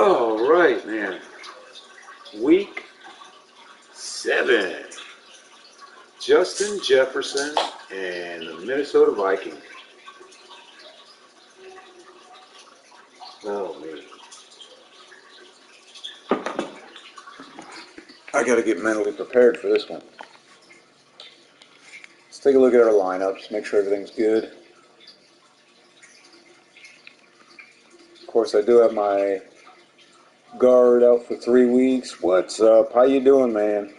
All right, man. Week 7. Justin Jefferson and the Minnesota Vikings. Oh, man. I got to get mentally prepared for this one. Let's take a look at our lineups, make sure everything's good. Of course, I do have my guard out for 3 weeks. What's up? How you doing, man?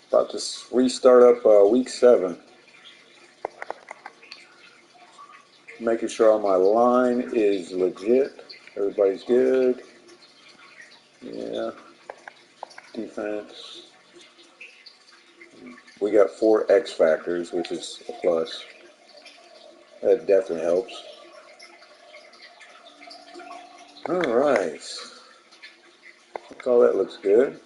About to restart up week 7. Making sure all my line is legit. Everybody's good. Yeah. Defense. We got 4 X factors, which is a plus. That definitely helps. All right. I think all that looks good.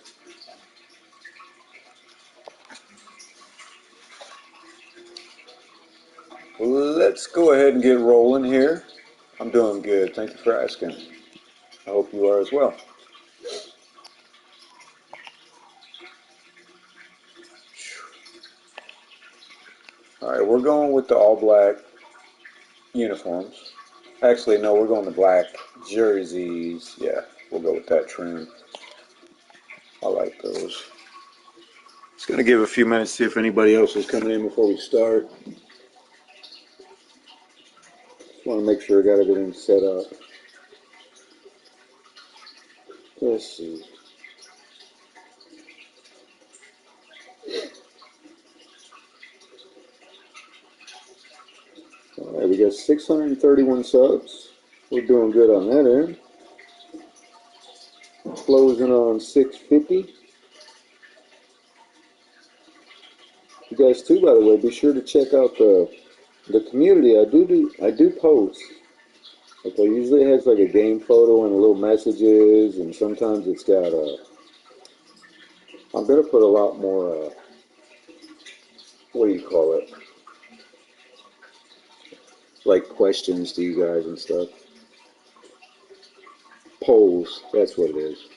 Let's go ahead and get rolling here. I'm doing good. Thank you for asking. I hope you are as well. All right, we're going with the all-black uniforms. Actually, no, we're going to black jerseys. Yeah, we'll go with that trim. I like those. Just going to give a few minutes to see if anybody else is coming in before we start. Just want to make sure I got everything set up. Let's see. All right, we got 631 subs. We're doing good on that end. Closing on 650. You guys too, by the way, be sure to check out the community. I do post. Like, I usually has like a game photo and a little messages, and sometimes it's got I'm gonna put a lot more what do you call it? Like questions to you guys and stuff. Polls, that's what it is.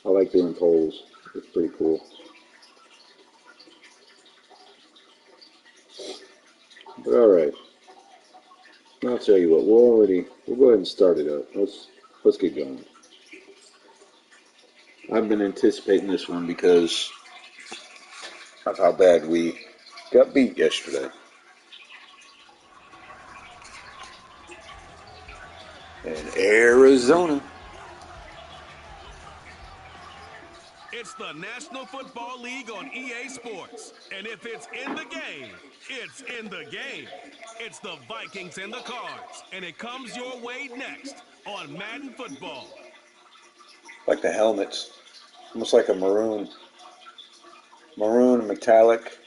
I like doing polls. It's pretty cool. But all right. I'll tell you what, we'll go ahead and start it up. Let's get going. I've been anticipating this one because of how bad we got beat yesterday. In Arizona. It's the National Football League on EA Sports. And if it's in the game, it's in the game. It's the Vikings and the Cards. And it comes your way next on Madden Football. Like the helmets. Almost like a maroon and metallic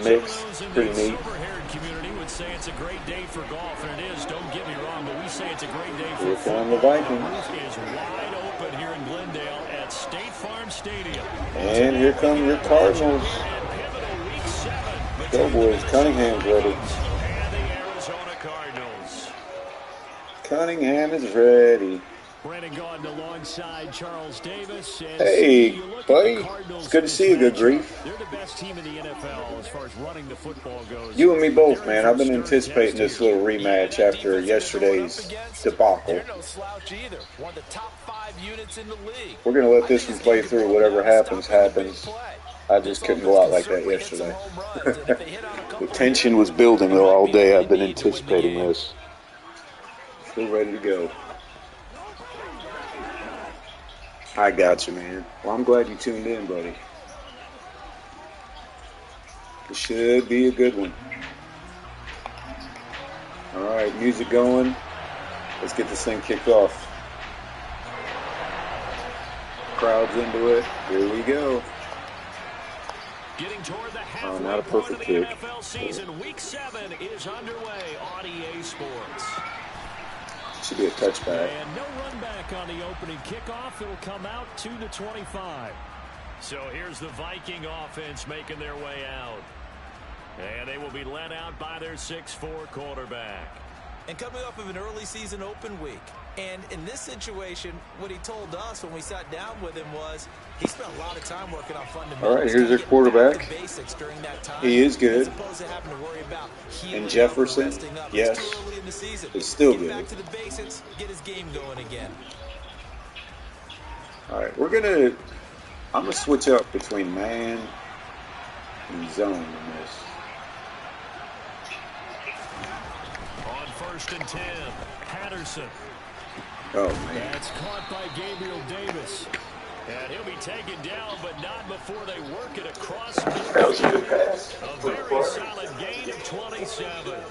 mix. Pretty neat. The silver-haired community would say it's a great day for golf, and it is. Don't get me wrong, but we say it's a great day for football. The Vikings. The roof is wide open here in Glendale at State Farm Stadium. And here come your Cardinals. Go, boys. Cunningham's ready. And the Arizona Cardinals. Cunningham is ready. Brandon Gaudin alongside Charles Davis. Hey, buddy. It's good to see you, good grief. They're the best team in the NFL as far as running the football goes. You and me both, man. I've been anticipating this little rematch after yesterday's debacle. We're going to let this one play through. Whatever happens, happens. I just couldn't go out like that yesterday. The tension was building all day. I've been anticipating this. Still ready to go. I got you, man. Well, I'm glad you tuned in, buddy. It should be a good one. All right, music going. Let's get this thing kicked off. Crowd's into it. Here we go. Getting toward the halfway not a perfect point of the kick. NFL season. Week 7 is underway on EA Sports. Should be a touchback. And no run back on the opening kickoff. It'll come out to the 25. So here's the Viking offense making their way out. And they will be led out by their 6'4" quarterback. and coming off of an early season open week. And in this situation, what he told us when we sat down with him was he spent a lot of time working on fundamentals. All right, here's their quarterback. Basics during that time, he is good. as opposed to having to worry about and Jefferson, yes, it's still good. Back to the basics, get his game going again. All right, I'm gonna switch up between man and zone in this. On 1st and 10, Patterson. Oh, man. That's caught by Gabriel Davis. And he'll be taken down, but not before they work it across. That was a good pass. A very solid gain of 27.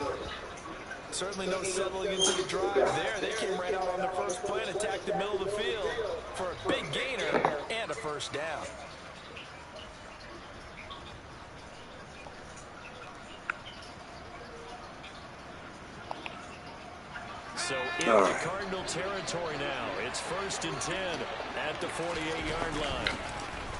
Certainly no settling into the drive there. They came right out on the first play and attacked the middle of the field for a big gainer and a first down. So in the Cardinal territory now, it's 1st and 10 at the 48-yard line.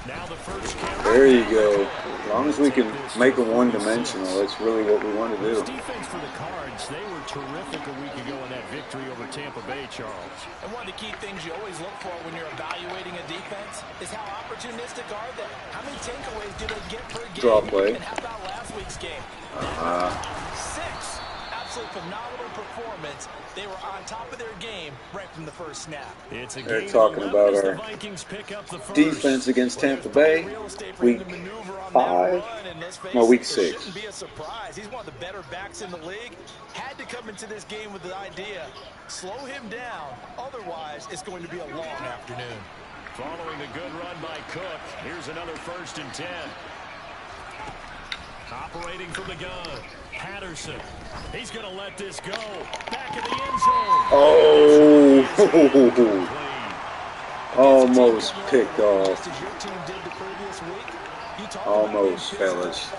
Now the first carry. There you go. As long as we can make them one-dimensional, that's really what we want to do. Defense for the Cards, they were terrific a week ago in that victory over Tampa Bay, Charles. And one of the key things you always look for when you're evaluating a defense is how opportunistic are they? How many takeaways do they get per game? Draw play. And how about last week's game? 6. Absolutely phenomenal performance. They were on top of their game right from the first snap. They're talking about our defense against Tampa Bay, week 5, no, week 6. Shouldn't be a surprise. He's one of the better backs in the league. Had to come into this game with the idea, slow him down. Otherwise, it's going to be a long afternoon. Following the good run by Cook, here's another 1st and 10. Operating from the gun, Patterson. He's going to let this go. Back in the end zone. Oh, almost picked off. Almost, fellas.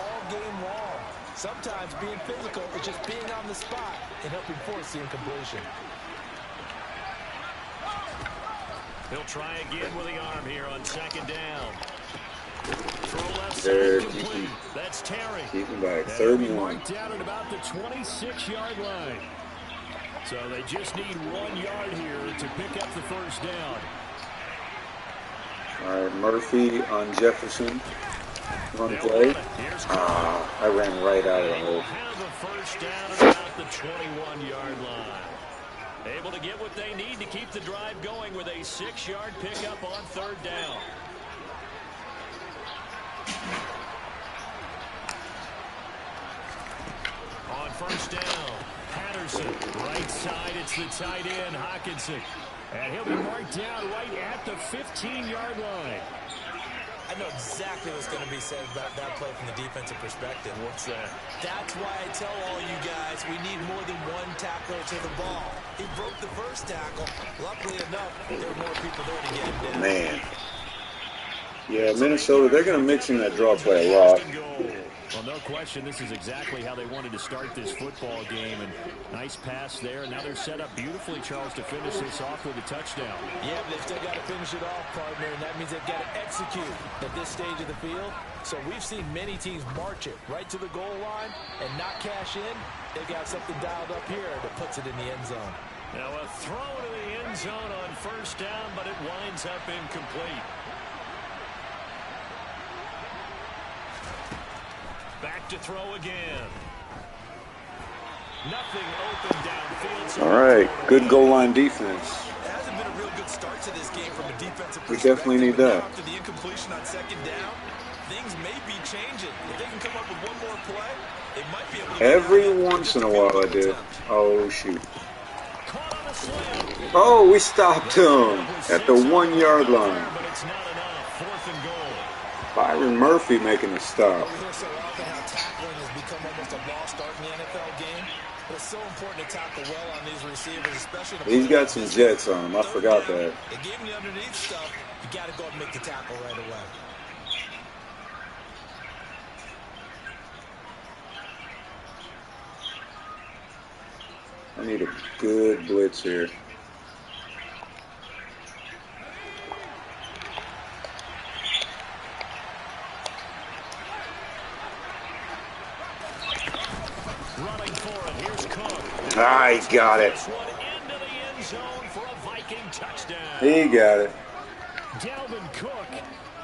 Sometimes being physical is just being on the spot and helping force the incompletion. He'll try again with the arm here on 2nd down. There, that's Terry. Keep him back. 3rd and 1. Down at about the 26-yard line. So they just need 1 yard here to pick up the first down. All right, Murphy on Jefferson. Run play. I ran right out of the hole. Have a first down at about the 21-yard line. Able to get what they need to keep the drive going with a 6-yard pickup on 3rd down. On 1st down, Patterson, right side, it's the tight end, Hawkinson. And he'll be marked down right at the 15-yard line. I know exactly what's going to be said about that play from the defensive perspective. What's that? That's why I tell all you guys we need more than one tackler to the ball. He broke the first tackle. Luckily enough, there were more people there to get him down. Man. Yeah, Minnesota, they're going to mix in that draw play a lot. Well, no question, this is exactly how they wanted to start this football game. And nice pass there. Now they're set up beautifully, Charles, to finish this off with a touchdown. Yeah, but they've still got to finish it off, partner, and that means they've got to execute at this stage of the field. So we've seen many teams march it right to the goal line and not cash in. They've got something dialed up here that puts it in the end zone. Now a throw to the end zone on 1st down, but it winds up incomplete. Back to throw again. Nothing open downfield. All right, good goal line defense. It hasn't been a real good start to this game from a defensive perspective. We definitely need that. After the incompletion on 2nd down, things may be changing. If they can come up with one more play, they might be able to. Every once in a while I do. Oh, shoot. Oh, we stopped him at the 1 yard line. But it's not enough. 4th and goal. Byron Murphy making a stop. We hear so often how tackling has become almost a lost art in the NFL game. But it's so important to tackle well on these receivers, especially. He's got some jets on him. I forgot that. They gave him the underneath stuff. You got to go and make the tackle right away. I need a good blitz here. Running for it. Here's Cook. I got it. Into the end zone for a Viking touchdown. He got it. Dalvin Cook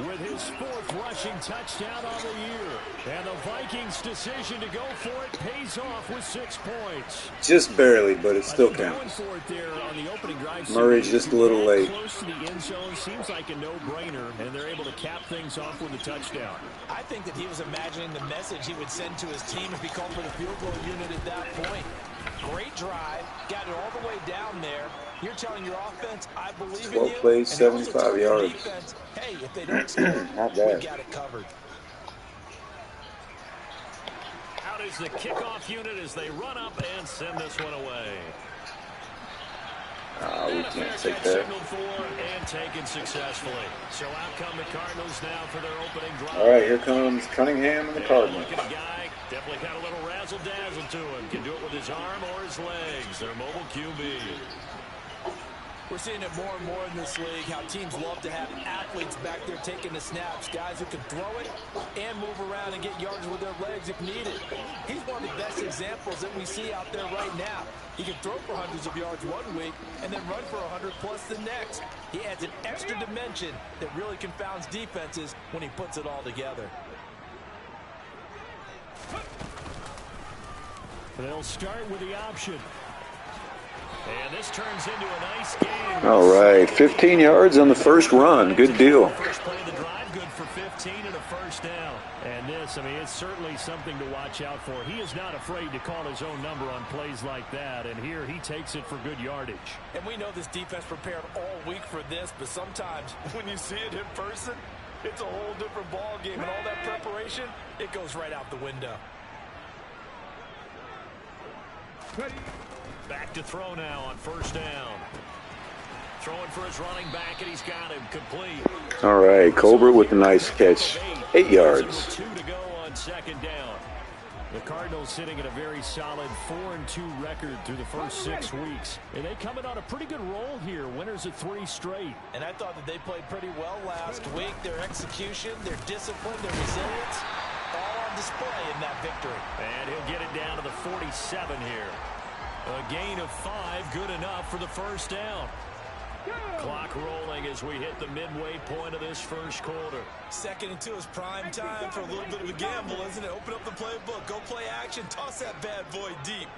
with his 4th rushing touchdown on the year. And the Vikings' decision to go for it pays off with 6 points. Just barely, but it still counts. For it there on the opening drive, Murray's just a little late. Close to the end zone seems like a no-brainer, and they're able to cap things off with a touchdown. I think that he was imagining the message he would send to his team if he called for the field goal unit at that point. Great drive, got it all the way down there. You're telling your offense, I believe in you. 12 plays, 75 yards. Defense, hey, if they don't score, Not bad. we got it covered. Out is the kickoff unit as they run up and send this one away. We can't take that. And taken successfully. So out come the Cardinals now for their opening drive. All right, here comes Cunningham and the Cardinals. Look at a guy, definitely got a little razzle-dazzle to him. Can do it with his arm or his legs. Their mobile QB. We're seeing it more and more in this league, how teams love to have athletes back there taking the snaps, guys who can throw it and move around and get yards with their legs if needed. He's one of the best examples that we see out there right now. He can throw for hundreds of yards one week and then run for 100+ the next. He adds an extra dimension that really confounds defenses when he puts it all together. They'll start with the option. And this turns into a nice game. All right, 15 yards on the first run. Good deal. First play of the drive, good for 15 and a first down. And this, I mean, it's certainly something to watch out for. He is not afraid to call his own number on plays like that. And here he takes it for good yardage. And we know this defense prepared all week for this, but sometimes when you see it in person, it's a whole different ball game. And all that preparation, it goes right out the window. Back to throw now on first down. Throwing for his running back, and he's got him complete. All right, Colbert with a nice catch. 8 yards. 2 to go on second down. The Cardinals sitting at a very solid 4-2 record through the first 6 weeks. And they come in on a pretty good roll here. Winners of 3 straight. And I thought that they played pretty well last week. Their execution, their discipline, their resilience, all on display in that victory. And he'll get it down to the 47 here. A gain of 5, good enough for the first down. Clock rolling as we hit the midway point of this first quarter. 2nd and 2 is prime time for a little bit of a gamble, isn't it? Open up the playbook, go play action, toss that bad boy deep.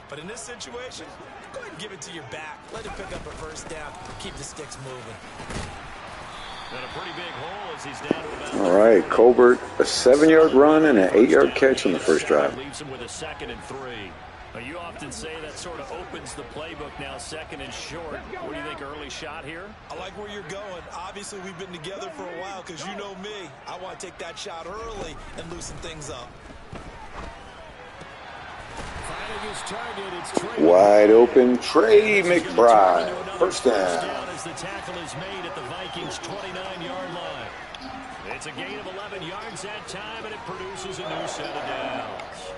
But in this situation, go ahead and give it to your back. Let him pick up a first down, keep the sticks moving. And a pretty big hole as he's down to about. All right, Colbert, a 7-yard run and an 8-yard catch on the first drive. Leaves him with a 2nd and 3. You often say that sort of opens the playbook now, 2nd and short. What do you think, early shot here? I like where you're going. Obviously, we've been together for a while because you know me. I want to take that shot early and loosen things up. Finding his target, it's Trey. Wide open, Trey McBride. First down. As the tackle is made at the Vikings' 29-yard line. It's a gain of 11 yards that time, and it produces a new set of downs.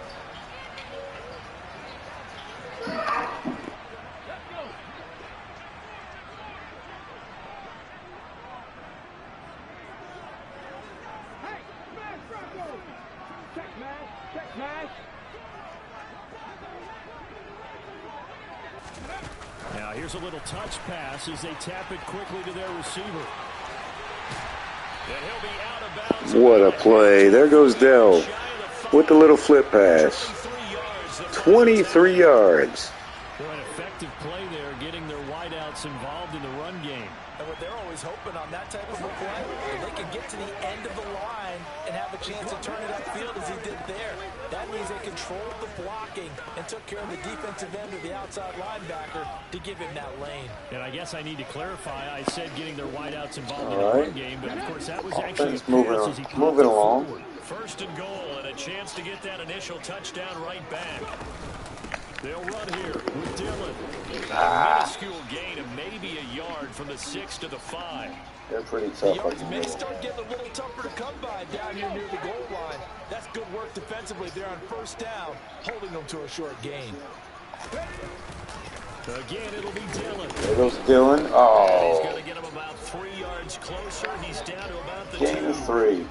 Now here's a little touch pass as they tap it quickly to their receiver. And he'll be out of bounds. What a play. There goes Dell with the little flip pass. 23 yards. Boy, an effective play there, getting their wideouts involved in the run game. And what they're always hoping on that type of a play, if they can get to the end of the line and have a chance to turn it upfield as he did there. That means they controlled the blocking and took care of the defensive end of the outside linebacker to give him that lane. And I guess I need to clarify, I said getting their wideouts involved in the run game, but of course that was actually moving along. Forward. 1st and goal, and a chance to get that initial touchdown right back. They'll run here with Dillon. A minuscule gain of maybe a yard from the 6 to the 5. They're pretty The tough. yards may start getting a little tougher to come by down here near the goal line. That's good work defensively there on first down, holding them to a short gain. Again, it'll be Dillon. There goes Dillon. Oh. He's going to get him about 3 yards closer. He's down to about the Gain 2. of 3.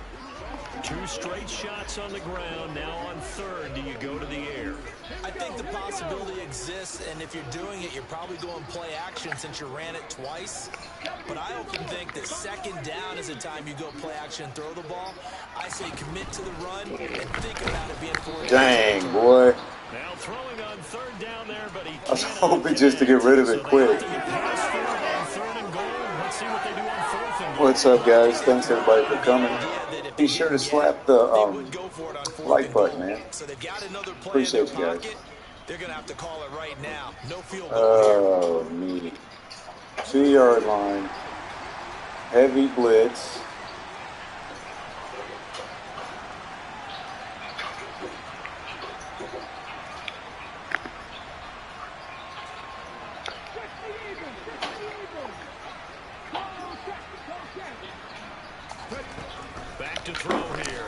2 straight shots on the ground. Now on third, do you go to the air? I think the possibility exists, and if you're doing it, you're probably going play action since you ran it twice. But I often think that second down is the time you go play action and throw the ball. I say commit to the run and think about it being for Dang, boy. Now throwing on third down there, but he I was can't hoping just to get rid of it quick. What's up, guys? Thanks, everybody, for coming. Be sure to slap the like button, man. Appreciate you guys. They're going to have to call it right now. No field goal. Oh, me. 2-yard line. Heavy blitz. Back to throw here.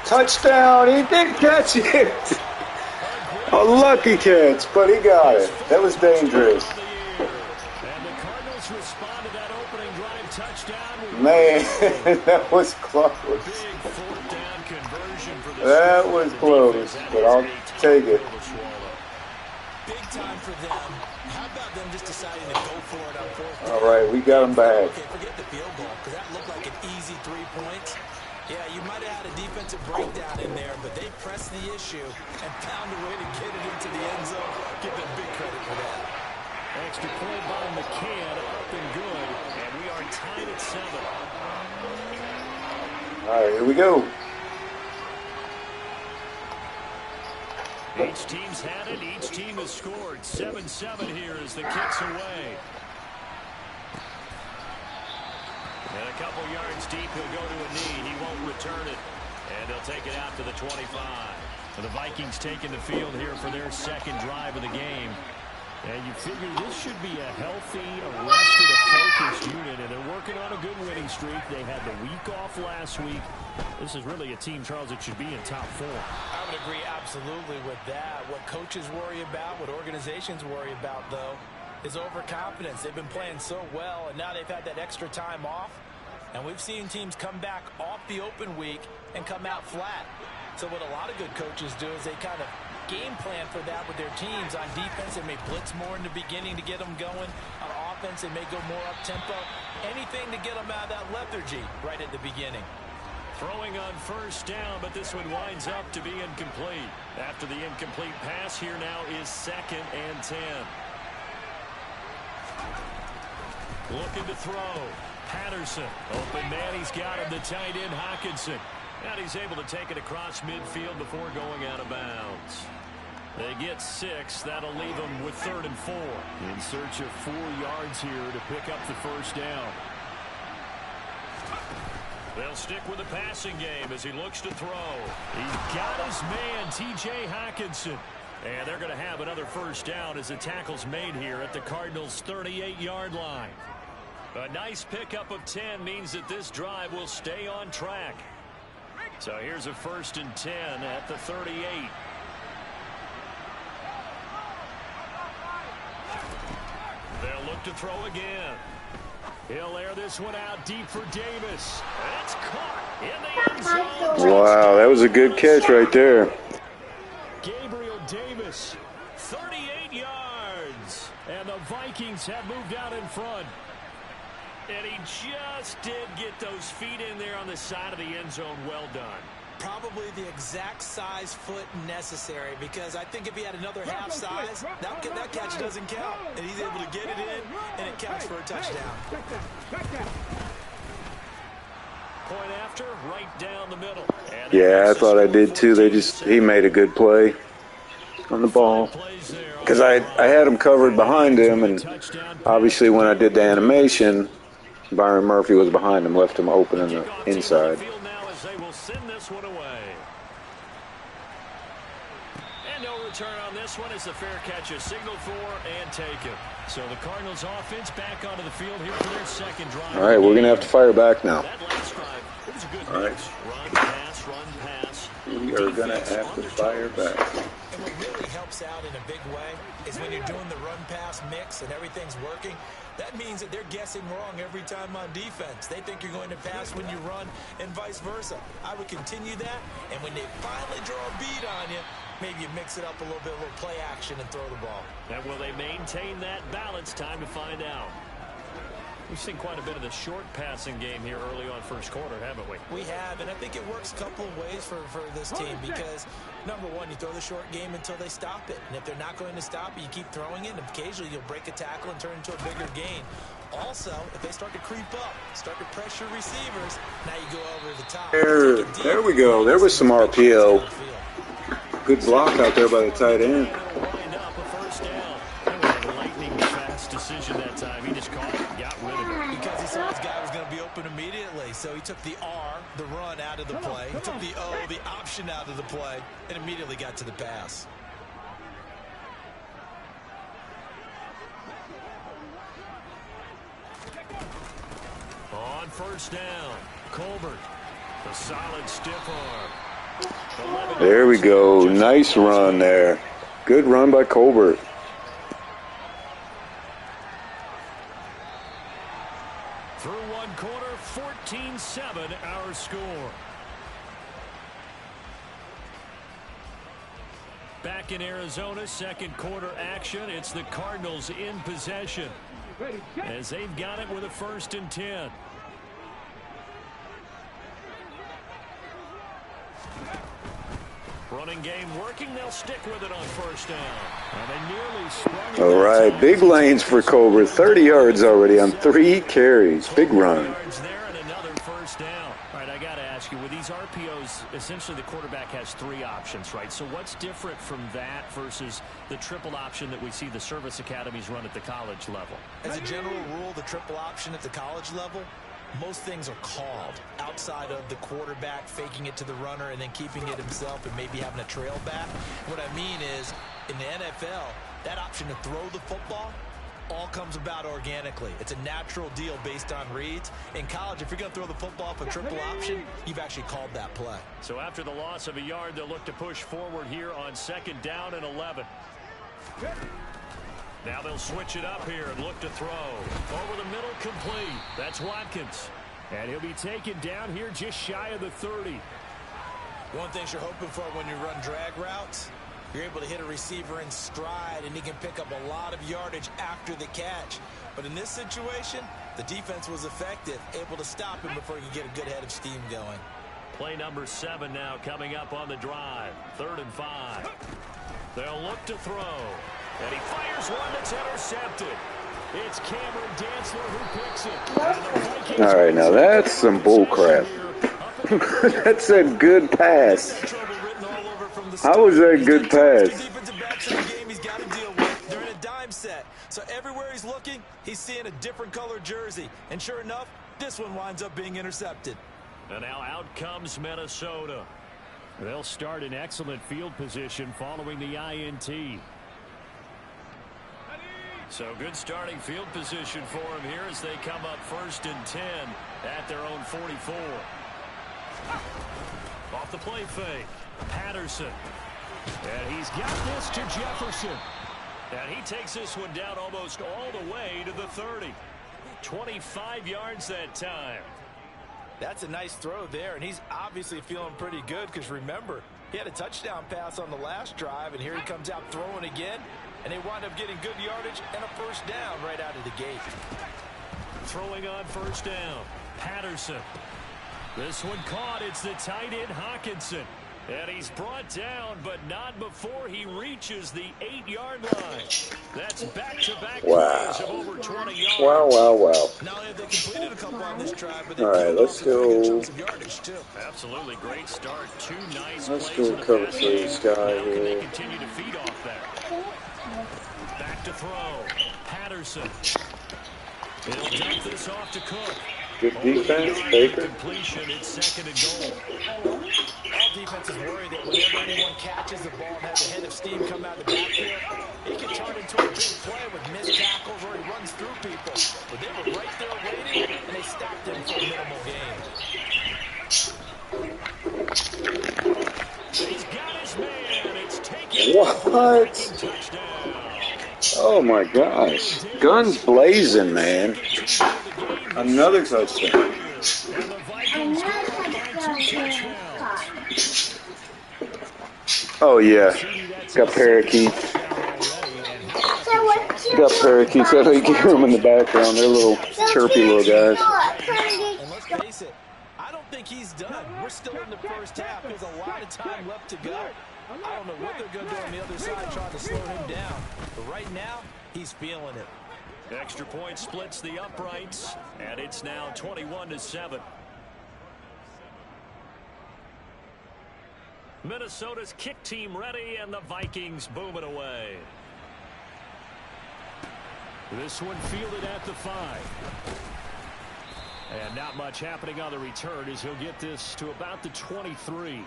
Touchdown! He did catch it! A lucky catch, but he got it. That was dangerous. And the Cardinals respond to that opening drive touchdown. Man, that was close. Big fourth down conversion for the That was close, but I'll take it. Big time for them. How about them just deciding to go for it on fourth down? All right, we got him back. Okay, forget the field goal, because that looked like an easy 3 points. Yeah, you might have had a defensive breakdown in there, but they pressed the issue and found a way to get it into the end zone. Give them big credit for that. Extra point by McCann, up and good, and we are tied at 7. All right, here we go. Each team's had it. Each team has scored. 7-7 here as the kick's away. And a couple yards deep, he'll go to a knee. He won't return it. And they'll take it out to the 25. And the Vikings taking the field here for their second drive of the game. And you figure this should be a healthy, a rested, a focused unit. And they're working on a good winning streak. They had the week off last week. This is really a team, Charles, that should be in top 4. I would agree absolutely with that. What coaches worry about, what organizations worry about, though, is overconfidence. They've been playing so well, and now they've had that extra time off. And we've seen teams come back off the open week and come out flat. So what a lot of good coaches do is they kind of game plan for that with their teams. On defense, they may blitz more in the beginning to get them going. On offense, they may go more up-tempo. Anything to get them out of that lethargy right at the beginning. Throwing on first down, but this one winds up to be incomplete. After the incomplete pass, here now is 2nd and 10. Looking to throw. Patterson. Open man, he's got him. The tight end, Hockenson. And he's able to take it across midfield before going out of bounds. They get 6. That'll leave them with 3rd and 4. In search of 4 yards here to pick up the first down. They'll stick with the passing game as he looks to throw. He's got his man, T.J. Hockenson. And they're going to have another first down as the tackle's made here at the Cardinals' 38-yard line. A nice pickup of 10 means that this drive will stay on track. So here's a 1st and 10 at the 38. They'll look to throw again. He'll air this one out deep for Davis. That's caught in the end zone. Wow, that was a good catch right there. Gabriel Davis, 38 yards. And the Vikings have moved out in front. And he just did get those feet in there on the side of the end zone. Well done. Probably the exact size foot necessary, because I think if he had another half size, that catch doesn't count. And he's able to get it in, and it counts for a touchdown. Point after, right down the middle. And Yeah, I thought I did too. He made a good play on the ball. Because I had him covered behind him, and obviously when I did the animation, Byron Murphy was behind him, left him open in the inside. Send this one away. And no return on this one. It's a fair catch, a signal for and taken. So the Cardinals offense back onto the field here for their second drive. All right, we're going to have to fire back now. That last drive, it was a good All right. mix. Run, pass, run, pass. We are going to have to fire back. And what really helps out in a big way is when you're doing the run-pass mix and everything's working, that means that they're guessing wrong every time on defense. They think you're going to pass when you run and vice versa. I would continue that, and when they finally draw a beat on you, maybe you mix it up a little bit, a little play action and throw the ball. And will they maintain that balance? Time to find out. We've seen quite a bit of the short passing game here early on first quarter, haven't we? We have, and I think it works a couple of ways for this team because, number one, you throw the short game until they stop it. And if they're not going to stop it, you keep throwing it, and occasionally you'll break a tackle and turn it into a bigger gain. Also, if they start to creep up, start to pressure receivers, now you go over the top. There we go. There was some RPO. Good block out there by the tight end. Decision that time. He just caught it and got rid of it. Because he saw his guy was going to be open immediately. So he took the R, the run, out of the play. He took the O, the option, out of the play, and immediately got to the pass. On first down, Colbert. A solid stiff arm. There we go. Nice run there. Good run by Colbert. Through one quarter, 14-7 our score. Back in Arizona, second quarter action. It's the Cardinals in possession as they've got it with a 1st and 10. Running game working. They'll stick with it on first down. And they nearly sprung. All right, big lanes for Colbert. 30 yards already on 3 carries. Big run. There and another first down. All right, I got to ask you, with these RPOs, essentially the quarterback has 3 options, right? So what's different from that versus the triple option that we see the service academies run at the college level? As a general rule, the triple option at the college level, most things are called outside of the quarterback faking it to the runner and then keeping it himself and maybe having a trail back. What I mean is, in the NFL, that option to throw the football all comes about organically. It's a natural deal based on reads. In college, if you're going to throw the football off a triple option, you've actually called that play. So after the loss of a yard, they'll look to push forward here on 2nd down and 11. Now they'll switch it up here and look to throw. Over the middle, complete. That's Watkins. And he'll be taken down here just shy of the 30. One thing you're hoping for when you run drag routes, you're able to hit a receiver in stride, and he can pick up a lot of yardage after the catch. But in this situation, the defense was effective, able to stop him before he could get a good head of steam going. Play number 7 now coming up on the drive. 3rd and 5. They'll look to throw. And he fires one that's intercepted. It's Cameron Dantzler who picks it. All right, now that's some bull crap. That's a good pass. How was that a good pass? They're in a dime set. So everywhere he's looking, he's seeing a different color jersey. And sure enough, this one winds up being intercepted. And now out comes Minnesota. They'll start in excellent field position following the INT. So good starting field position for him here as they come up 1st and 10 at their own 44. Off the play fake, Patterson. And he's got this to Jefferson. And he takes this one down almost all the way to the 30. 25 yards that time. That's a nice throw there, and he's obviously feeling pretty good because, remember, he had a touchdown pass on the last drive, and here he comes out throwing again, and they wind up getting good yardage and a 1st down right out of the gate. Throwing on 1st down, Patterson. This one caught. It's the tight end, Hawkinson. And he's brought down, but not before he reaches the 8-yard line. That's back-to-back plays of over 20 yards. Wow. Not only have they completed a couple on this drive, but All right, let's go. Absolutely great start. 2 nice Let's plays go in the cover passing for this game. guy Now can they here. continue to feed off that? Back to throw. Patterson. He'll dump this off to Cook. Good defense, Baker. Completion. It's 2nd and goal. All defenses worry that whenever anyone catches the ball and has a head of steam come out of the backfield, it can turn into a big play with missed tackles or he runs through people. But they were right there waiting, and they stopped him for a minimal gain. He's got his man. It's taken. Wow. What? Oh my gosh. Guns blazing, man. Another touchdown. And the Vikings go up by 2 touchdowns. Oh yeah. Got parakeets. Got parakeets. I think you hear them in the background. They're little chirpy little guys. And let's face it, I don't think he's done. We're still in the first half. There's a lot of time left to go. I don't know what they're going to do on the other side trying to slow him down. But right now, he's feeling it. Extra point splits the uprights, and it's now 21-7. Minnesota's kick team ready, and the Vikings boom it away. This one fielded at the 5. And not much happening on the return as he'll get this to about the 23.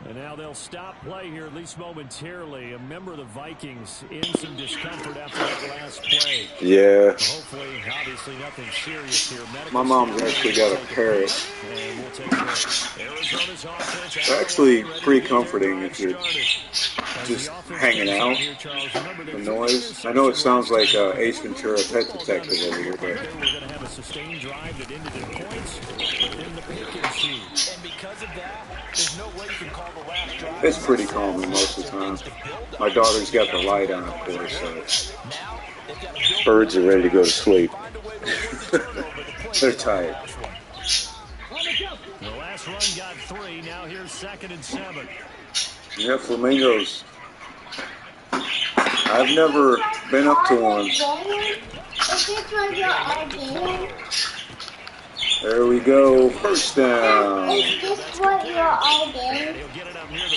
And now they'll stop play here, at least momentarily. A member of the Vikings in some discomfort after that last play. Yeah. Hopefully, obviously, nothing serious here. My mom's actually got a parrot. And we'll take a break. Arizona's offense It's actually pretty comforting if you're just hanging out. The noise. I know it sounds like Ace Ventura Pet Detective over here, but We're going to have a sustained drive that ended in points in the pick and shoot. And because of that, there's no way you can call the last drive. it's pretty calming most of the time. My daughter's got the light on, of course, so birds are ready to go to sleep. They're tired. The last run got 3. Now here's 2nd and 7. Yeah, flamingos. I've never been up to one. There we go. First down. Is this what you're all doing?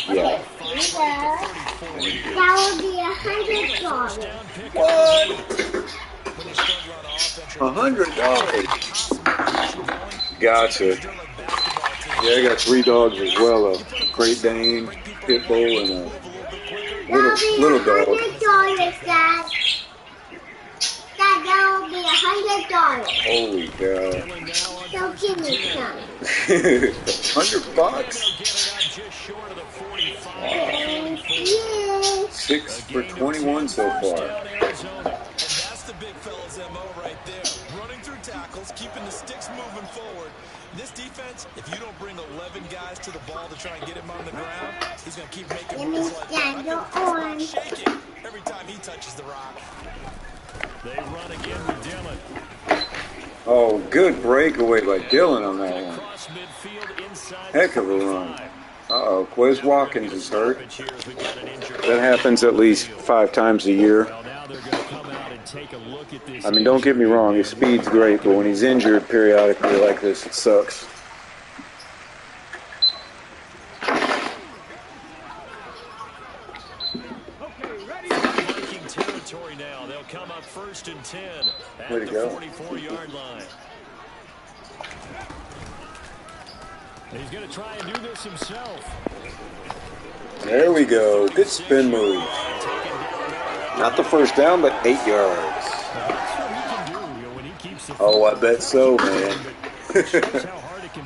Yeah. That would be $100. What? $100. Gotcha. Yeah, I got 3 dogs as well. A Great Dane, Pit Bull, and a little dog. $100, Dad. That will be $100. Holy cow. So give me some. $100? Thank you. 6 for 21 so far. And that's the big fella's MO right there. Running through tackles, keeping the sticks moving forward. This defense, if you don't bring 11 guys to the ball to try and get him on the ground, he's going to keep making moves like that. Shaking every time he touches the rock. They run again with Dillon. Oh, good breakaway by Dillon on that one. Across midfield inside Heck of a run. Uh-oh, Quez Watkins is hurt. That happens at least 5 times a year. Well, now they're going to come out and take a look at this. I mean, don't get me wrong, his speed's great, but when he's injured periodically like this, it sucks. Viking territory now. They'll come up 1st and 10 at Way to the go. 44-yard line. He's going to try and do this himself. There we go. Good spin move. Not the first down, but 8 yards. Oh, I bet so, man.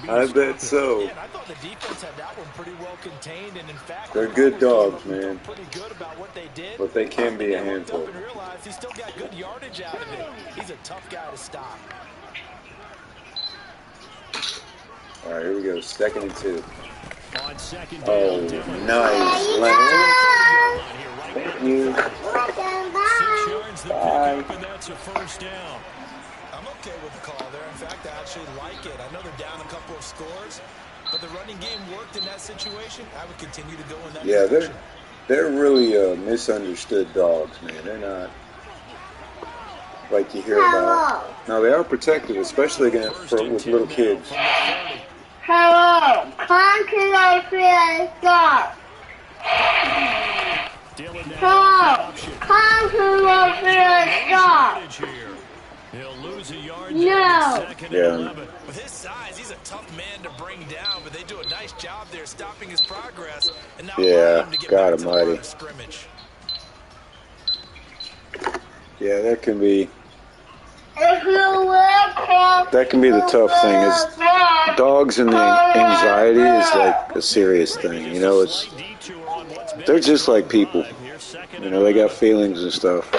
I bet so. And I thought the defense had that one pretty well contained, and in fact, They're good dogs, man. pretty good about what they did. But they can be a They looked handful. up and realized he still got good yardage out of it. He's a tough guy to stop. All right, here we go. 2nd and 2. On 2nd Oh, down, Dillon. nice. Leonard. Thank you. 6 yards the pickup, and that's a 1st down. I'm okay with the call there. In fact, I actually like it. I know they're down a couple of scores, but the running game worked in that situation. I would continue to go in that Yeah, direction. they're really misunderstood dogs, man. They're not like you hear about. No, they are protective, especially with little kids. Hello. Come to the field stop. Dillon now Hello. option. Come to the field stop. Here. He'll lose a yard. No. 2nd and Yeah. 11. With his size, he's a tough man to bring down, but they do a nice job there stopping his progress and not Yeah, allowing him to get God back to the line almighty. of scrimmage. Yeah, that can be If you will come the tough thing. Is dogs and the anxiety is like a serious thing. You know, they're just like people. second You and know, they got 11. feelings and stuff.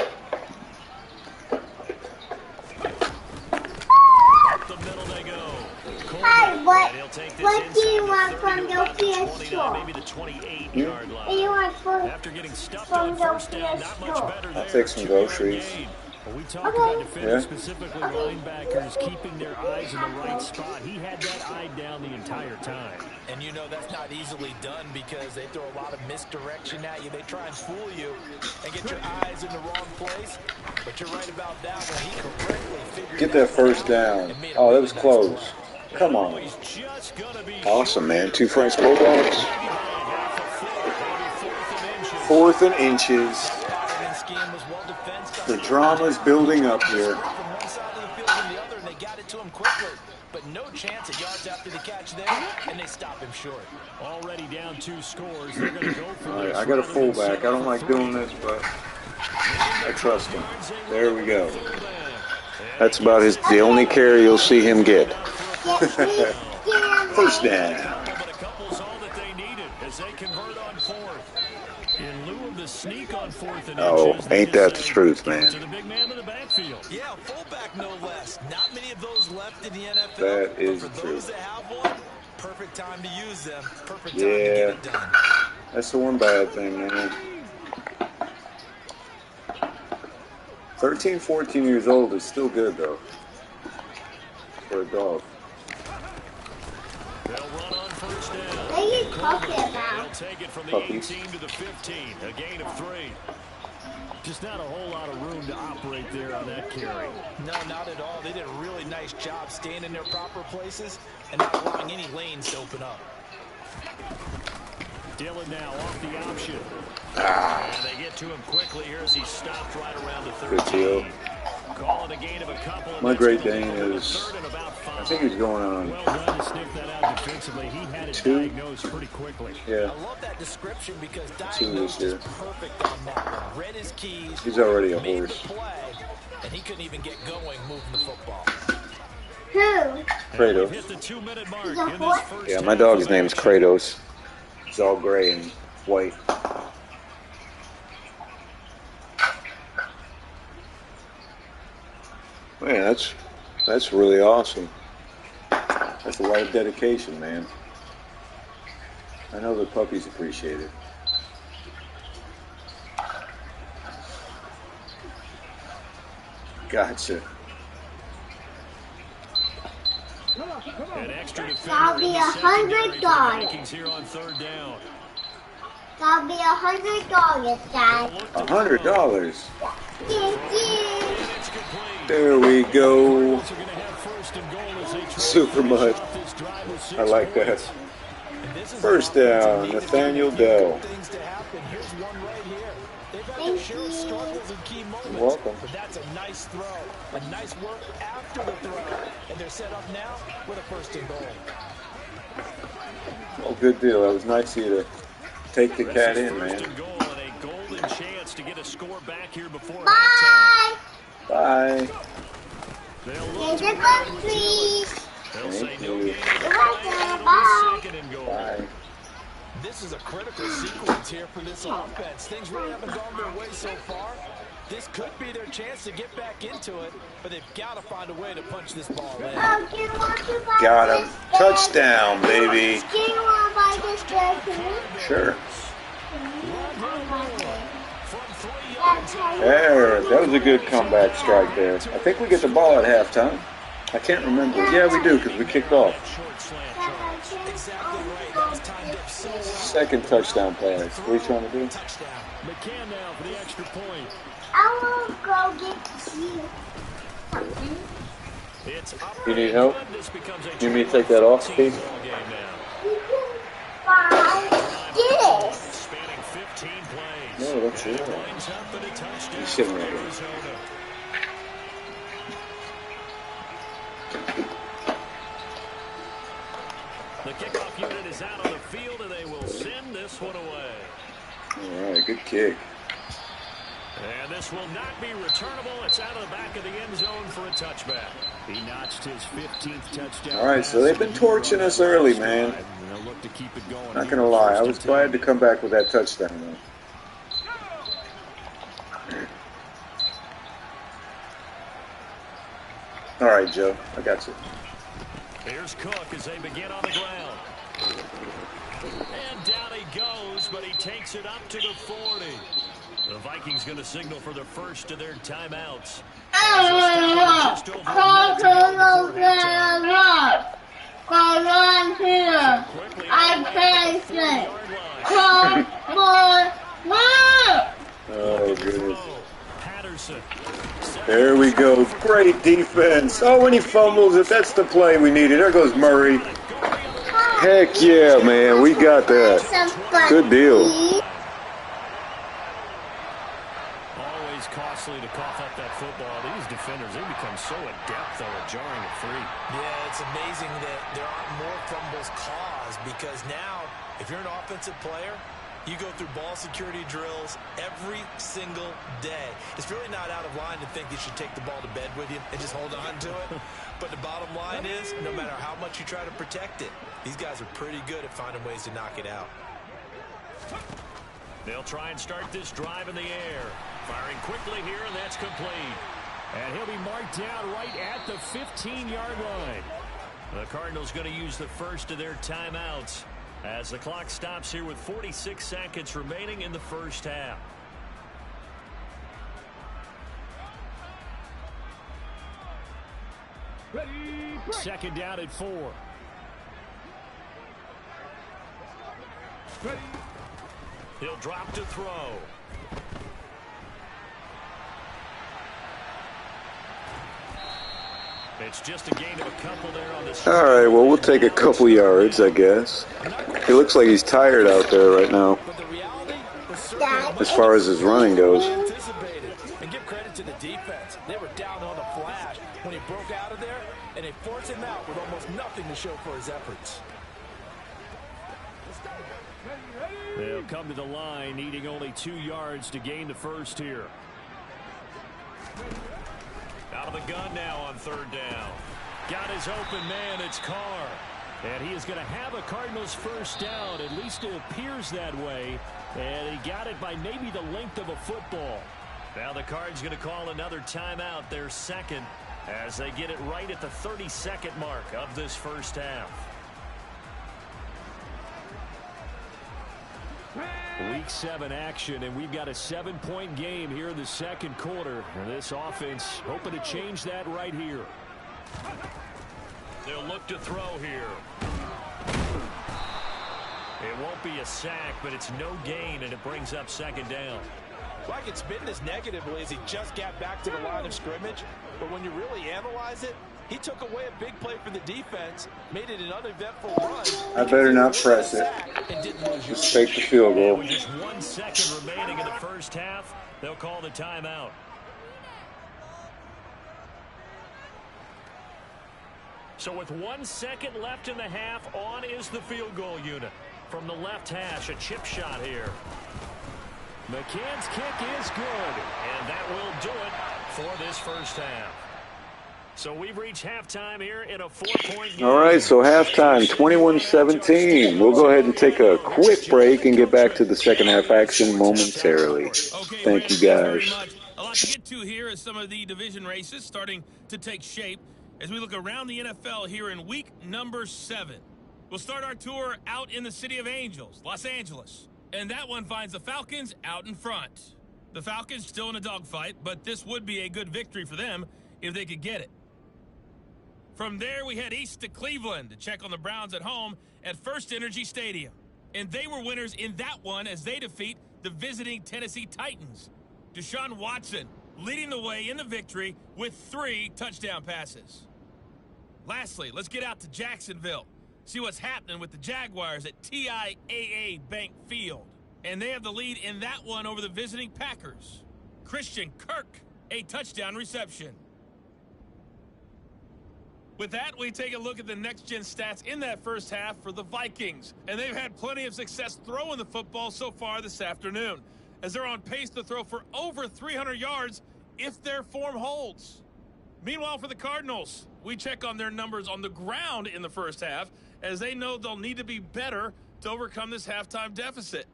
Up the middle they go. Hey, what? And he'll take this What do you inside want the 30 from to the about the PS 29, store? maybe the 28-yard Hmm? What do you line. want After getting stuffed from on the first down, PS not much store? better I'll there. take some 2-yard groceries. gain. Well, we talk Okay. about defenders, Yeah. specifically linebackers, keeping their eyes in the right spot. He had that eye down the entire time. And you know that's not easily done because they throw a lot of misdirection at you. They try and fool you and get your eyes in the wrong place. But you're right about that one. He correctly figured Get that one first out down. and made a Oh, that really was nice close. play. Come on. He's just gonna be Awesome, short man. here. 2 French Bulldogs. Maybe by a half a foot. It'll be 4th and inches. 4th and inches. That pattern and scheme was well defensed on The third drama's down. building He up tried to here. sprint from one side of the field to the other, and they got it to him quickly. But no chance at yards after the catch there, and they stop him short. Already down 2 scores. They're going to go for All right, this I got a rather than fullback. I settle don't for like 3. doing this, but I trust him. There we go. That's about the only carry you'll see him get. First down. But a couple's all that they needed as they convert on 4th. In lieu of the sneak on 4th and Oh, inches, they ain't just that the say, truth, give it man. to the big man in the backfield. Yeah, fullback no less. Not many of those left in the NFL. That is but for true. those that have one, perfect time to use them. Perfect time to Yeah. get it done. That's the one bad thing, man. 13, 14 years old is still good, though, for a dog. They'll run on first down. What are you talking They'll about? take it from the Puppies. 18 to the 15. A gain of 3. Just not a whole lot of room to operate there on that carry. No, not at all. They did a really nice job staying in their proper places and not allowing any lanes to open up. Dillon now off the option. And they get to him quickly here as he stopped right around the Good 13. deal. Call it a gain of a couple. My Great Dane is, I think he's going on Well done to sniff that out defensively. He had it 2. diagnosed pretty quickly. Yeah, I love that description because 2 diagnosed this is year. perfect on that one. Read his keys. He's already a made horse. the play, and he couldn't even get going moving the football. Who? We've Kratos. hit the 2-minute mark He's a in this horse? first Yeah, my half dog's of name's action. Kratos. He's all gray and white. Man, that's really awesome. That's a lot of dedication, man. I know the puppies appreciate it. Gotcha. An extra defender That'll be in the secondary for the $100. Vikings here on 3rd down. That'll be $100, Dad. $100. Thank you. It's complete. There we go. Are going to have first and goal as they try to Super finish mud. off this drive with 6 I like that. points. And this is First an offense down, that needs to Nathaniel get a few Dell. good things to happen. Here's one right here. They've had Thank their share of you. struggles in key moments. welcome. But that's a nice throw. A nice work after the throw. And they're set up now with a first and goal. Oh, good deal. That was nice of you to take the cat This is in, first man. and goal and a golden chance to get a score back here before halftime. Bye. Bye. They'll look Here's to your run book, with it. please. They'll say Thank no you. gain of the You're play, welcome. and it'll Bye. be 2nd and goal. Bye. This is a critical sequence here for this offense. Things really haven't gone their way so far. This could be their chance to get back into it, but they've got to find a way to punch this ball in. Oh, do you want to buy Got him. this bag? Touchdown, baby. Do you want to buy this bag for me? Sure. I'll buy it. From 3 yards That's how you There. That was a good comeback strike there. I think we get the ball at halftime. I can't remember. Yeah, we do because we kicked off. short slant buy charge. it. Exactly right. That was timed up so well. Second touchdown pass. What are you trying to do? Touchdown. McCann now for the extra point. I want to go get you something. It's up You need and help? good. This becomes a You need me to take that off, 14 Steve? ball game now. You can buy this. Spanning 15 plays. No, that's And it. it winds up in a touchdown He's sitting for right here. Arizona. The kickoff unit is out on the field, and they will send this one away. All right, good kick. And this will not be returnable. It's out of the back of the end zone for a touchback. He notched his 15th touchdown. All right, so they've been torching us early, man. And they'll look to keep it going. Not gonna lie, I was glad to come back with that touchdown, though. All right, Joe. I got you. Here's Cook as they begin on the ground. And down he goes, but he takes it up to the 40. The Vikings going to signal for the first of their timeouts. Just over a minute to go before halftime. Come on here. I can't say. Come on. Oh, goodness. Patterson. There we go. Great defense. Oh, when he fumbles it, that's the play we needed. There goes Murray. Heck yeah, man. We got that. Good deal. Always costly to cough up that football. These defenders, they become so adept, though, at jarring it free. Yeah, it's amazing that there aren't more fumbles caused because now, if you're an offensive player, you go through ball security drills every single day. It's really not out of line to think you should take the ball to bed with you and just hold on to it. But the bottom line is, no matter how much you try to protect it, these guys are pretty good at finding ways to knock it out. They'll try and start this drive in the air. Firing quickly here, and that's complete. And he'll be marked down right at the 15-yard line. The Cardinals going to use the first of their timeouts as the clock stops here with 46 seconds remaining in the first half. Second down at 4. He'll drop to throw. It's just a gain of a couple there on the. All right, well, we'll take a couple yards, I guess. It looks like he's tired out there right now, as far as his running goes. And give credit to the defense. They were down on the flash when he broke out of there, and they forced him out with almost nothing to show for his efforts. They'll come to the line, needing only 2 yards to gain the first here. Out of the gun now on third down. Got his open man, it's Carr. And he is going to have a Cardinals first down. At least it appears that way. And he got it by maybe the length of a football. Now the Cards going to call another timeout, their second, as they get it right at the 32nd mark of this first half. Week 7 action, and we've got a 7-point game here in the second quarter. And this offense hoping to change that right here. They'll look to throw here. It won't be a sack, but it's no gain, and it brings up second down. Well, I can spin this negatively as he just got back to the line of scrimmage. But when you really analyze it, he took away a big play for the defense, made it an uneventful run. I better not press it. Just take the field goal. With just 1 second remaining in the first half, they'll call the timeout. So with 1 second left in the half, on is the field goal unit. From the left hash, a chip shot here. McCann's kick is good. And that will do it for this first half. So we've reached halftime here in a 4-point game. All right, so halftime, 21-17. We'll go ahead and take a quick break and get back to the second half action momentarily. Thank you, guys. A lot to get to here as some of the division races starting to take shape as we look around the NFL here in week number 7. We'll start our tour out in the City of Angels, Los Angeles. And that one finds the Falcons out in front. The Falcons still in a dogfight, but this would be a good victory for them if they could get it. From there, we head east to Cleveland to check on the Browns at home at First Energy Stadium. And they were winners in that one as they defeat the visiting Tennessee Titans. Deshaun Watson leading the way in the victory with 3 touchdown passes. Lastly, let's get out to Jacksonville. See what's happening with the Jaguars at TIAA Bank Field. And they have the lead in that one over the visiting Packers. Christian Kirk, a touchdown reception. With that, we take a look at the next-gen stats in that first half for the Vikings. And they've had plenty of success throwing the football so far this afternoon, as they're on pace to throw for over 300 yards if their form holds. Meanwhile, for the Cardinals, we check on their numbers on the ground in the first half, as they know they'll need to be better to overcome this halftime deficit.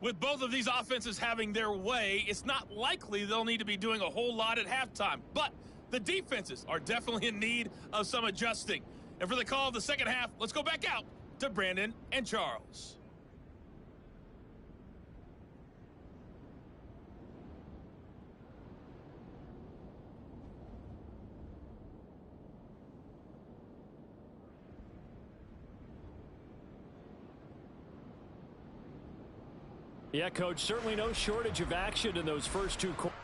With both of these offenses having their way, it's not likely they'll need to be doing a whole lot at halftime. But the defenses are definitely in need of some adjusting. And for the call of the second half, let's go back out to Brandon and Charles. Yeah, Coach, certainly no shortage of action in those first two quarters.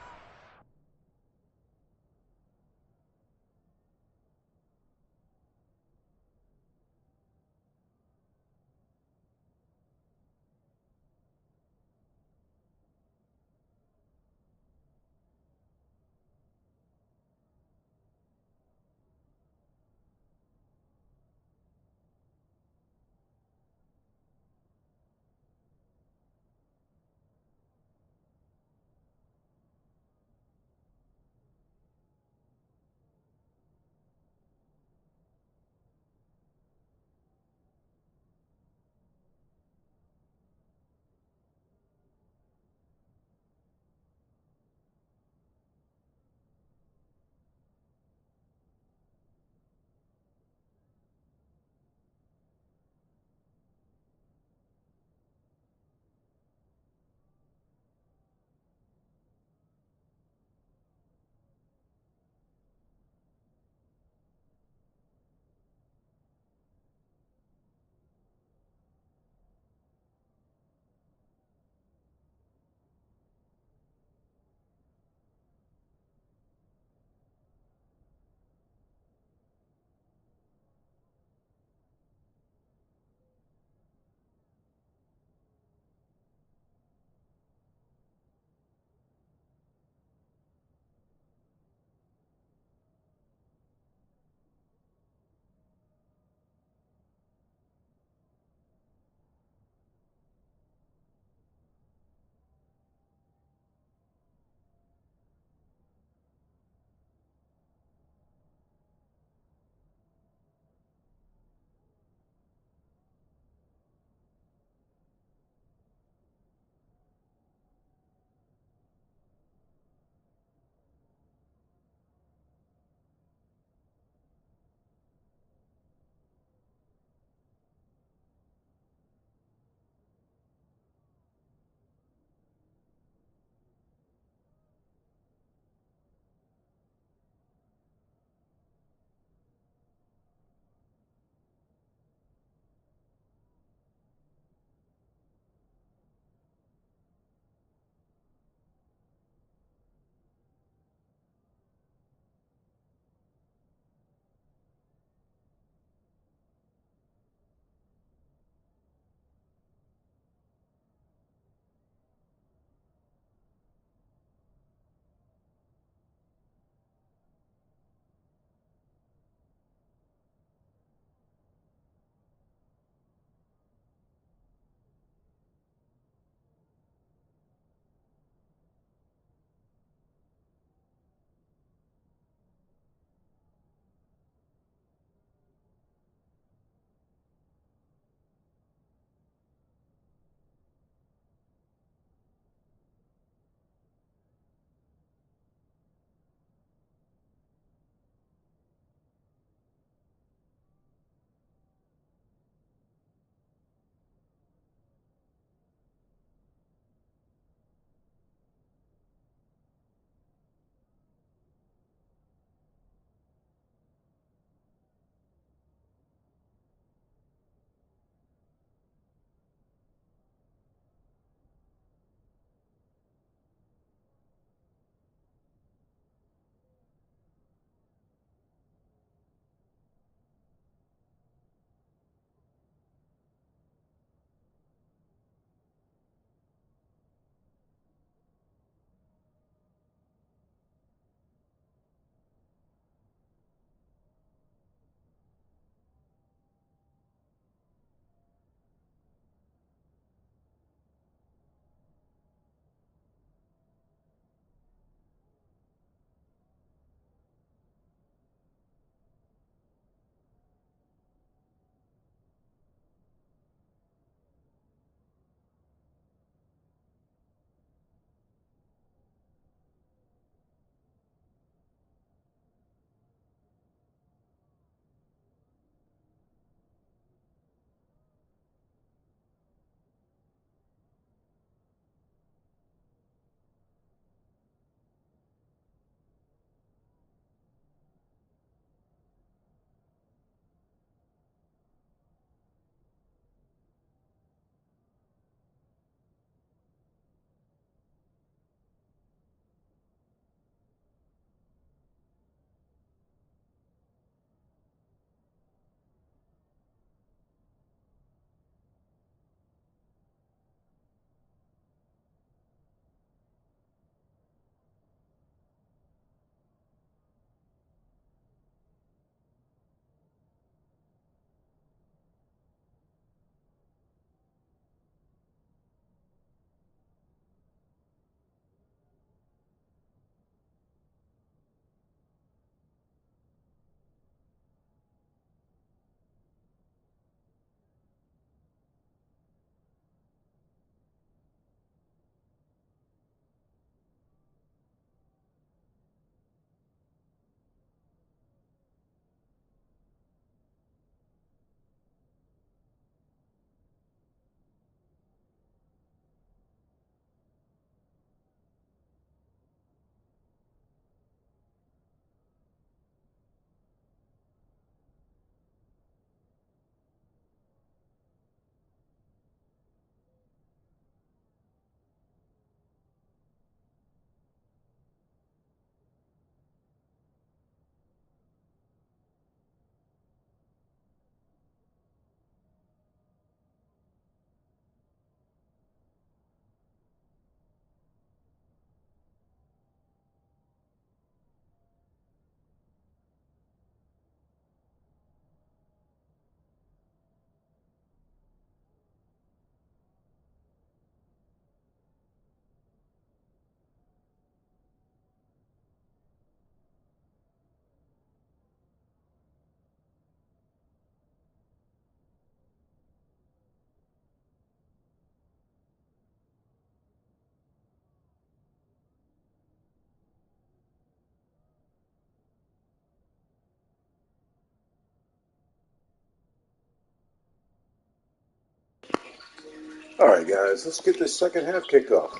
All right, guys, let's get this second half kicked off.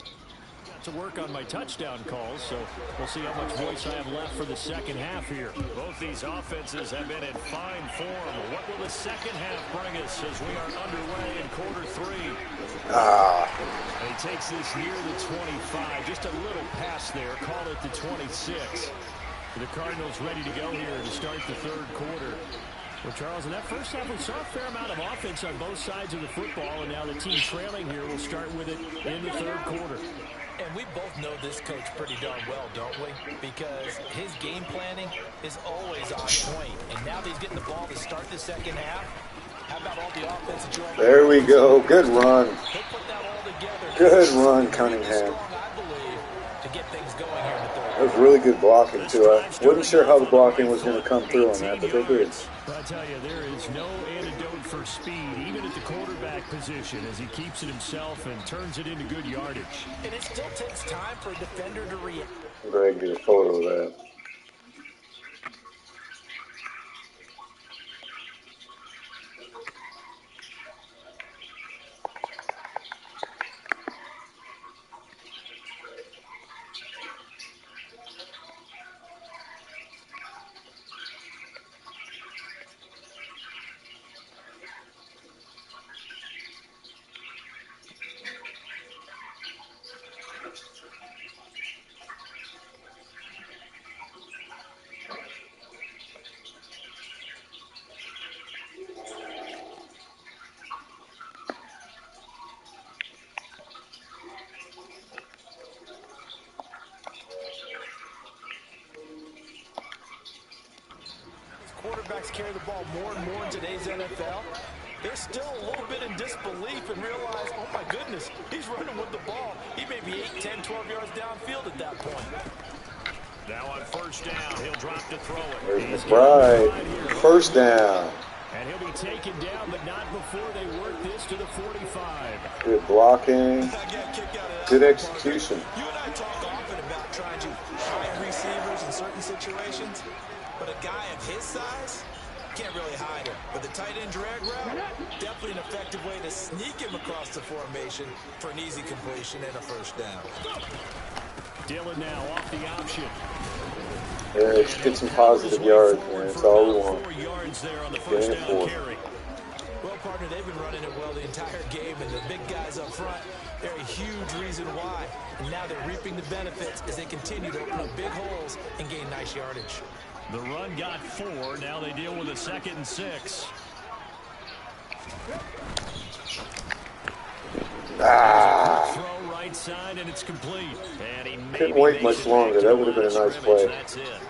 Got to work on my touchdown calls, so we'll see how much voice I have left for the second half here. Both these offenses have been in fine form. What will the second half bring us as we are underway in quarter 3? And he takes this near the 25. Just a little pass there. Call it the 26. The Cardinals ready to go here to start the third quarter. Well, Charles, in that first half, we saw a fair amount of offense on both sides of the football, and now the team trailing here will start with it in the third quarter. And we both know this coach pretty darn well, don't we? Because his game planning is always on point. And now that he's getting the ball to start the second half, how about all the offense that you're There we go. Good run. He'll put that all together. Good run, Cunningham. I believe, to get things going here in the third. That was really good blocking, too. I wasn't sure how the blocking was going to come through on that, but they did. But I tell you, there is no antidote for speed, even at the quarterback position, as he keeps it himself and turns it into good yardage. And it still takes time for a defender to react. Go ahead and get a photo of that. Quarterbacks carry the ball more and more in today's NFL. They're still a little bit in disbelief and realize, oh my goodness, he's running with the ball. He may be 8, 10, 12 yards downfield at that point. Now on first down, he'll drop to throw it. There's McBride. First down. And he'll be taken down, but not before they work this to the 45. Good blocking. Good execution. You and I talk often about trying to hide receivers in certain situations, but a guy of his size can't really hide him. But the tight end drag route, definitely an effective way to sneak him across the formation for an easy completion and a first down. Dillon now off the option. Yeah, let's get some positive yards, man. That's all we want. 4 yards there on the first down carry. Well, partner, they've been running it well the entire game, and the big guys up front, they're a huge reason why. And now they're reaping the benefits as they continue to open up big holes and gain nice yardage. The run got 4. Now they deal with a 2nd and 6. Throw right side, and it's complete. And he couldn't wait much longer. That would have been a nice play. That's it.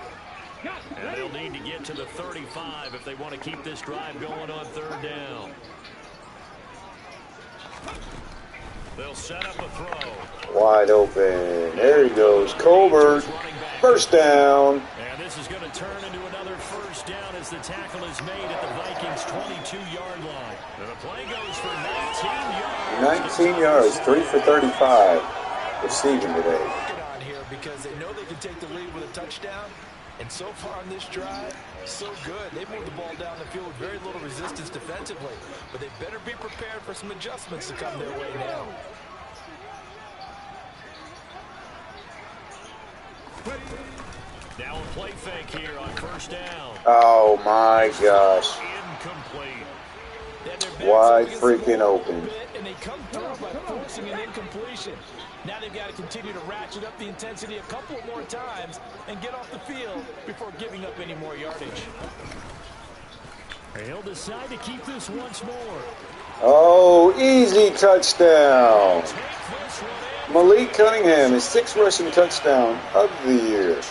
And they'll need to get to the 35 if they want to keep this drive going on third down. They'll set up a throw. Wide open. There he goes. Colbert. First down. And this is going to turn into another first down as the tackle is made at the Vikings' 22-yard line. And the play goes for 19 yards. 19 yards. 3 for 35 receiving today. On here because they know they can take the lead with a touchdown. And so far on this drive, so good. They've moved the ball down the field with very little resistance defensively. But they better be prepared for some adjustments to come their way now. Now a play fake here on first down. Oh, my gosh. Incomplete. Wide freaking open. And they come through by forcing an incompletion. Now they've got to continue to ratchet up the intensity a couple more times and get off the field before giving up any more yardage. He'll decide to keep this once more. Oh, easy touchdown. Malik Cunningham, his 6th rushing touchdown of the year. 22 yards.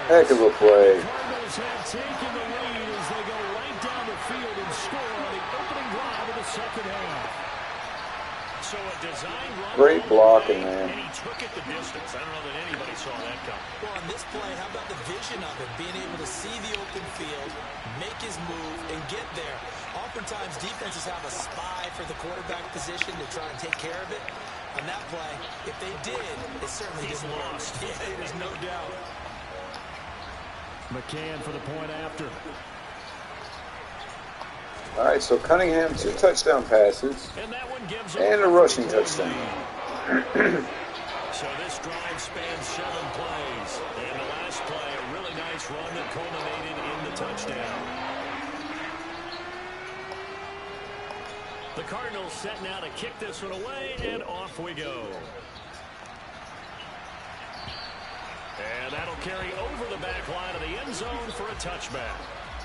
Heck of a play. Cardinals have taken the lead as they go right down the field and score on the opening drive of the second half. So a design run. Great blocking, man. And he took it the distance. I don't know that anybody saw that coming. Well, on this play, how about the vision of it? Being able to see the open field, make his move, and get there. Oftentimes, defenses have a spy for the quarterback position to try and take care of it. On that play, if they did, it certainly didn't work. Yeah, there's no doubt. McCann for the point after. All right, so Cunningham, 2 touchdown passes And that one gives him and a rushing touchdown. So this drive spans 7 plays. And the last play, a really nice run that culminated in the touchdown. The Cardinals set now to kick this one away, and off we go. And that'll carry over the back line of the end zone for a touchback.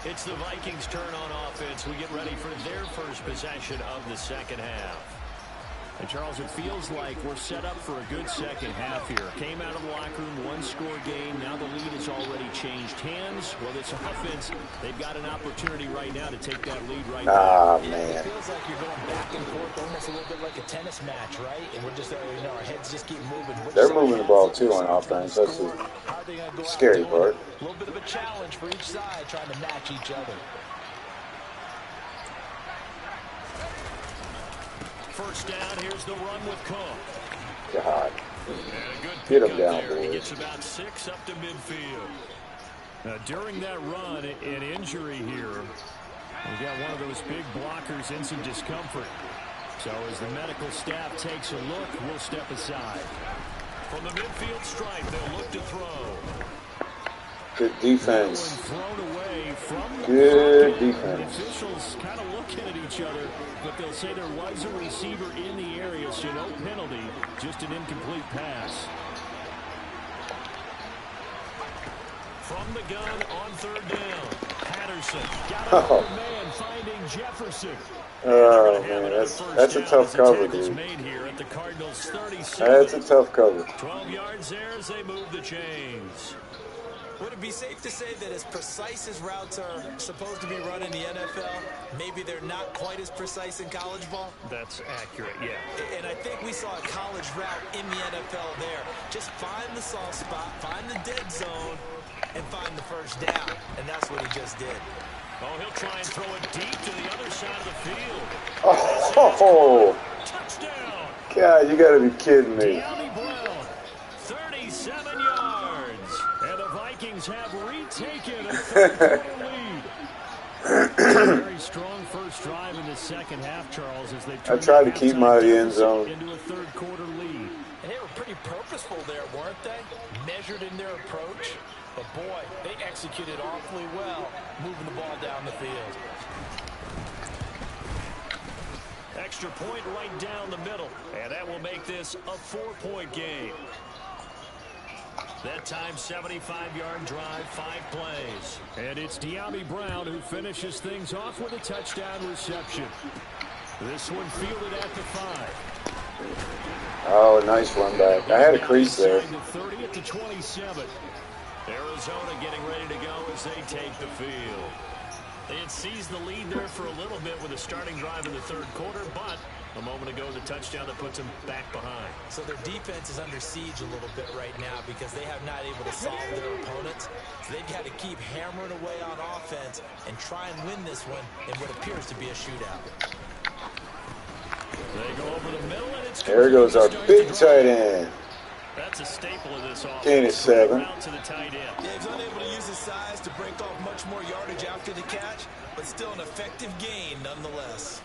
It's the Vikings' turn on offense. We get ready for their first possession of the second half. And Charles, it feels like we're set up for a good second half here. Came out of the locker room, 1-score game. Now the lead has already changed hands. Well, this offense, they've got an opportunity right now to take that lead right now. Man. It feels like you're going back and forth, almost a little bit like a tennis match, right? And we're just, our heads just keep moving. They're moving the ball, too, on offense. That's the scary part. A little bit of a challenge for each side, trying to match each other. First down, here's the run with Cook. God. And a good Get him pickup down, there. He boys. gets about 6 up to midfield. Now, during that run, an injury here. We've got one of those big blockers in some discomfort. So as the medical staff takes a look, we'll step aside. From the midfield stripe, they'll look to throw. Good defense. Thrown away from the Good pocket. defense. The officials kind of looking at each other, but they'll say there was a receiver in the area, so no penalty, just an incomplete pass. From the gun on 3rd down, Patterson got a man finding Jefferson. Oh, man, that's a tough cover, dude. That's a tough cover. 12 yards there as they move the chains. Would it be safe to say that as precise as routes are supposed to be run in the NFL, maybe they're not quite as precise in college ball? That's accurate, yeah. And I think we saw a college route in the NFL there. Just find the soft spot, find the dead zone, and find the first down. And that's what he just did. Oh, he'll try and throw it deep to the other side of the field. Oh, Touchdown! God, you got to be kidding me. De'Ami Brown, 37 yards. And the Vikings have retaken a 3-quarter lead. Very strong first drive in the second half, Charles, as they I tried to keep him out of the end zone. Into a 3rd quarter lead. And they were pretty purposeful there, weren't they? Measured in their approach. But boy, they executed awfully well, moving the ball down the field. Extra point right down the middle. And that will make this a 4-point game. That time, 75-yard drive, 5 plays. And it's De'Ami Brown who finishes things off with a touchdown reception. This one fielded at the 5. Oh, nice run back. I had a crease there. 30 at the 27. Arizona getting ready to go as they take the field. They had seized the lead there for a little bit with a starting drive in the 3rd quarter, but a moment ago the touchdown that puts them back behind. So their defense is under siege a little bit right now because they have not able to solve their opponents. So they've got to keep hammering away on offense and try and win this one in what appears to be a shootout. They go over the middle, and it's There goes our big tight end. That's a staple of this offense. Gain of 7. To the tight end. Yeah, he's unable to use his size to break off much more yardage after the catch, but still an effective gain nonetheless.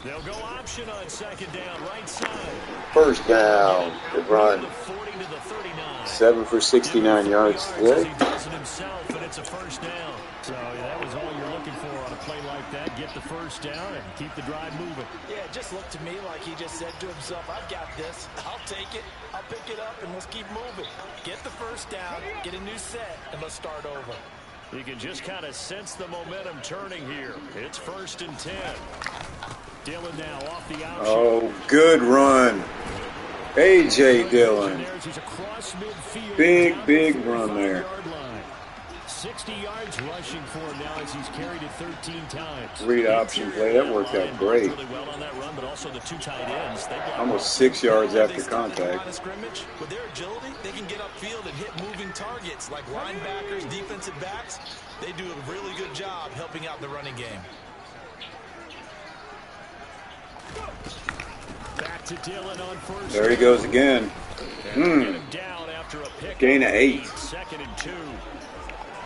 They'll go option on 2nd down, right side. First down. Good run. 40 to the 39. 7 for 69 yards today. He does it himself, and it's a first down. So that was all you're looking for on a play like that. Get the first down and keep the drive moving. Yeah, it just looked to me like he just said to himself, I've got this. I'll take it. I'll pick it up, and let's keep moving. Get the first down, get a new set, and let's start over. You can just kind of sense the momentum turning here. It's 1st and 10. Dillon now off the option. Oh, good run. A.J. Dillon. Big run there. 60 yards rushing for him now as he's carried it 13 times. Read option play. That worked out great. Really well on that run, but also the 2 tight ends. Almost 6 yards after contact. With their agility, they can get upfield and hit moving targets like linebackers, defensive backs. They do a really good job helping out the running game. Back to Dillon on 1st. There he goes again. Gain of 8. 2nd and 2.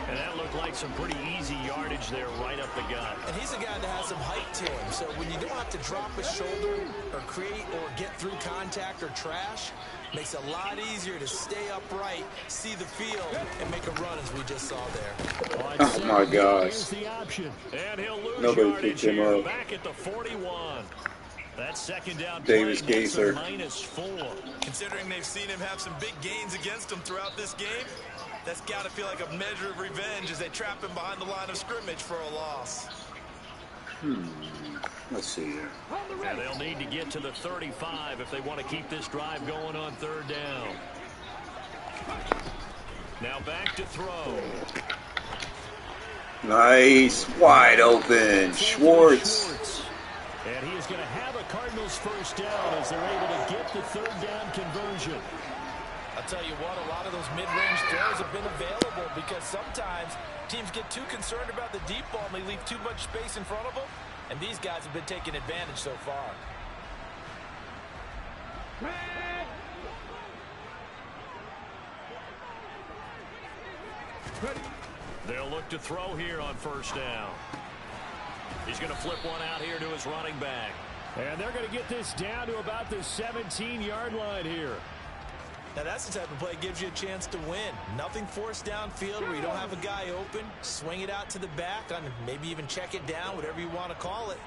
And that looked like some pretty easy yardage there right up the gut. And he's a guy that has some height to him. So when you don't have to drop his shoulder or create or get through contact or trash, makes it a lot easier to stay upright, see the field, and make a run as we just saw there. Oh my gosh. The option. And he'll lose Nobody yardage picked him here, up. back at the 41. That second down Davis play makes Gaither. a -4. Considering they've seen him have some big gains against them throughout this game, that's got to feel like a measure of revenge as they trap him behind the line of scrimmage for a loss. Let's see here. And they'll need to get to the 35 if they want to keep this drive going on third down. Now back to throw. Nice. Wide open. Schwartz. And he is going to have a Cardinals first down as they're able to get the third down conversion. I'll tell you what, a lot of those mid-range throws have been available because sometimes teams get too concerned about the deep ball and they leave too much space in front of them. And these guys have been taking advantage so far. They'll look to throw here on first down. He's going to flip one out here to his running back. And they're going to get this down to about the 17-yard line here. Now that's the type of play that gives you a chance to win. Nothing forced downfield where you don't have a guy open. Swing it out to the back, on maybe even check it down, whatever you want to call it.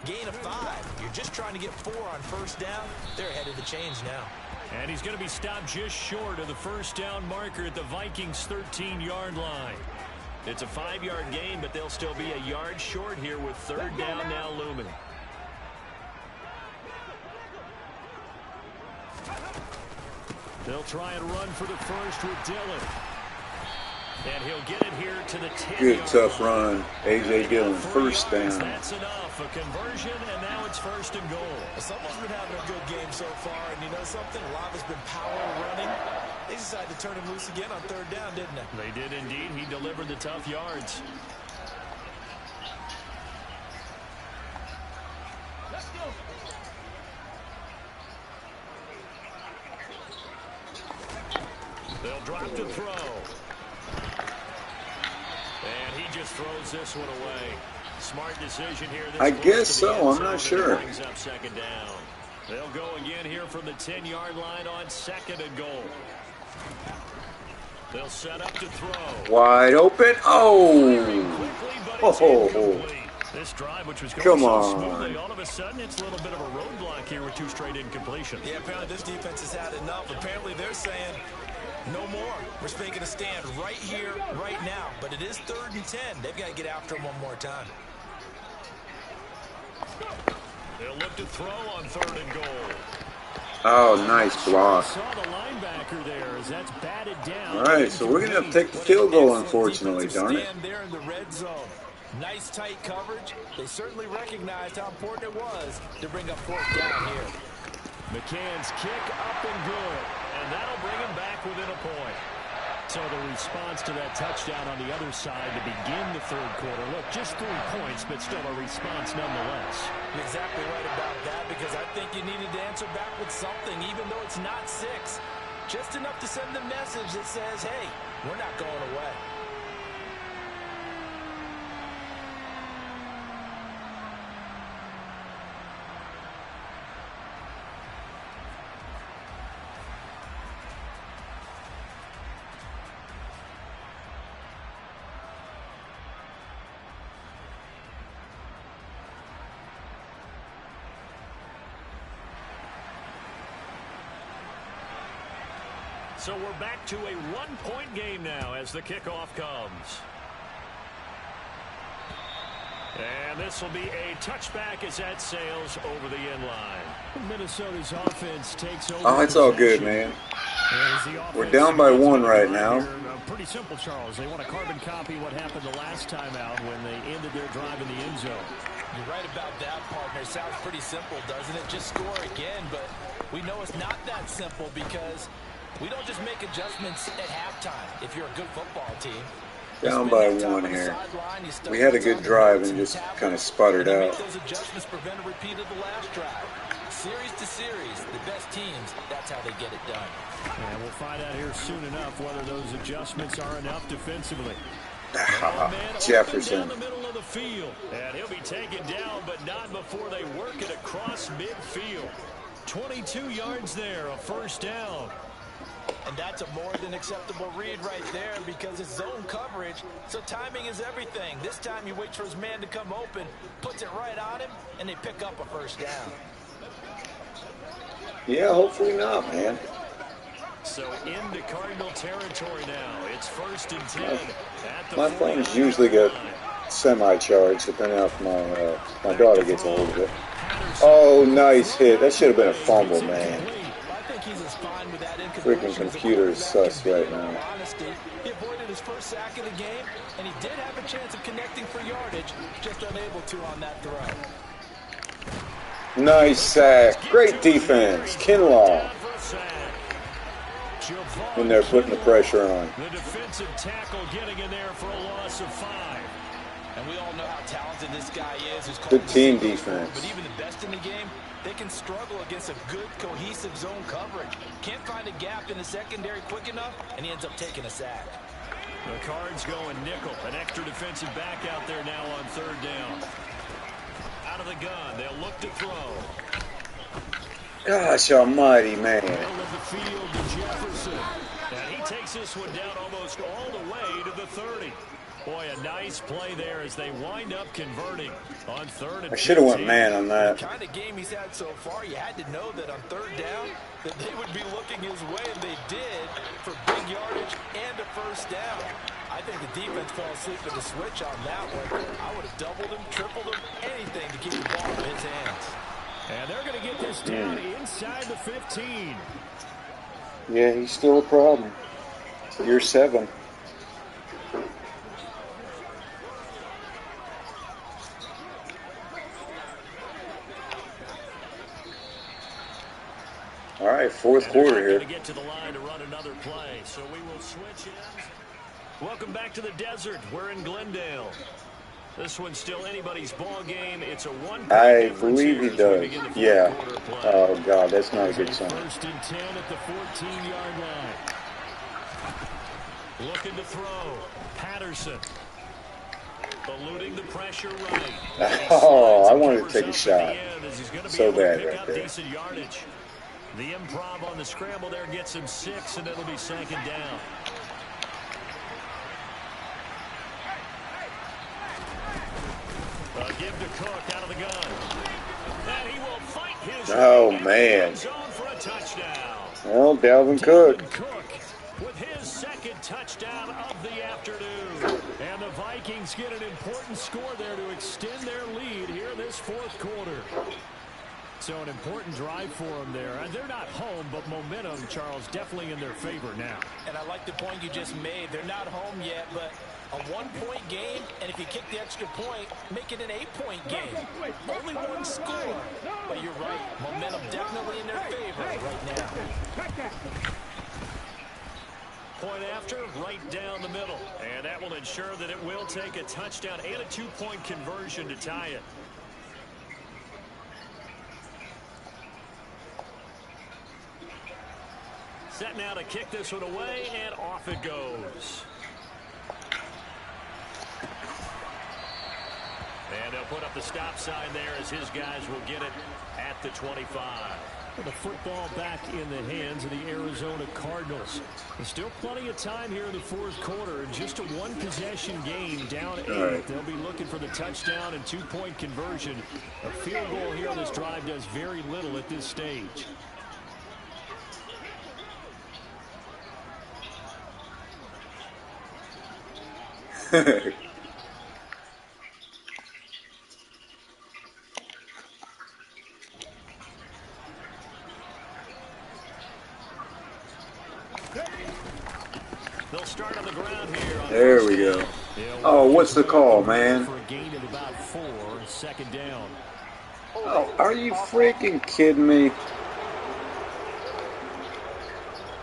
Gain of 5. You're just trying to get 4 on first down. They're ahead of the chains now. And he's going to be stopped just short of the first down marker at the Vikings' 13-yard line. It's a 5-yard gain, but they'll still be a yard short here with third down now looming. They'll try and run for the first with Dillon. And he'll get it here to the 10-yard Good tough run. A.J. Dillon, first down. That's enough. A conversion, and now it's first and goal. Someone's been having a good game so far, and you know something? A lot has been power running. They decided to turn him loose again on third down, didn't they? They did indeed. He delivered the tough yards. Let's go. They'll drop to throw. And he just throws this one away. Smart decision here. I guess so. I'm not sure. Brings up second down. They'll go again here from the 10-yard line on second and goal. They'll set up to throw. Wide open. Oh. Oh. This drive, which was going Come so on. smoothly, all of a sudden it's a little bit of a roadblock here with 2 straight incompletions. Yeah, apparently this defense has had enough. Apparently they're saying no more. We're making a stand right here, right now. But it is 3rd and 10. They've got to get after him one more time. They'll look to throw on 3rd and goal. Oh, nice block. Saw the linebacker there as that's batted down. All right, so we're going to have to take the field goal, unfortunately, darn it. Stand there in the red zone. Nice tight coverage. They certainly recognized how important it was to bring up 4th down here. McCann's kick up and good. And that'll bring him back within a point. So the response to that touchdown on the other side to begin the 3rd quarter. Look, just 3 points, but still a response nonetheless. You're exactly right about that because I think you needed to answer back with something, even though it's not 6. Just enough to send the message that says, hey, we're not going away. So we're back to a 1-point game now as the kickoff comes. And this will be a touchback as that sails over the end line. Minnesota's offense takes over. Oh, it's all good, man. We're down by 1 right now. Pretty simple, Charles. They want to carbon copy what happened the last time out when they ended their drive in the end zone. You're right about that, partner. Sounds pretty simple, doesn't it? Just score again, but we know it's not that simple because we don't just make adjustments at halftime if you're a good football team. Down by 1 here. We had a good drive and just kind of sputtered out. Those adjustments prevent a repeat of the last drive. Series to series, the best teams, that's how they get it done. And we'll find out here soon enough whether those adjustments are enough defensively. Jefferson. Down the middle of the field. And he'll be taken down, but not before they work it across midfield. 22 yards there, a first down. And that's a more than acceptable read right there because it's zone coverage, so timing is everything. This time he waits for his man to come open, puts it right on him, and they pick up a first down. Yeah, hopefully not, man. So into Cardinal territory now. It's 1st and 10 at the My phone's usually got semi-charged, depending on if my daughter gets a hold of it. Oh, nice hit. That should have been a fumble, man. Freaking computer is sus right now. He avoided his first sack of the game, and he did have a chance of connecting for yardage, just unable to on that throw. Nice sack. Great defense. Kinlaw. In there putting the pressure on. The defensive tackle getting in there for a loss of 5. And we all know how talented this guy is. Good team defense. But even the best in the game, they can struggle against a good, cohesive zone coverage. Can't find a gap in the secondary quick enough, and he ends up taking a sack. The Cards going nickel. An extra defensive back out there now on 3rd down. Out of the gun, they'll look to throw. Gosh almighty, man. Middle of the field to Jefferson. And he takes this one down almost all the way to the 30. Boy, a nice play there as they wind up converting on 3rd and 15. I should have went man on that. The kind of game he's had so far, you had to know that on 3rd down that they would be looking his way, and they did, for big yardage and a first down. I think the defense fell asleep at the switch on that one. I would have doubled him, tripled him, anything to keep the ball in his hands. And they're going to get this down inside the 15. Yeah, he's still a problem. Year 7. All right, 4th quarter here. To get to the line to run another play, so we will switch ends. Welcome back to the desert. We're in Glendale. This one's still anybody's ball game. It's a 1-point I difference believe he here as we does. begin the fourth Yeah. quarter play. Oh God, that's not a good sign. 1st and 10 at the 14-yard line. Looking to throw. Patterson. Eluding the pressure right. Oh, I wanted to take a shot. So bad right there. Decent yardage. The improv on the scramble there gets him 6, and it'll be 2nd down. Give to Cook out of the gun. And he will fight his Oh, man. zone for a touchdown. Well, Dalvin Cook. Cook with his 2nd touchdown of the afternoon. And the Vikings get an important score there to extend their lead here this 4th quarter. So an important drive for them there. And they're not home, but momentum, Charles, definitely in their favor now. And I like the point you just made. They're not home yet, but a 1-point game, and if you kick the extra point, make it an 8-point game. Only 1 score. But you're right. Momentum definitely in their favor right now. Point after, right down the middle. And that will ensure that it will take a touchdown and a 2-point conversion to tie it. Set now to kick this one away, and off it goes. And they'll put up the stop sign there as his guys will get it at the 25. The football back in the hands of the Arizona Cardinals. There's still plenty of time here in the 4th quarter. Just a 1-possession game, down 8. Right. They'll be looking for the touchdown and 2-point conversion. A field goal here on this drive does very little at this stage. They'll start on the ground here. There we go. Oh, what's the call, man? For a gain of about 4, 2nd down. Oh, are you freaking kidding me?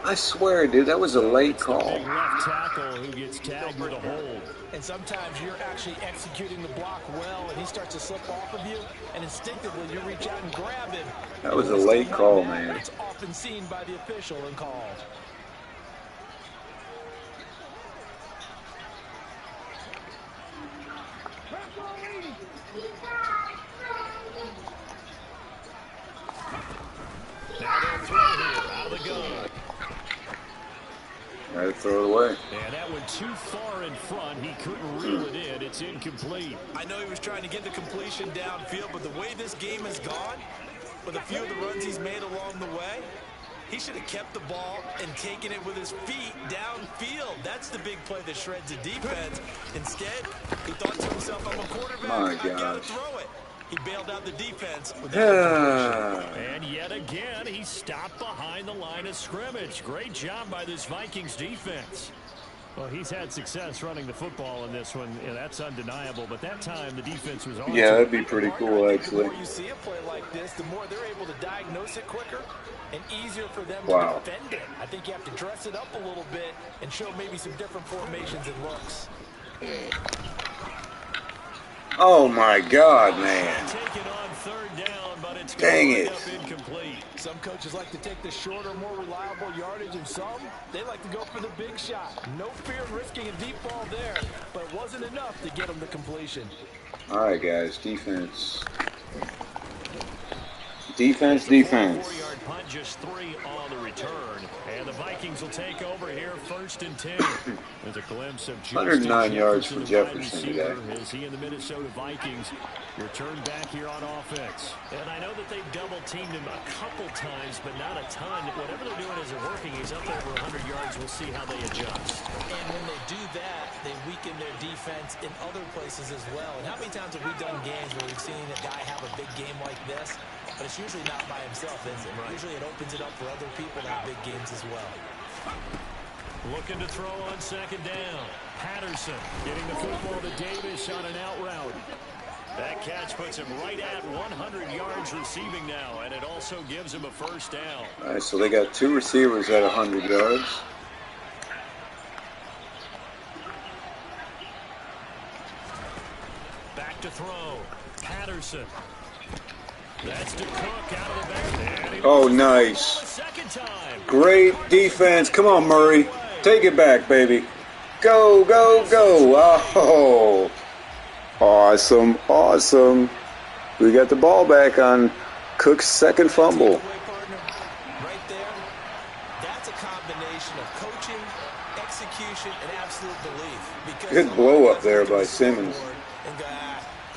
I swear, dude, that was a late call. Big left tackle who gets tagged with a hold. And sometimes you're actually executing the block well, and he starts to slip off of you, and instinctively you reach out and grab him. That was a late call, man. It's often seen by the official and called. Now they'll throw here out of the gun. Got to throw it away. And that went too far in front. He couldn't reel it in. It's incomplete. I know he was trying to get the completion downfield, but the way this game has gone, with a few of the runs he's made along the way, he should have kept the ball and taken it with his feet downfield. That's the big play that shreds the defense. Instead, he thought to himself, I'm a quarterback, My I've got to gosh. throw it. He bailed out the defense with that completion. And yet again, he stopped behind the line of scrimmage. Great job by this Vikings defense. Well, he's had success running the football in this one, and that's undeniable. But that time, the defense was on. Yeah, that'd be pretty cool, actually. The more you see a play like this, the more they're able to diagnose it quicker and easier for them to Wow. defend it. I think you have to dress it up a little bit and show maybe some different formations and looks. Oh my God, man. Taken on third down, but it's Dang going it. up incomplete. Some coaches like to take the shorter, more reliable yardage, and some, they like to go for the big shot. No fear of risking a deep ball there, but it wasn't enough to get them the completion. All right, guys. Defense. Defense, defense. 4-yard punt, just 3 on the return. And the Vikings will take over here, 1st and 10. There's a glimpse of 109 yards for the wide Jefferson receiver, today. as he and the Minnesota Vikings return back here on offense. And I know that they've double-teamed him a couple times, but not a ton. Whatever they're doing isn't working. He's up over 100 yards. We'll see how they adjust. And when they do that, they weaken their defense in other places as well. And how many times have we done games where we've seen a guy have a big game like this, but it's usually not by himself, is it? Right. Usually it opens it up for other people to have big games as well. Looking to throw on 2nd down. Patterson getting the football to Davis on an out route. That catch puts him right at 100 yards receiving now, and it also gives him a 1st down. All right, so they got 2 receivers at 100 yards. Back to throw. Patterson. That's to Cook out of the back. Oh, nice. Second time. Great defense. Come on, Murray. Take it back, baby. Go, go, go. Oh, awesome, awesome. We got the ball back on Cook's 2nd fumble. Right there, that's a combination of coaching, execution, and absolute belief. Because Good blow up there by Simmons. And go,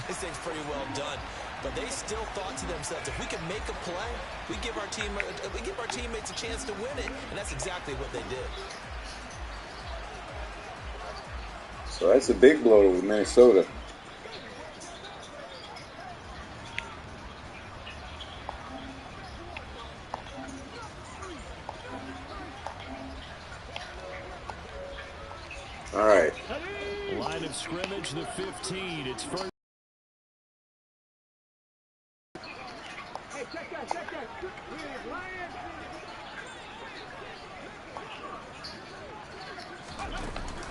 this thing's pretty well done. But they still thought to themselves, if we can make a play, we give our teammates a chance to win it, and that's exactly what they did. So that's a big blow with Minnesota. All right. Line of scrimmage, the 15. It's first.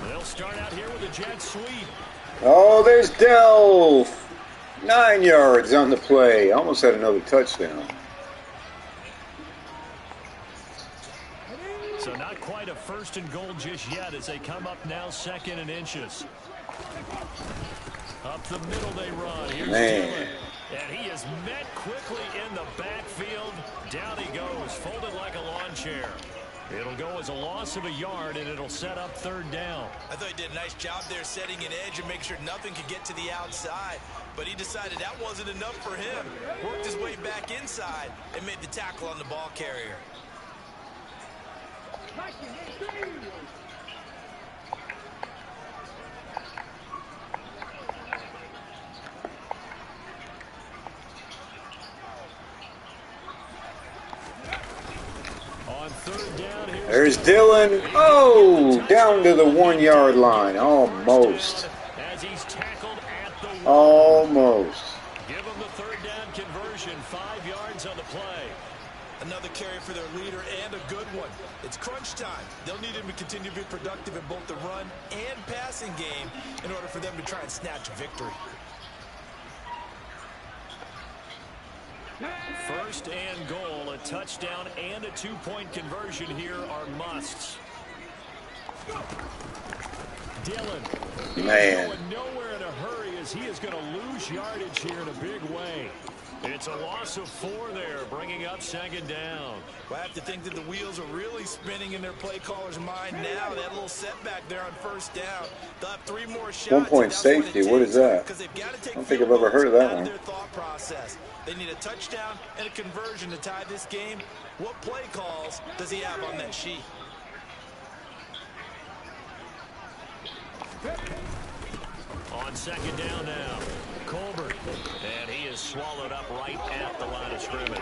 They'll start out here with a jet sweep. Oh, there's Dell. 9 yards on the play. Almost had another touchdown. So not quite a 1st and goal just yet as they come up now 2nd and inches. Up the middle they run. Here's Dillon. And he is met quickly in the backfield. Down he goes, folded like a lawn chair. It'll go as a loss of a yard, and it'll set up 3rd down. I thought he did a nice job there setting an edge and making sure nothing could get to the outside. But he decided that wasn't enough for him. Worked his way back inside and made the tackle on the ball carrier. On 3rd down, There's Dillon. Oh, down to the 1 yard line. Almost. as he's tackled at the 1. Almost. Give him the 3rd down conversion, 5 yards on the play. Another carry for their leader and a good one. It's crunch time. They'll need him to continue to be productive in both the run and passing game in order for them to try and snatch a victory. 1st and goal, a touchdown and a 2-point conversion here are musts. Dillon. Man. Going nowhere in a hurry as he is going to lose yardage here in a big way. It's a loss of 4 there, bringing up second down. Well, I have to think that the wheels are really spinning in their play caller's mind now. They had a little setback there on first down. They'll have 3 more shots. 1 point safety. What is that? Because they've got to take I don't think I've ever heard of that one. their thought process. They need a touchdown and a conversion to tie this game. What play calls does he have on that sheet? On second down now, Colbert, and he is swallowed up right at the line of scrimmage.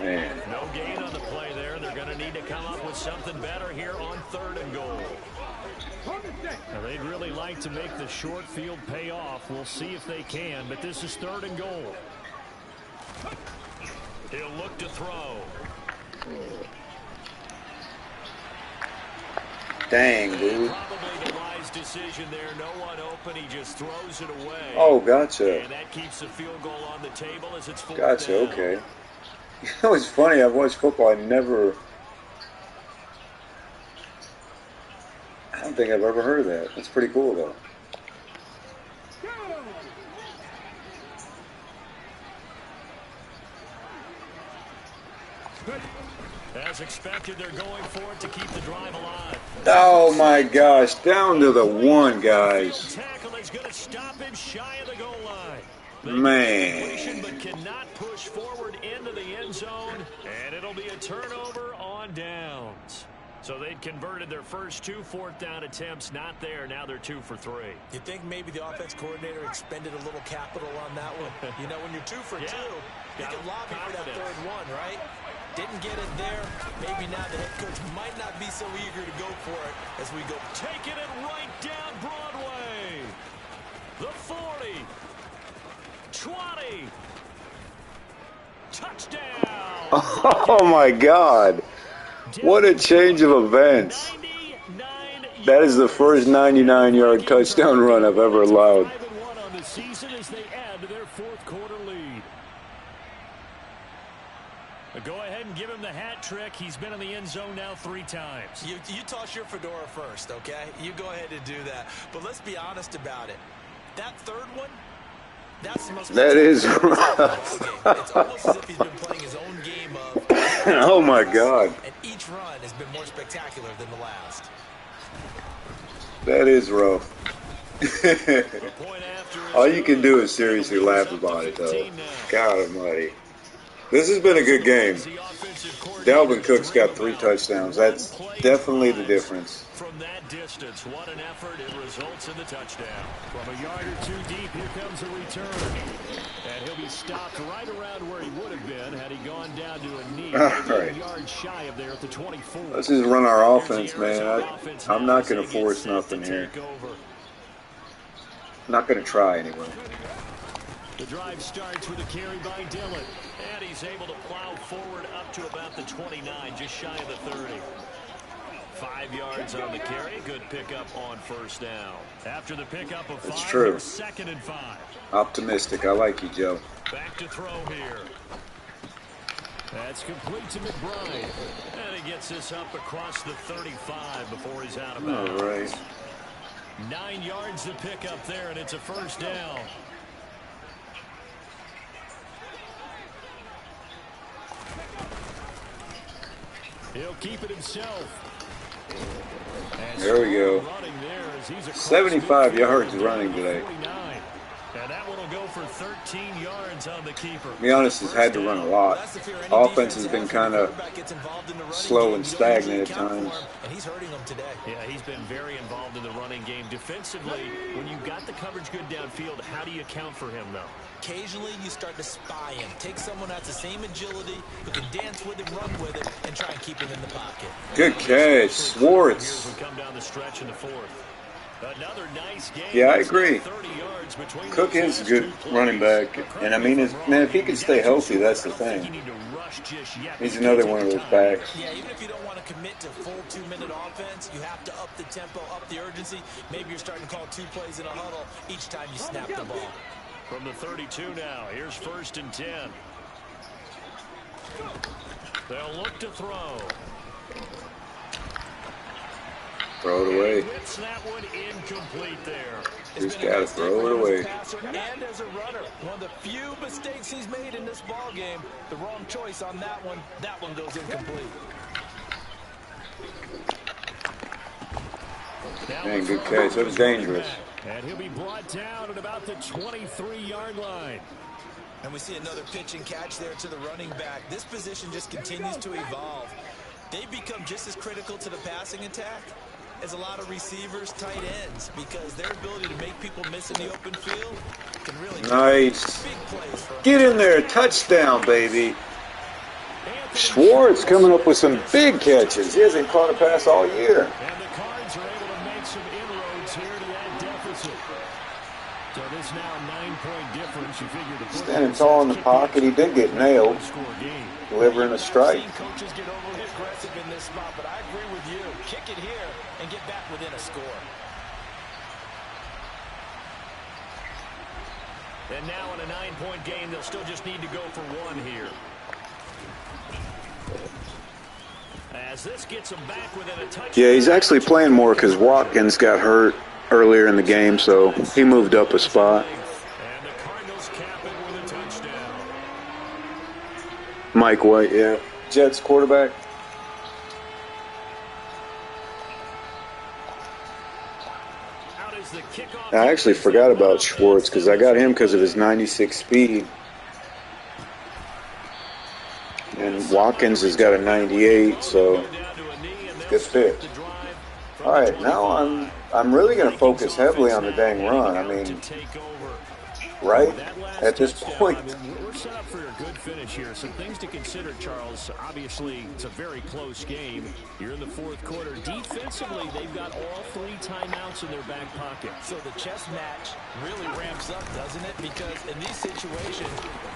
Man. No gain on the play there. They're going to need to come up with something better here on 3rd and goal. Now, they'd really like to make the short field pay off. We'll see if they can, but this is 3rd and goal. He'll look to throw. Dang, dude. Probably the wise decision there. No one open. He just throws it away. Oh, gotcha. And that keeps the field goal on the table as it's 4th Gotcha, down. okay. You know, it's funny. I've watched football. I don't think I've ever heard of that. That's pretty cool, though. As expected, they're going for it to keep the drive alive. Oh, my gosh. Down to the 1, guys. Tackle is going to stop him shy of the goal line. Man. But cannot push forward into the end zone, and it'll be a turnover on downs. So they'd converted their first 2 4th-down attempts. Not there. Now they're 2 for 3. You think maybe the offense coordinator expended a little capital on that one? You know, when you're 2 for 2, you can lobby for that 3rd one, right? Didn't get it there. Maybe now the head coach might not be so eager to go for it as we go. Taking it right down Broadway. The 40. 20. Touchdown. Oh, my God. What a change of events. That is the first 99-yard touchdown run I've ever allowed. 5-1 on the season as they add to their 4th quarter lead. Go ahead and give him the hat trick. He's been in the end zone now 3 times. You toss your fedora first, okay? You go ahead and do that. But let's be honest about it. That 3rd one, that's the most. That is rough. It's almost as if he's been playing his own game of. Oh, my God. And each run has been more spectacular than the last. That is rough. All you can do is seriously laugh about it, though. God almighty. This has been a good game. Dalvin Cook's got 3 touchdowns. That's definitely the difference. From that distance, what an effort. It results in the touchdown. From a yard or 2 deep, here comes a return. And he'll be stopped right around where he would have been had he gone down to a knee. Right. A yard shy of there at the 24. Let's just run our offense, man. I'm not going to force nothing here. I'm not going to try anyway. The drive starts with a carry by Dillon. And he's able to plow forward up to about the 29, just shy of the 30. 5 yards on the carry. Good pickup on 1st down. After the pickup of 5, That's true. 2nd and 5. Optimistic. I like you, Joe. Back to throw here. That's complete to McBride. And he gets this up across the 35 before he's out of bounds. All right. 9 yards to pick up there, and it's a 1st down. He'll keep it himself. There we go. 75 yards running today. And that one will go for 13 yards on the keeper. To be honest, he's had to run a lot. Offense has been kind of slow and stagnant at times. And he's hurting them today. Yeah, he's been very involved in the running game. Defensively, when you've got the coverage good downfield, how do you account for him, though? Occasionally, you start to spy him. Take someone who has the same agility, who can dance with him, run with it, and try and keep him in the pocket. Good catch, Swartz. We come down the stretch in the 4th. Another nice game. Yeah, I agree. Cook is a good running back. And, I mean, if he can stay healthy, that's the thing. He's another one of those backs. Yeah, even if you don't want to commit to full 2-minute offense, you have to up the tempo, up the urgency. Maybe you're starting to call 2 plays in a huddle each time you snap the ball. From the 32 now, here's 1st and 10. They'll look to throw. Throw it away. Whips that one incomplete there. Just got to throw it away. And as a runner, one of the few mistakes he's made in this ball game. The wrong choice on that one. That one goes incomplete. Dang, good catch. That was dangerous. And he'll be brought down at about the 23-yard line. And we see another pitch and catch there to the running back. This position just continues to evolve. They become just as critical to the passing attack as a lot of receivers, tight ends, because their ability to make people miss in the open field can really nice. Big plays for Get in there. Touchdown, baby. Schwartz coming up with some big catches. He hasn't caught a pass all year. And the Cards are able to make some inroads here to that deficit. So this now a 9-point difference. You figure the standing tall in the pocket. He did get nailed. Delivering a strike. Coaches get overly aggressive in this spot, but I agree with you. Kick it here and get back within a score. And now in a 9-point game, they'll still just need to go for one here. As this gets him back within a touchdown. Yeah, he's actually playing more because Watkins got hurt earlier in the game, so he moved up a spot. And the Cardinals cap it with a touchdown. Mike White, yeah. Jets quarterback. Out is the kickoff. I actually forgot about Schwartz because I got him because of his 96 speed. And Watkins has got a 98, so good fit. All right, now I'm really going to focus heavily on the dang run. I mean, right at this point. We're set up for a good finish here. Some things to consider, Charles. Obviously, it's a very close game. You're in the fourth quarter. Defensively, they've got all 3 timeouts in their back pocket. So the chess match really ramps up, doesn't it? Because in these situations,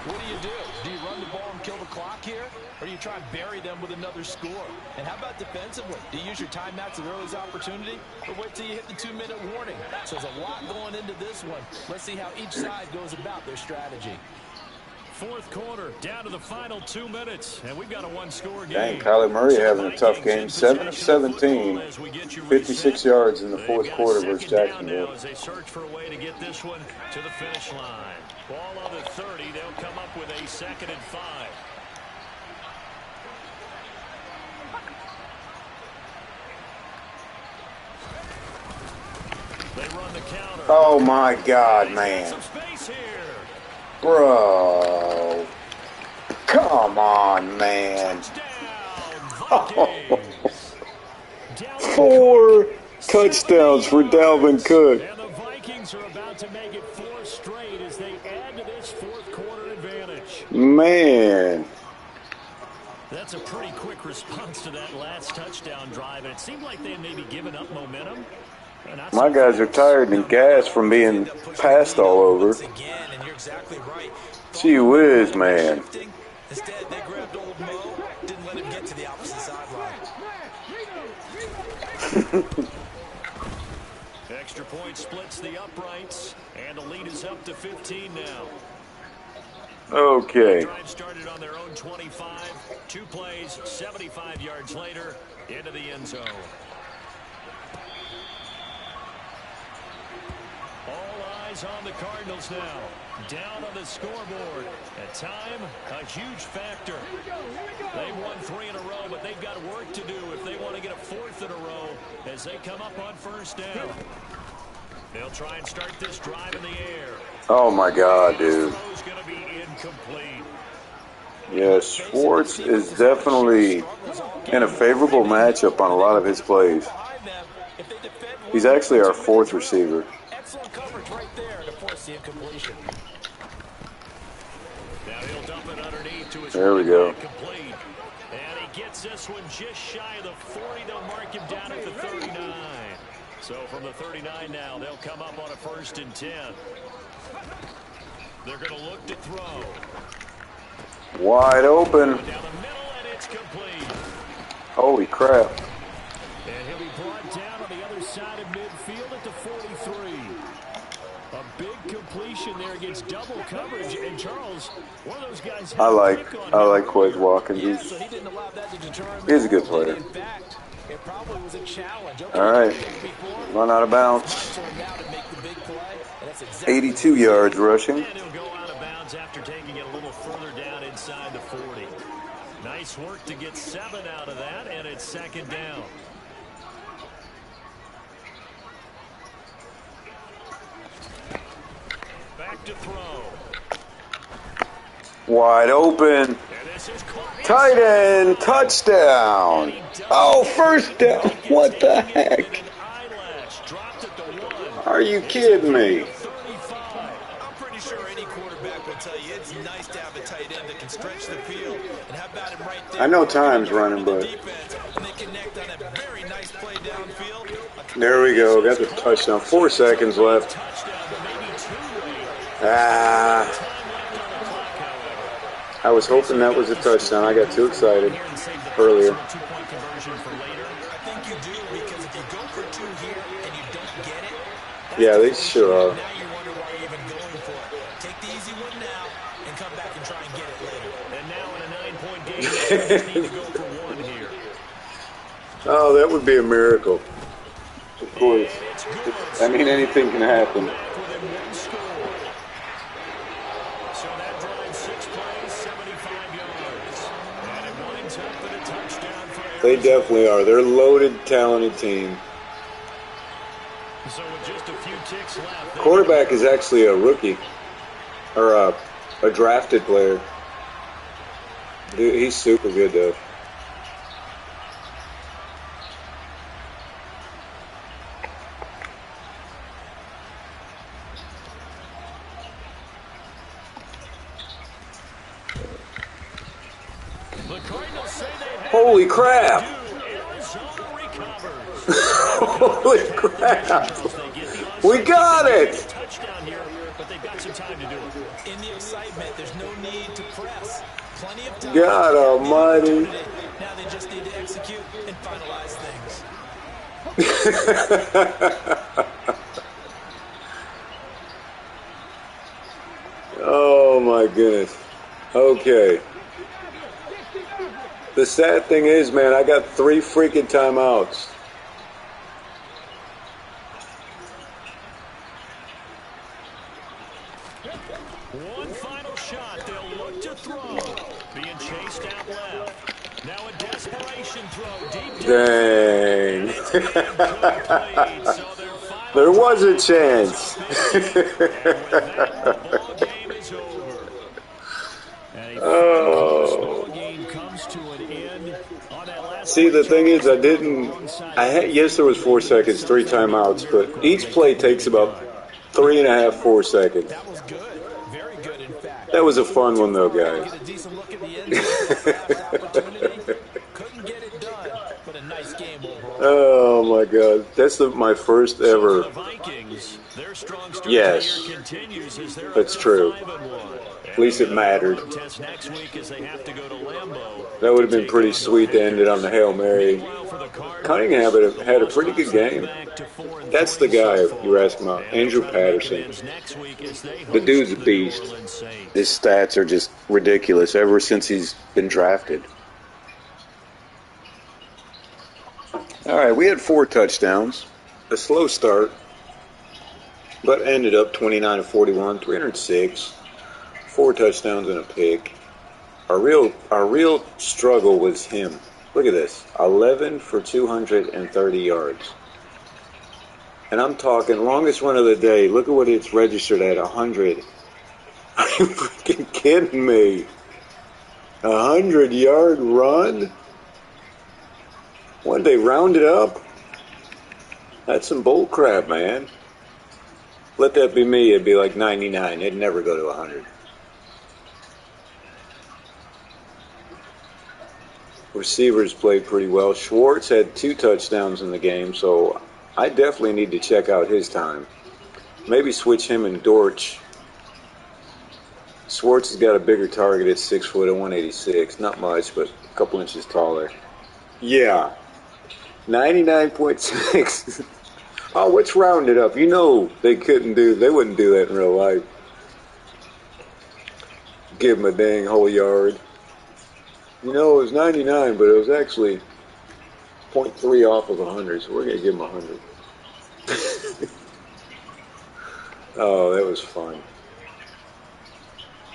what do? Do you run the ball and kill the clock here? Or do you try and bury them with another score? And how about defensively? Do you use your timeouts at the earliest opportunity? Or wait till you hit the 2-minute warning? So there's a lot going into this one. Let's see how each side goes about their strategy. Fourth quarter, down to the final 2 minutes, and we've got a 1-score game. Dang, Kyler Murray having a tough game. 7 of 17, 56 yards in the fourth quarter versus Jacksonville. As they search for a way to get this one to the finish line. Ball on the 30, they'll come up with a 2nd and 5. They run the counter. Oh my God, man. Some space here. Bro. Come on, man. Touchdown, 4 touchdowns for Dalvin Cook. And the Vikings are about to make it 4 straight as they add to this fourth quarter advantage. Man. That's a pretty quick response to that last touchdown drive, and it seemed like they had maybe given up momentum. My guys are tired and gassed from being passed all over. Gee whiz, man. Instead, they grabbed old Mo, didn't let him get to the opposite sideline. Extra point splits the uprights, and the lead is up to 15 now. Okay. Drive started on their own 25. 2 plays, 75 yards later, into the end zone. All eyes on the Cardinals now. Down on the scoreboard. At time, a huge factor. They've won 3 in a row, but they've got work to do if they want to get a 4th in a row as they come up on first down. They'll try and start this drive in the air. Oh my God, dude. Throw's going to be incomplete. Yeah, Schwartz is definitely in a favorable matchup on a lot of his plays. He's actually our 4th receiver. Excellent coverage right there to force the incompletion. Now he'll dump it underneath to his There we go. complete. And he gets this one just shy of the 40. They'll mark him down at the 39. So from the 39 now, they'll come up on a 1st and 10. They're going to look to throw. Wide open. Down the middle, and it's complete. Holy crap. And he'll be brought down on the other side of midfield at the 43. A big completion there against double coverage. And Charles, one of those guys. I like Quez Watkins. Yeah, so he didn't allow that to deter him. He's a good player. In fact, It probably was a challenge. Okay, All right. Run out of bounds. my turn now to make the big play, and that's exactly 82 yards rushing. And he'll go out of bounds after taking it a little further down inside the 40. Nice work to get 7 out of that, and it's second down. Back to throw. Wide open. Tight end. Touchdown. Oh, first down. What the heck? Are you kidding me? I'm pretty sure any quarterback will tell you it's nice to have a tight end that can stretch the field. And how about him right there? I know time's running, but And they connect on a very nice play downfield. there we go. Got the touchdown. 4 seconds left. I was hoping that was a touchdown. I got too excited earlier. I think you do, because if you go for 2 here and you don't get it, Yeah, they sure are. now you wonder why you're even going for it. Take the easy one now and come back and try and get it later. And now in a 9-point game, they need to go for 1 here. Oh, that would be a miracle. Of course. I mean, anything can happen. Within 1 score. So that drive 6 plays, 75 yards. And it winds up with a touchdown for Arizona. They definitely are. They're a loaded, talented team. So with just a few ticks left. Quarterback is actually a rookie. Or a drafted player. Dude, he's super good, though. The Cardinals say they have Holy crap! Arizona recovers. Holy crap! We got it! Touchdown here, but they've got some time to do it. In the excitement, there's no need to press. Plenty of time. God almighty. Now they just need to execute and finalize things. Oh my goodness. Okay. The sad thing is, man, I got 3 freaking timeouts. One final shot. They'll look to throw. Being chased out left. Now a desperation throw deep to Dang. incomplete. So their final There was a chance. and with that, the ball game is over. And a close ball game comes to an end on that last. See, the thing is, yes, there was 4 seconds, 3 timeouts, but each play takes about 3.5, 4 seconds. That was good. Very good, in fact. That was a fun one, though, guys. Get a decent look at the end zone. Opportunity. Couldn't get it done, but a nice game overall. Oh my God, that's my first ever. The Vikings, their strong start Yes, here continues as they're that's true. 5-1. At least it mattered. Test next week as they have to go to Lambeau. That would have been pretty sweet to end it on the Hail Mary. Cunningham had a pretty good game. That's the guy you were asking about, Andrew Patterson. The dude's a beast. His stats are just ridiculous ever since he's been drafted. All right, we had 4 touchdowns. A slow start, but ended up 29-41, 306, 4 touchdowns and a pick. Our real struggle was him. Look at this, 11 for 230 yards. And I'm talking longest run of the day. Look at what it's registered at, 100. Are you freaking kidding me? 100-yard run? When they round it up? That's some bull crap, man. Let that be me, it'd be like 99. It'd never go to 100. Receivers played pretty well. Schwartz had 2 touchdowns in the game, so I definitely need to check out his time. Maybe switch him and Dortch. Schwartz has got a bigger target at 6 foot and 186. Not much, but a couple inches taller. Yeah. 99.6. Oh, let's round it up. You know they wouldn't do that in real life. Give him a dang whole yard. You know, it was 99, but it was actually 0.3 off of 100, so we're going to give him 100. Oh, that was fun.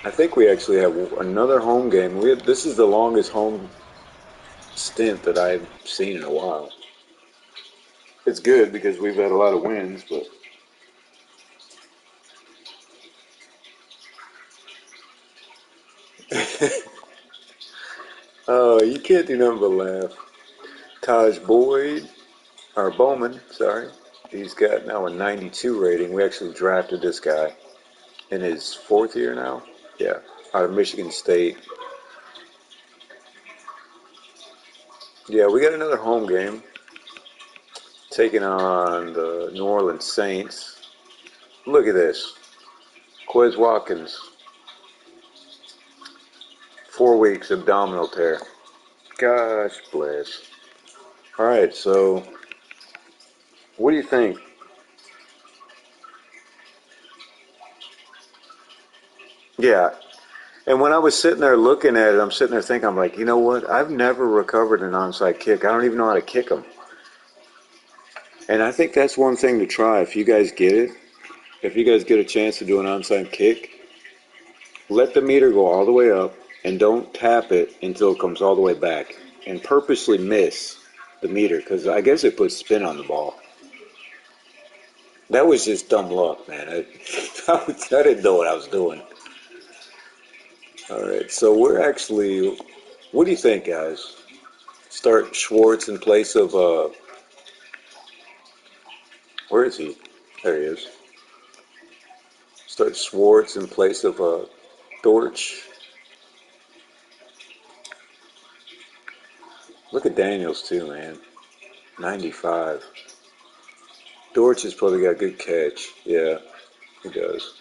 I think we actually have another home game. This is the longest home stint that I've seen in a while. It's good because we've had a lot of wins, but oh, you can't do nothing but laugh. Taj Boyd, or Bowman, sorry. He's got now a 92 rating. We actually drafted this guy in his 4th year now. Yeah, out of Michigan State. Yeah, we got another home game taking on the New Orleans Saints. Look at this. Quez Watkins, 4 weeks abdominal tear. Gosh bless. All right, so what do you think? Yeah, and when I was sitting there looking at it, I'm sitting there thinking, I'm like, you know what? I've never recovered an onside kick. I don't even know how to kick them. And I think that's one thing to try if you guys get it. If you guys get a chance to do an onside kick, let the meter go all the way up and don't tap it until it comes all the way back. And purposely miss the meter because I guess it puts spin on the ball. That was just dumb luck, man. I didn't know what I was doing. All right, so we're actually, what do you think, guys? Start Schwartz in place of, where is he? There he is. Start Schwartz in place of Dortch. Look at Daniels, too, man. 95. Dortch has probably got a good catch. Yeah, he does.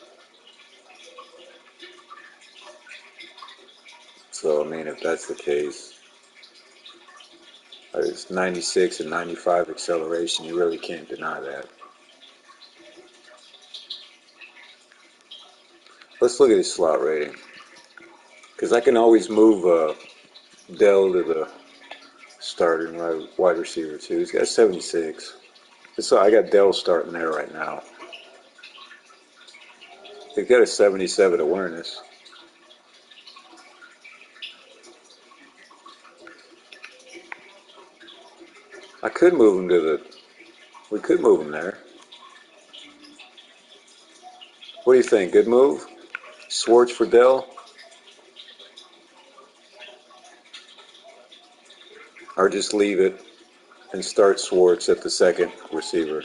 So, I mean, if that's the case, it's 96 and 95 acceleration. You really can't deny that. Let's look at his slot rating. Because I can always move Dell to the starting wide receiver, too. He's got 76. So I got Dell starting there right now. He's got a 77 awareness. I could move him to we could move him there. What do you think? Good move? Schwartz for Dell? Or just leave it and start Schwartz at the second receiver?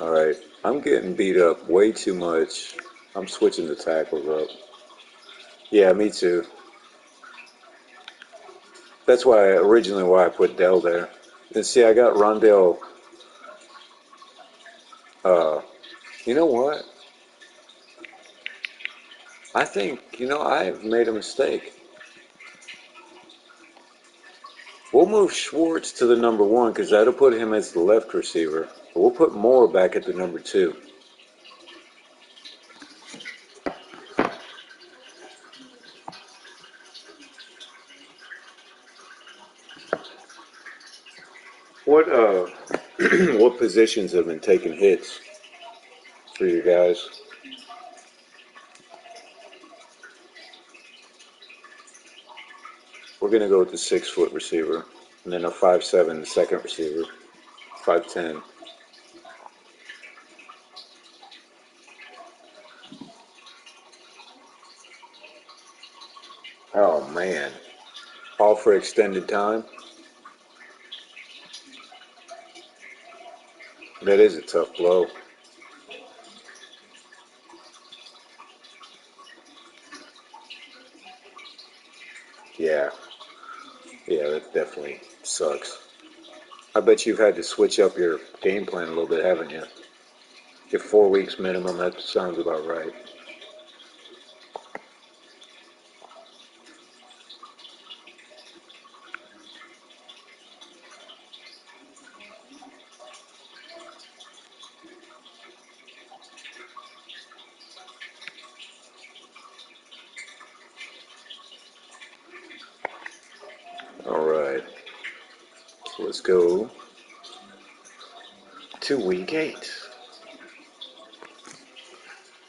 All right. I'm getting beat up way too much. I'm switching the tackles up. Yeah, me too. That's why why I put Dell there. And see, I got Rondell. You know what? I think, I've made a mistake. We'll move Schwartz to the number 1 because that'll put him as the left receiver. We'll put Moore back at the number 2. What what positions have been taking hits for you guys? We're gonna go with the 6-foot receiver, and then a 5'7" the second receiver, 5'10". Oh man, all for extended time. That is a tough blow. Yeah, yeah, that definitely sucks. I bet you've had to switch up your game plan a little bit, haven't you? Your 4 weeks minimum, that sounds about right. let's go to week 8.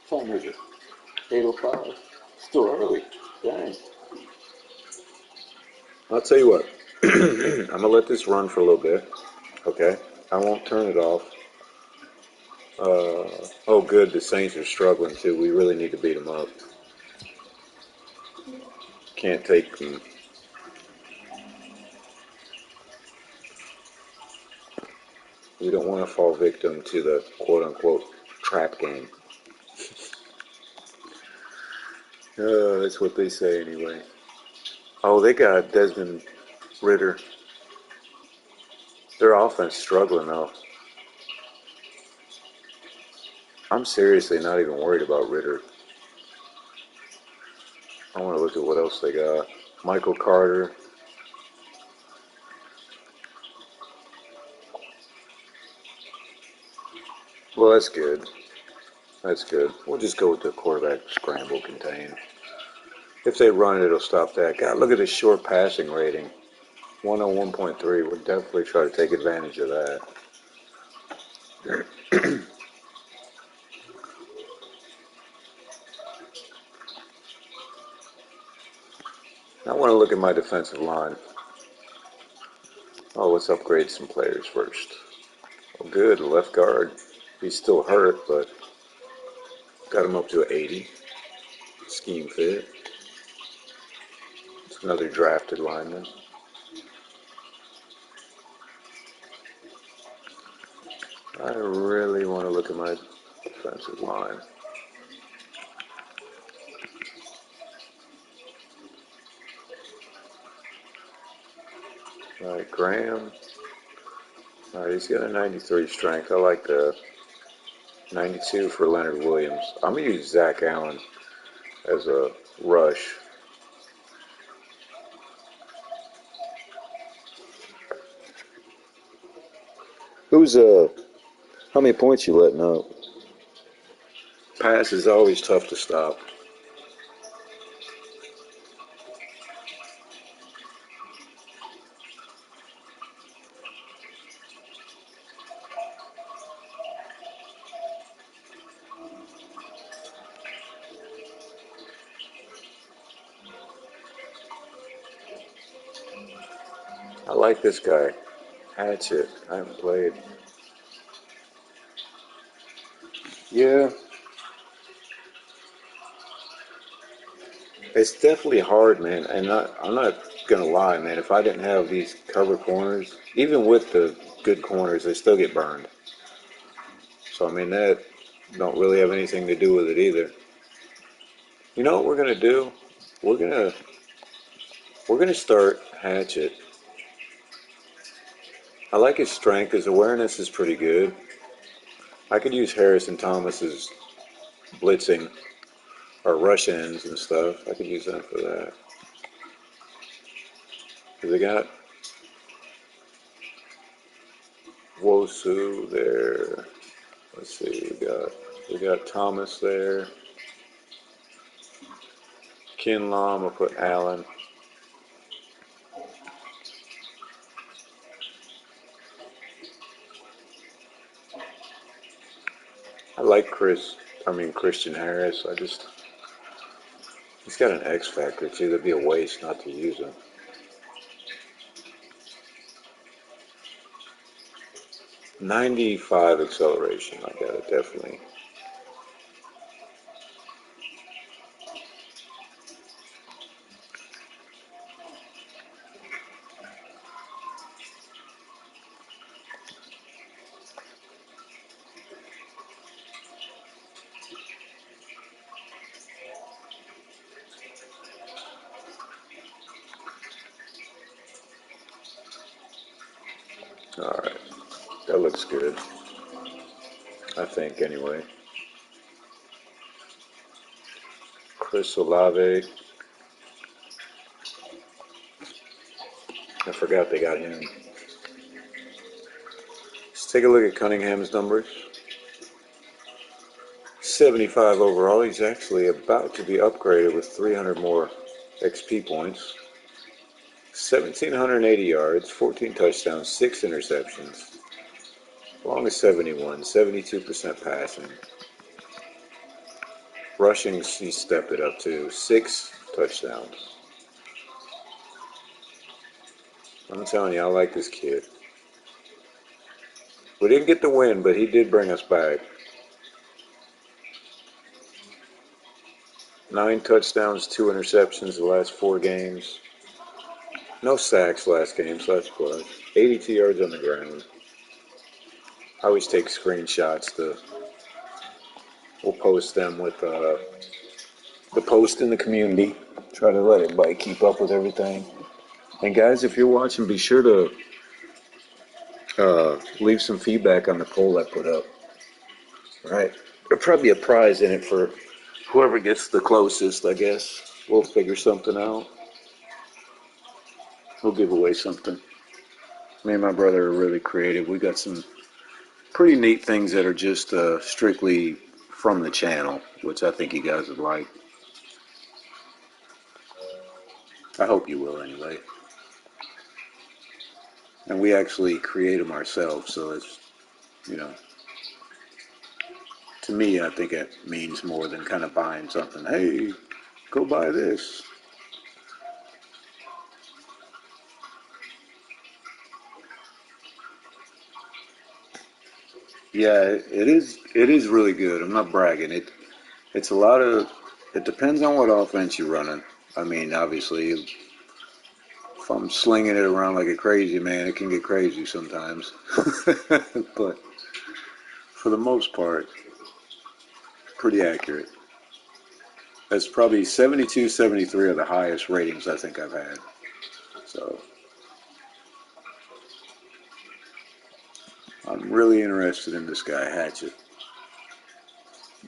What time is it? 8:05. Still early. Dang. I'll tell you what. I'm going to let this run for a little bit. Okay? I won't turn it off. Oh, good. The Saints are struggling, too. We really need to beat them up. Can't take them. We don't want to fall victim to the quote-unquote trap game. That's what they say anyway. Oh, they got Desmond Ritter. Their offense struggling, though. I'm seriously not even worried about Ritter. I want to look at what else they got. Michael Carter. Well, that's good. That's good. We'll just go with the quarterback scramble contain. If they run it, it'll stop that. God, look at his short passing rating. 101.3. We'll definitely try to take advantage of that. I want to look at my defensive line. Oh, let's upgrade some players first. Oh, good. Left guard. He's still hurt, but got him up to 80. Scheme fit. It's another drafted lineman. I really want to look at my defensive line. All right, Graham. All right, he's got a 93 strength. I like the 92 for Leonard Williams. I'm going to use Zach Allen as a rush. How many points you letting up? Pass is always tough to stop. I like this guy. Hatchet. I haven't played. Yeah. It's definitely hard, man. And I'm not going to lie, man. If I didn't have these cover corners, even with the good corners, they still get burned. So, I mean, that don't really have anything to do with it either. You know what we're going to do? We're going to start Hatchet. I like his strength. His awareness is pretty good. I could use Harrison Thomas's blitzing or rush ends and stuff. I could use that for that. They got Wosu there. Let's see. We got Thomas there. Kinlaw. I'll put Allen. I like Christian Harris. He's got an X factor too. That'd be a waste not to use him. 95 acceleration. I got it, definitely. All right. That looks good. I think, anyway. Chris Olave. I forgot they got him. Let's take a look at Cunningham's numbers. 75 overall. He's actually about to be upgraded with 300 more XP points. 1,780 yards, 14 touchdowns, 6 interceptions. Long as 71, 72% passing. Rushing, he stepped it up to 6 touchdowns. I'm telling you, I like this kid. We didn't get the win, but he did bring us back. 9 touchdowns, 2 interceptions the last 4 games. No sacks last game, so that's plus. 82 yards on the ground. I always take screenshots we'll post them with the post in the community. Try to let everybody keep up with everything. And guys, if you're watching, be sure to leave some feedback on the poll I put up. All right. There'll probably be a prize in it for whoever gets the closest, I guess. We'll figure something out. We'll give away something. Me and my brother are really creative. We got some pretty neat things that are just strictly from the channel, which I think you guys would like. I hope you will anyway. And we actually create them ourselves, so it's, you know, to me, I think it means more than kind of buying something. Hey, go buy this. Yeah, it is. It is really good. I'm not bragging. It's a lot of. It depends on what offense you're running. I mean, obviously, if I'm slinging it around like a crazy man, it can get crazy sometimes. But for the most part, pretty accurate. That's probably 72, 73 are the highest ratings I think I've had. So I'm really interested in this guy, Hatchet.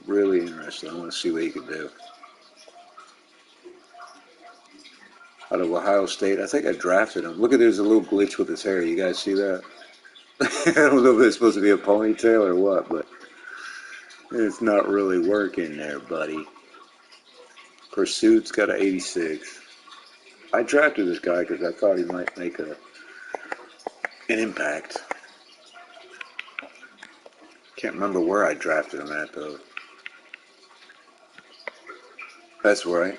Really interested. I want to see what he can do. Out of Ohio State, I think I drafted him. Look at, there's a little glitch with his hair. You guys see that? I don't know if it's supposed to be a ponytail or what, but it's not really working there, buddy. Pursuit's got an 86. I drafted this guy because I thought he might make an impact. Can't remember where I drafted him at, though. That's right.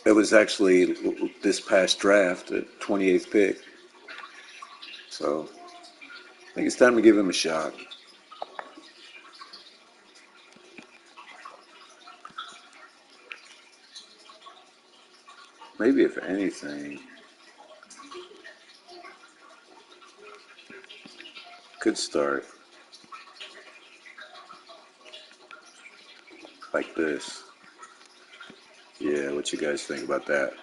It was actually this past draft, at 28th pick. So I think it's time to give him a shot. Maybe if anything, could start like this. Yeah, what you guys think about that?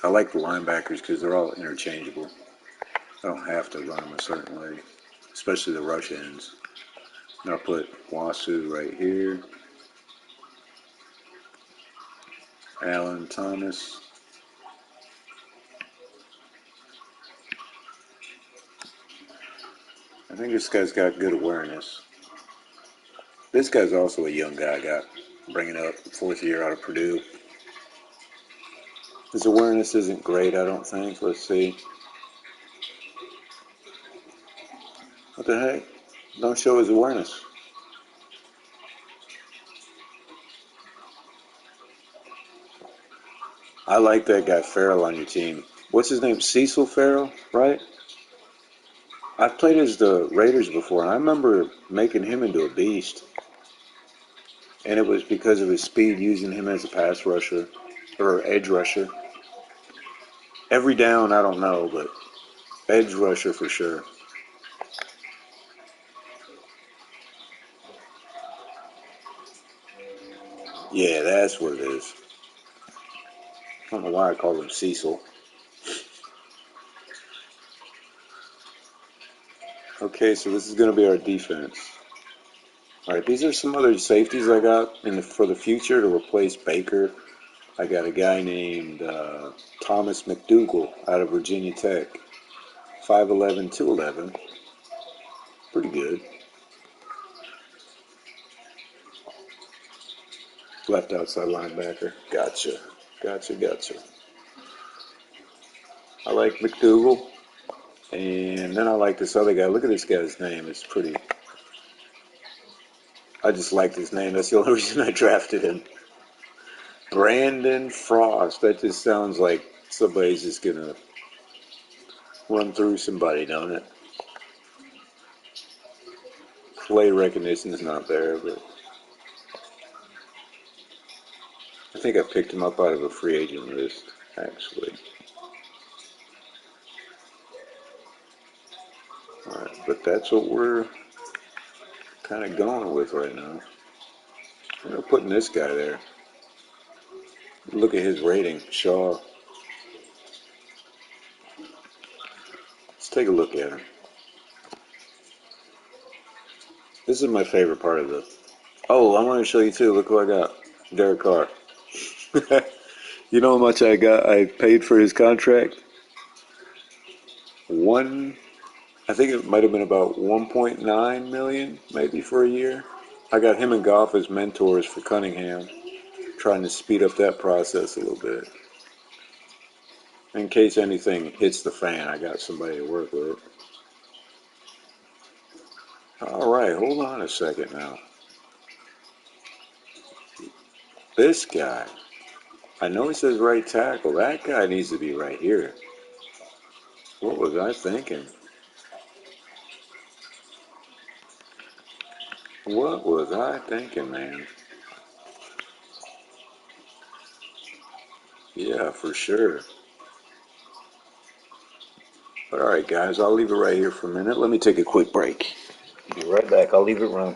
I like the linebackers because they're all interchangeable. I don't have to run them a certain way, especially the rush ends. And I'll put Wasu right here. Allen Thomas. I think this guy's got good awareness. This guy's also a young guy I got bringing up, 4th year out of Purdue. His awareness isn't great, I don't think. Let's see. What the heck? Don't show his awareness. I like that guy Farrell on your team. What's his name? Cecil Farrell, right? I've played as the Raiders before, and I remember making him into a beast. And it was because of his speed, using him as a pass rusher or edge rusher. Every down, I don't know, but edge rusher for sure. Yeah, that's what it is. I don't know why I called him Cecil. Okay, so this is going to be our defense. All right, these are some other safeties I got for the future to replace Baker. I got a guy named Thomas McDougal out of Virginia Tech. 5'11", 211. Pretty good. Left outside linebacker. Gotcha. Gotcha. I like McDougal. And then I like this other guy. Look at this guy's name. It's pretty. I just like his name. That's the only reason I drafted him. Brandon Frost. That just sounds like somebody's just going to run through somebody, don't it? Play recognition is not there, but I think I picked him up out of a free agent list, actually. All right, but that's what we're kind of going with right now. We're putting this guy there. Look at his rating, Shaw. Let's take a look at him. This is my favorite part of the. Oh, I want to show you too. Look who I got. Derek Carr. You know how much I got? I paid for his contract. I think it might have been about 1.9 million, maybe for a year. I got him and Goff as mentors for Cunningham, trying to speed up that process a little bit. In case anything hits the fan, I got somebody to work with. All right, hold on a second now. This guy, I know he says right tackle. That guy needs to be right here. What was I thinking? What was I thinking, man? Yeah, for sure. But all right, guys, I'll leave it right here for a minute. Let me take a quick break. Be right back. I'll leave it run.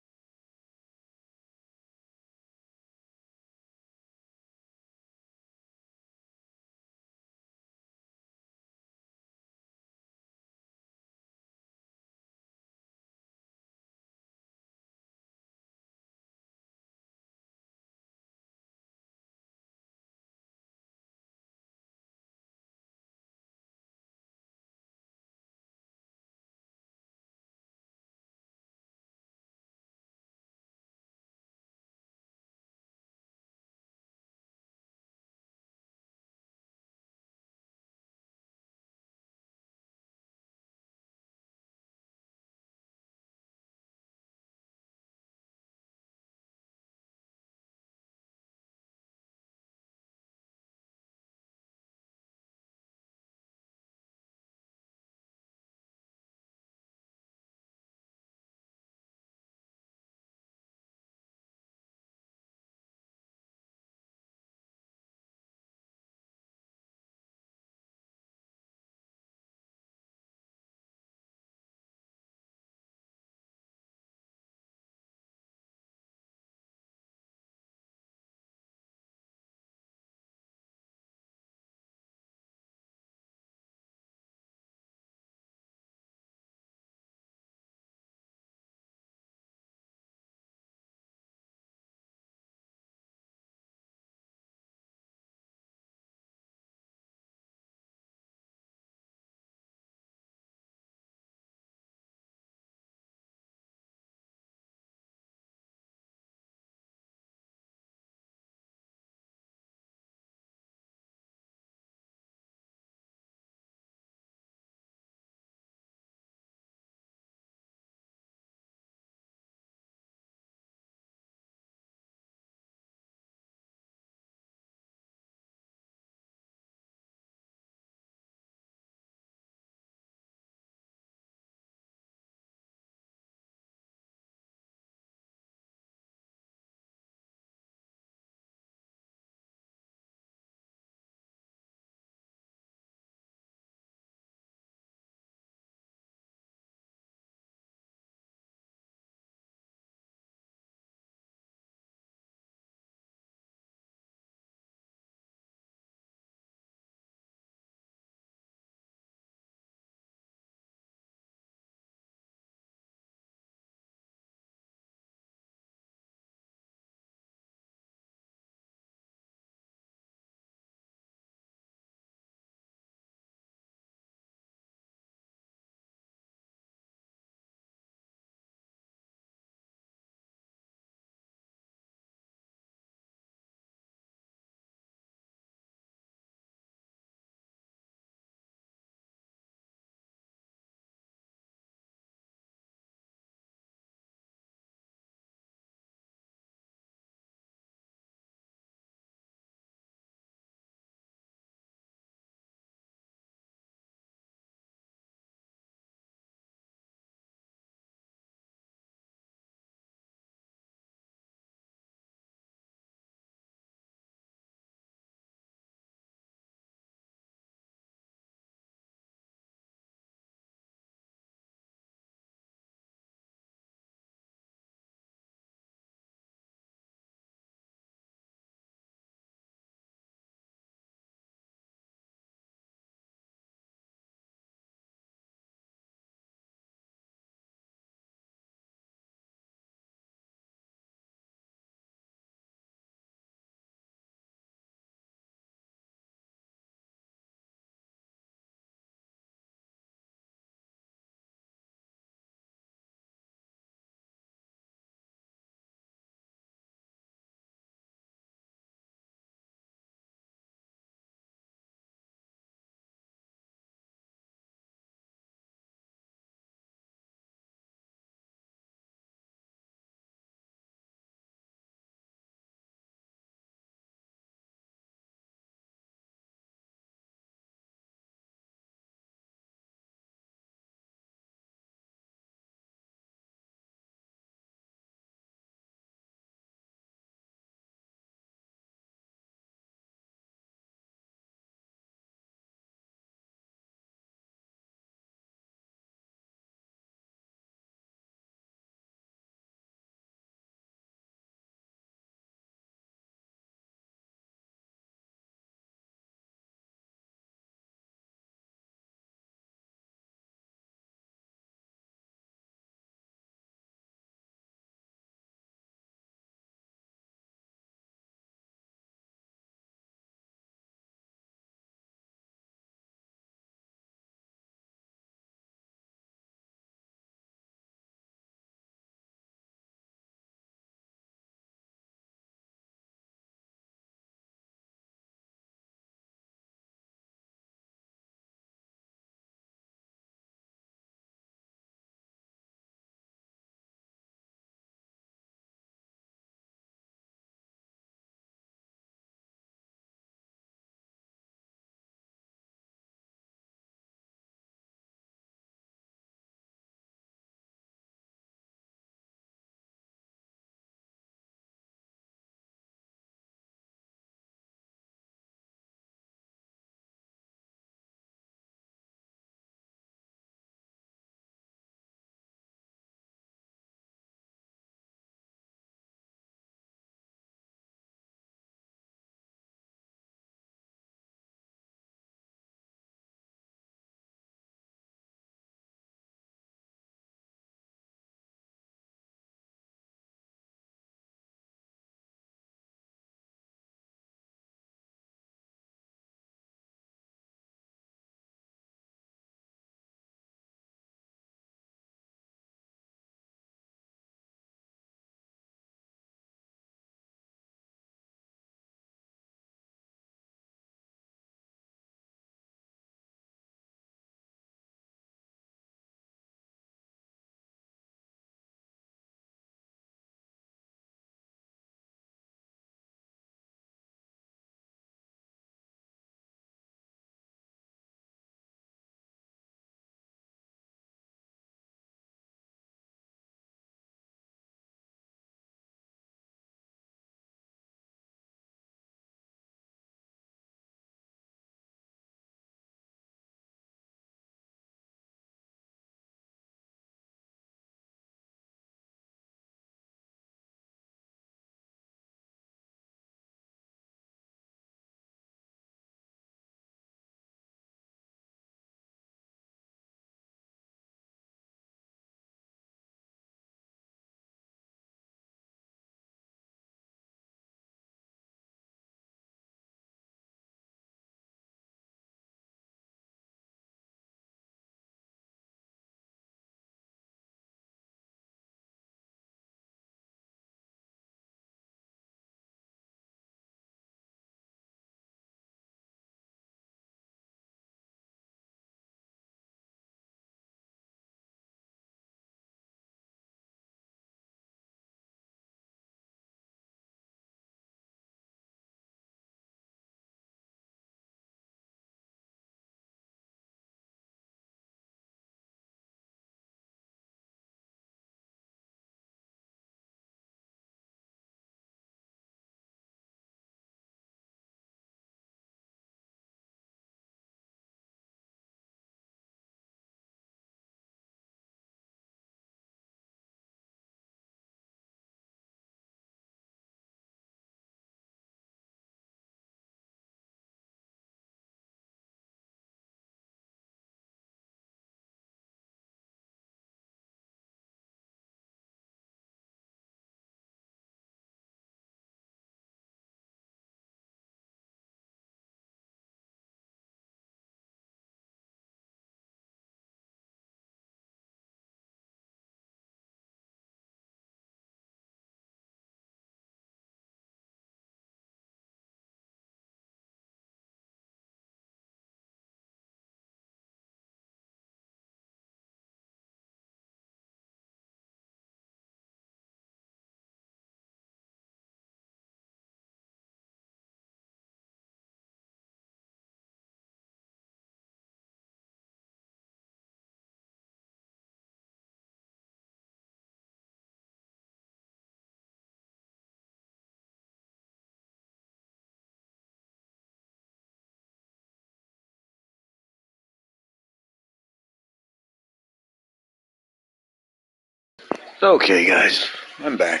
Okay, guys, I'm back.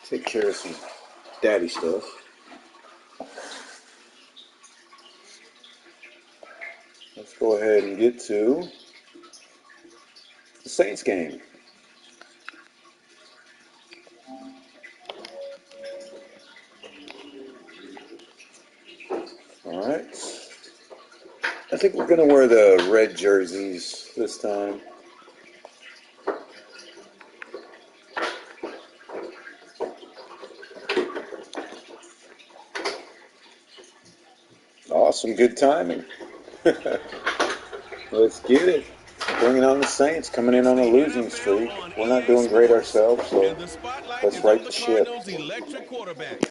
Take care of some daddy stuff. Let's go ahead and get to the Saints game. All right. I think we're going to wear the red jerseys this time. Awesome, good timing. Let's get it. Bringing on the Saints, coming in on a losing streak. We're not doing great ourselves, so let's right the ship. Cardinals' electric quarterback.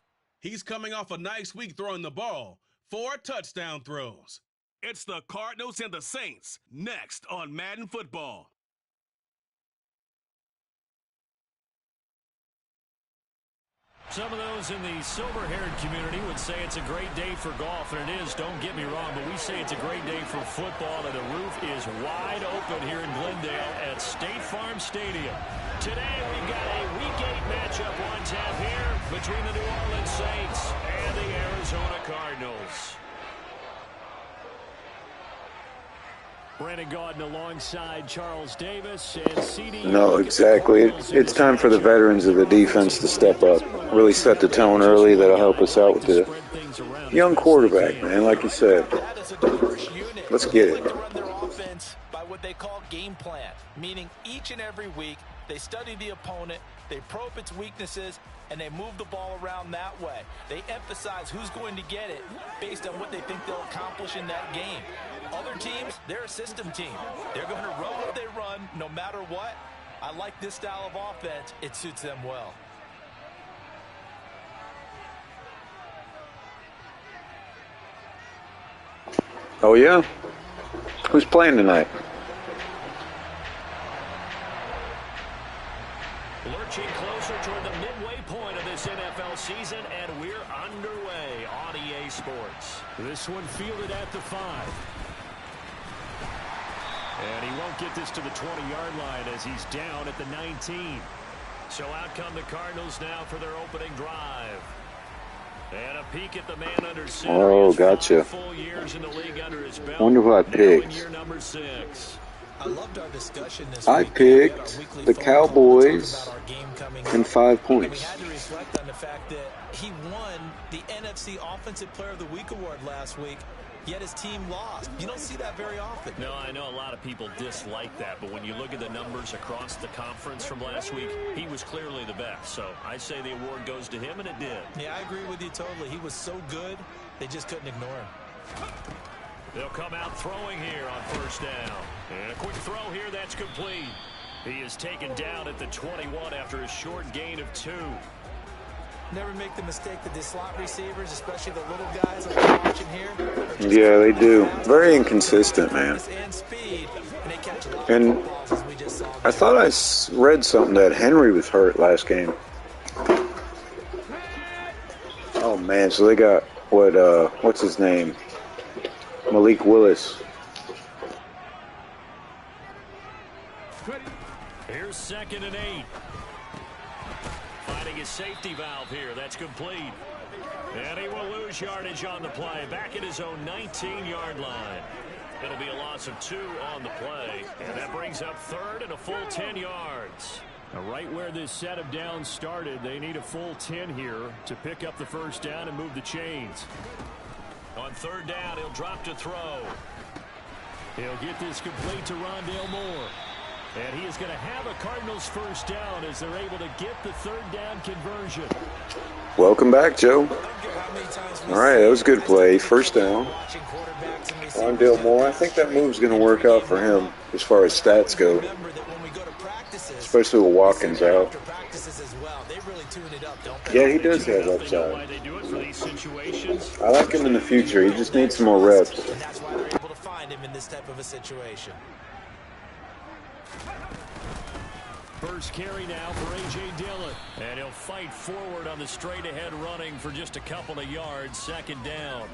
He's coming off a nice week throwing the ball. 4 touchdown throws. It's the Cardinals and the Saints next on Madden Football. Some of those in the silver-haired community would say it's a great day for golf, and it is, don't get me wrong, but we say it's a great day for football, and the roof is wide open here in Glendale at State Farm Stadium. Today we've got a Week 8 matchup on tap here between the New Orleans Saints and the Arizona Cardinals. Brandon Gaudin alongside Charles Davis and CD. No, exactly. It's time for the veterans of the defense to step up. Really set the tone early. That'll help us out with the young quarterback, man, like you said. Let's get it. They run their offense by what they call game plan, meaning each and every week they study the opponent, they probe its weaknesses, and they move the ball around that way. They emphasize who's going to get it based on what they think they'll accomplish in that game. Other teams, they're a system team. They're going to run what they run no matter what. I like this style of offense. It suits them well. Oh, yeah? Who's playing tonight? Lurching closer toward the midway point of this NFL season, and we're underway on EA Sports. This one fielded at the 5. And he won't get this to the 20-yard line as he's down at the 19. So out come the Cardinals now for their opening drive. And a peek at the man under center. Oh, gotcha. Full years in the league under his belt. Wonder who I picked. Year number 6. I loved our discussion this I week. picked the Cowboys and 5 points. And we had to reflect on the fact that he won the NFC Offensive Player of the Week award last week, yet his team lost. You don't see that very often. No, I know a lot of people dislike that, but when you look at the numbers across the conference from last week, he was clearly the best. So I say the award goes to him, and it did. Yeah, I agree with you totally. He was so good, they just couldn't ignore him. They'll come out throwing here on first down. And a quick throw here, that's complete. He is taken down at the 21 after a short gain of 2. Never make the mistake that the slot receivers, especially the little guys like we're watching here. Yeah, they do. Very inconsistent, man. And I thought I read something that Henry was hurt last game. Oh, man, so they got, what's his name? Malik Willis. Here's 2nd and 8. Finding his safety valve here. That's complete. And he will lose yardage on the play. Back at his own 19-yard line. It'll be a loss of 2 on the play. And that brings up 3rd and a full 10 yards. Now, right where this set of downs started, they need a full 10 here to pick up the first down and move the chains. On 3rd down, he'll drop to throw. He'll get this complete to Rondale Moore. And he is going to have a Cardinals first down as they're able to get the 3rd down conversion. Welcome back, Joe. All right, that was a good play. First down. Rondale Moore, I think that move's going to work out for him as far as stats go. Especially with Watkins out. Yeah, he does have upside. I like him in the future. He just needs some more reps. And that's why they're able to find him in this type of a situation. First carry now for A.J. Dillon. And he'll fight forward on the straight-ahead running for just a couple of yards. 2nd down.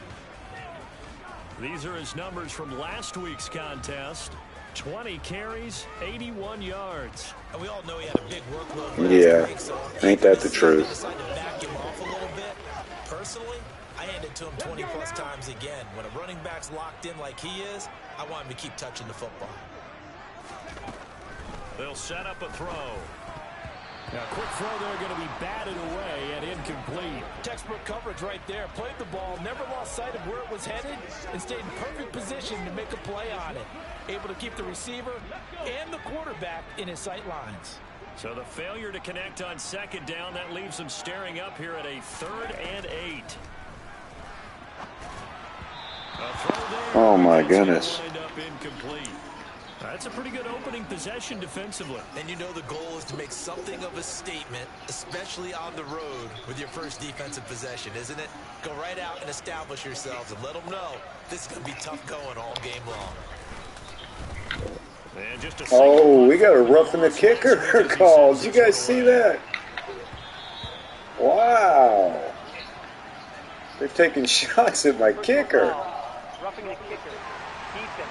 These are his numbers from last week's contest. 20 carries, 81 yards. And we all know he had a big workload Yeah, last week, so ain't that the they truth? decided to back him off a little bit. Personally, I hand it to him 20-plus times again. When a running back's locked in like he is, I want him to keep touching the football. They'll set up a throw. Now, quick throw there, going to be batted away and incomplete. Textbook coverage right there. Played the ball, never lost sight of where it was headed, and stayed in perfect position to make a play on it. Able to keep the receiver and the quarterback in his sight lines. So the failure to connect on second down, that leaves him staring up here at a 3rd and 8. Oh, my goodness. End up incomplete. That's a pretty good opening possession defensively. And you know the goal is to make something of a statement, especially on the road with your first defensive possession, isn't it? Go right out and establish yourselves and let them know this is going to be tough going all game long. And just Oh, we got a roughing the kicker call. Did you guys see that? Wow. They're taking shots at my kicker. Roughing the kicker. Defense.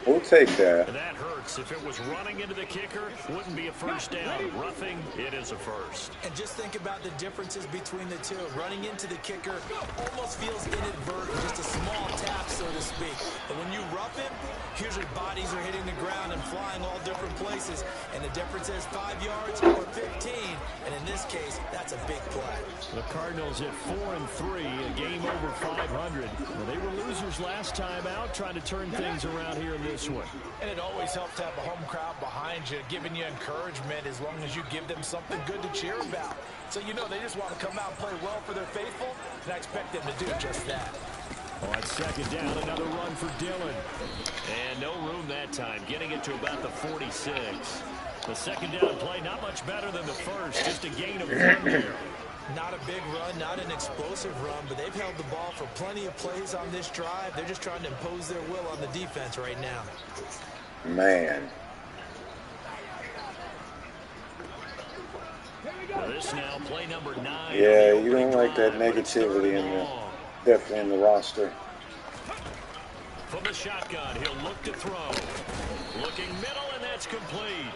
We'll take that. That hurts. If it was running into the kicker, wouldn't be a first down. Roughing, it is a first. And just think about the differences between the two. Running into the kicker almost feels inadvertent, just a small tap, so to speak. But when you rough him, usually bodies are hitting the ground and flying all different places. And the difference is 5 yards or 15. And in this case, that's a big play. The Cardinals at 4-3, a game over 500. Well, they were losers last time out, trying to turn things around here in this one. And it always helps to have a home crowd behind you, giving you encouragement as long as you give them something good to cheer about. So you know they just want to come out and play well for their faithful, and I expect them to do just that. On second down, another run for Dillon. And no room that time, getting it to about the 46. The second down play, not much better than the first, just a gain of 1 there. Not a big run, not an explosive run, but they've held the ball for plenty of plays on this drive. They're just trying to impose their will on the defense right now. Man. This now play number 9. Yeah, you don't like that negativity definitely in the roster. From the shotgun, he'll look to throw. Looking middle, and that's complete.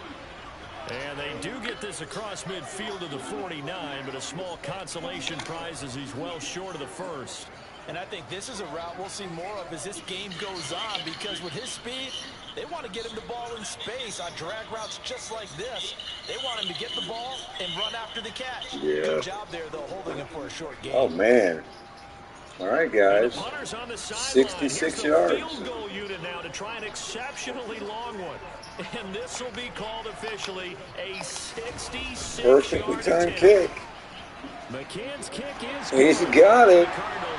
And they do get this across midfield to the 49, but a small consolation prize as he's well short of the first. And I think this is a route we'll see more of as this game goes on, because with his speed, they want to get him the ball in space on drag routes just like this. They want him to get the ball and run after the catch. Yeah. Good job there, though, holding him for a short game. Oh, man. All right, guys. 66 yards. Field goal unit now to try an exceptionally long one. And this will be called officially a 66-yard Perfectly timed kick. McCann's kick is He's got it.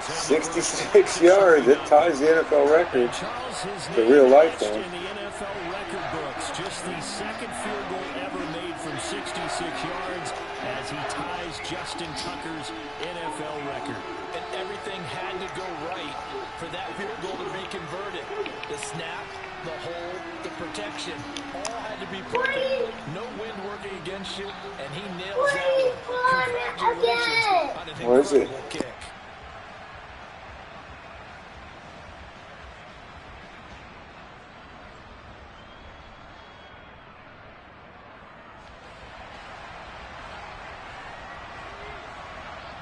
66 yards. It ties the NFL record. The real life one. In the NFL record books, just the second field goal ever made from 66 yards as he ties Justin Tucker's NFL record. And everything had to go right for that field goal to be converted. The snap, the hold, the protection, all had to be perfect. No wind working against you, and he nails that one. Congratulations on an What is it? incredible kick.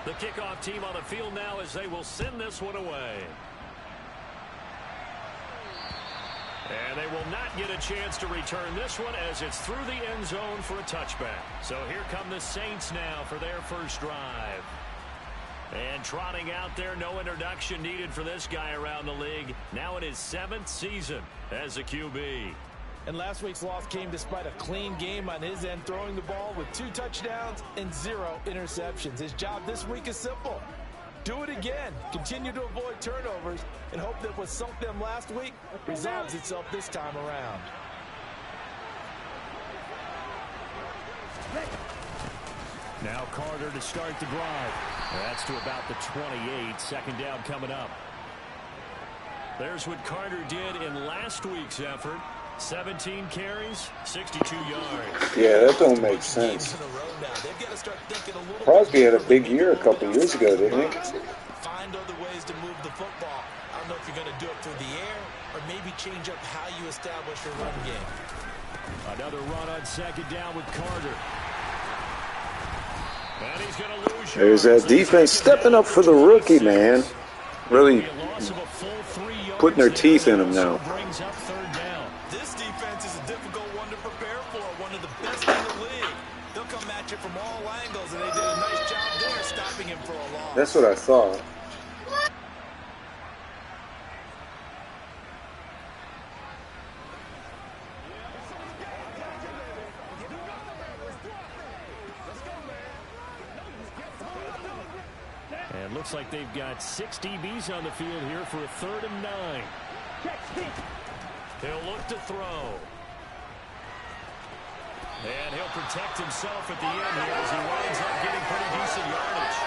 The kickoff team on the field now as they will send this one away. And they will not get a chance to return this one as it's through the end zone for a touchback. So here come the Saints now for their first drive. And trotting out there, no introduction needed for this guy around the league. Now in his 7th season as a QB. And last week's loss came despite a clean game on his end, throwing the ball with 2 touchdowns and 0 interceptions. His job this week is simple. Do it again. Continue to avoid turnovers and hope that what sunk them last week resolves itself this time around. Now Carter to start the drive. That's to about the 28. Second down coming up. There's what Carter did in last week's effort. 17 carries, 62 yards. Yeah, that don't make sense. Crosby had a big year a couple years ago, didn't he? find other ways to move the football. I don't know if you're going to do it through the air or maybe change up how you establish your run game. Another run on second down with Carter. And he's going to lose. There's that defense stepping up for the rookie, man. Really putting their teeth in him now. This defense is a difficult one to prepare for, one of the best in the league. They'll come at you from all angles, and they did a nice job there stopping him for a loss. That's what I thought. And looks like they've got 6 DBs on the field here for a 3rd and 9. He'll look to throw. And he'll protect himself at the end here as he winds up getting pretty decent yardage.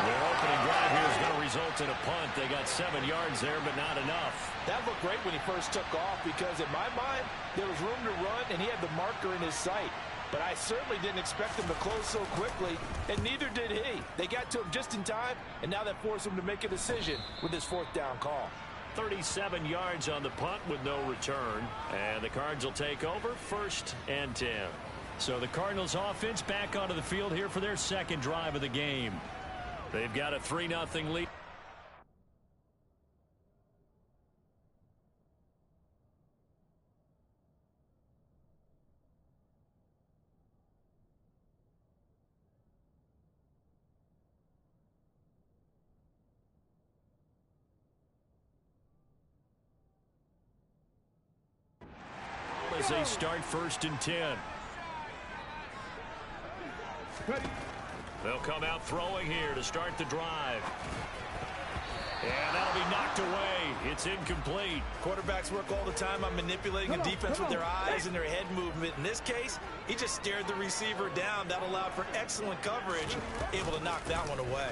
Their opening drive here is going to result in a punt. They got 7 yards there, but not enough. That looked great when he first took off because, in my mind, there was room to run, and he had the marker in his sight. But I certainly didn't expect him to close so quickly, and neither did he. They got to him just in time, and now that forced him to make a decision with his 4th down call. 37 yards on the punt with no return. And the Cards will take over 1st and 10. So the Cardinals offense back onto the field here for their 2nd drive of the game. They've got a 3-0 lead. As they start 1st and 10. They'll come out throwing here to start the drive. And that'll be knocked away. It's incomplete. Quarterbacks work all the time on manipulating a defense with their eyes and their head movement. In this case, he just stared the receiver down. That allowed for excellent coverage, able to knock that one away.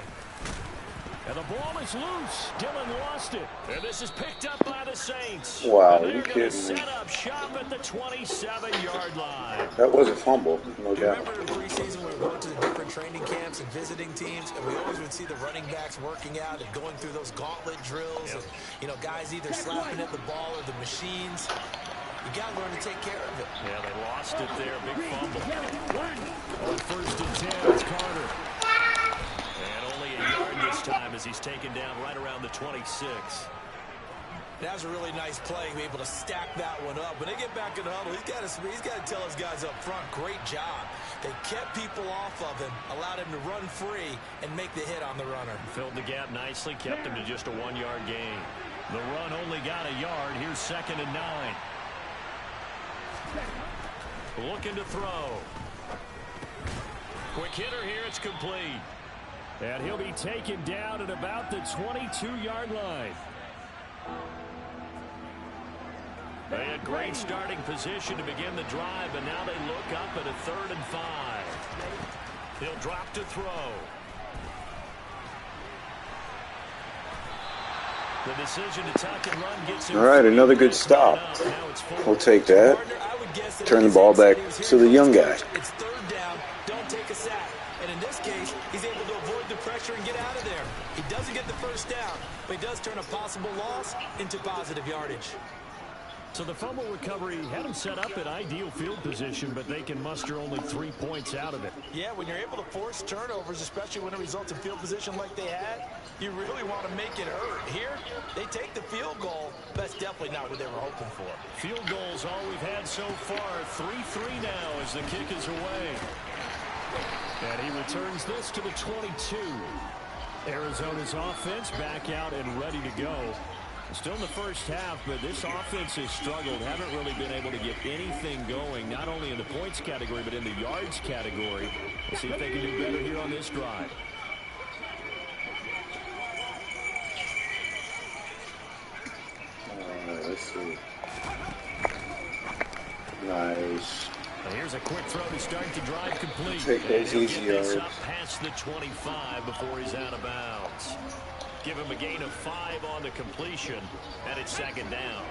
And the ball is loose. Dillon lost it. And this is picked up by the Saints. Wow, and you they're kidding set me? up shop at the 27-yard line. That was a fumble, no doubt. Remember in preseason we were going to the different training camps and visiting teams, and we always would see the running backs working out and going through those gauntlet drills. And, you know, guys either slapping at the ball or the machines. You got to learn to take care of it. Yeah, they lost it there. Big fumble. On 1st and 10, it's Carter. And only a yard this time as he's taken down right around the 26. That was a really nice play, be able to stack that one up. When they get back in the huddle, he's got to tell his guys up front, great job. They kept people off of him, allowed him to run free and make the hit on the runner. Filled the gap nicely, kept him to just a 1-yard gain. The run only got a yard. Here's 2nd and 9. Looking to throw. Quick hitter here, it's complete. And he'll be taken down at about the 22-yard line. They had great starting position to begin the drive, but now they look up at a 3rd and 5. He'll drop to throw. The decision to tuck and run gets him. All right, another good stop. We'll take that. Turn the ball back to the young guy. It's 3rd down. Don't take a sack. And in this case, he's able to avoid the pressure and get out of there. He doesn't get the 1st down, but he does turn a possible loss into positive yardage. So the fumble recovery had them set up at ideal field position, but they can muster only 3 points out of it. Yeah, when you're able to force turnovers, especially when it results in field position like they had, you really want to make it hurt. Here, they take the field goal, but that's definitely not what they were hoping for. Field goals all we've had so far. 3-3 now as the kick is away. And he returns this to the 22. Arizona's offense back out and ready to go. Still in the first half, but this offense has struggled. Haven't really been able to get anything going, not only in the points category, but in the yards category. We'll see if they can do better here on this drive. Let's see. Nice. And here's a quick throw to start the drive complete. Take those easy yards. Up past the 25 before he's out of bounds. Give him a gain of 5 on the completion, and it's 2nd down.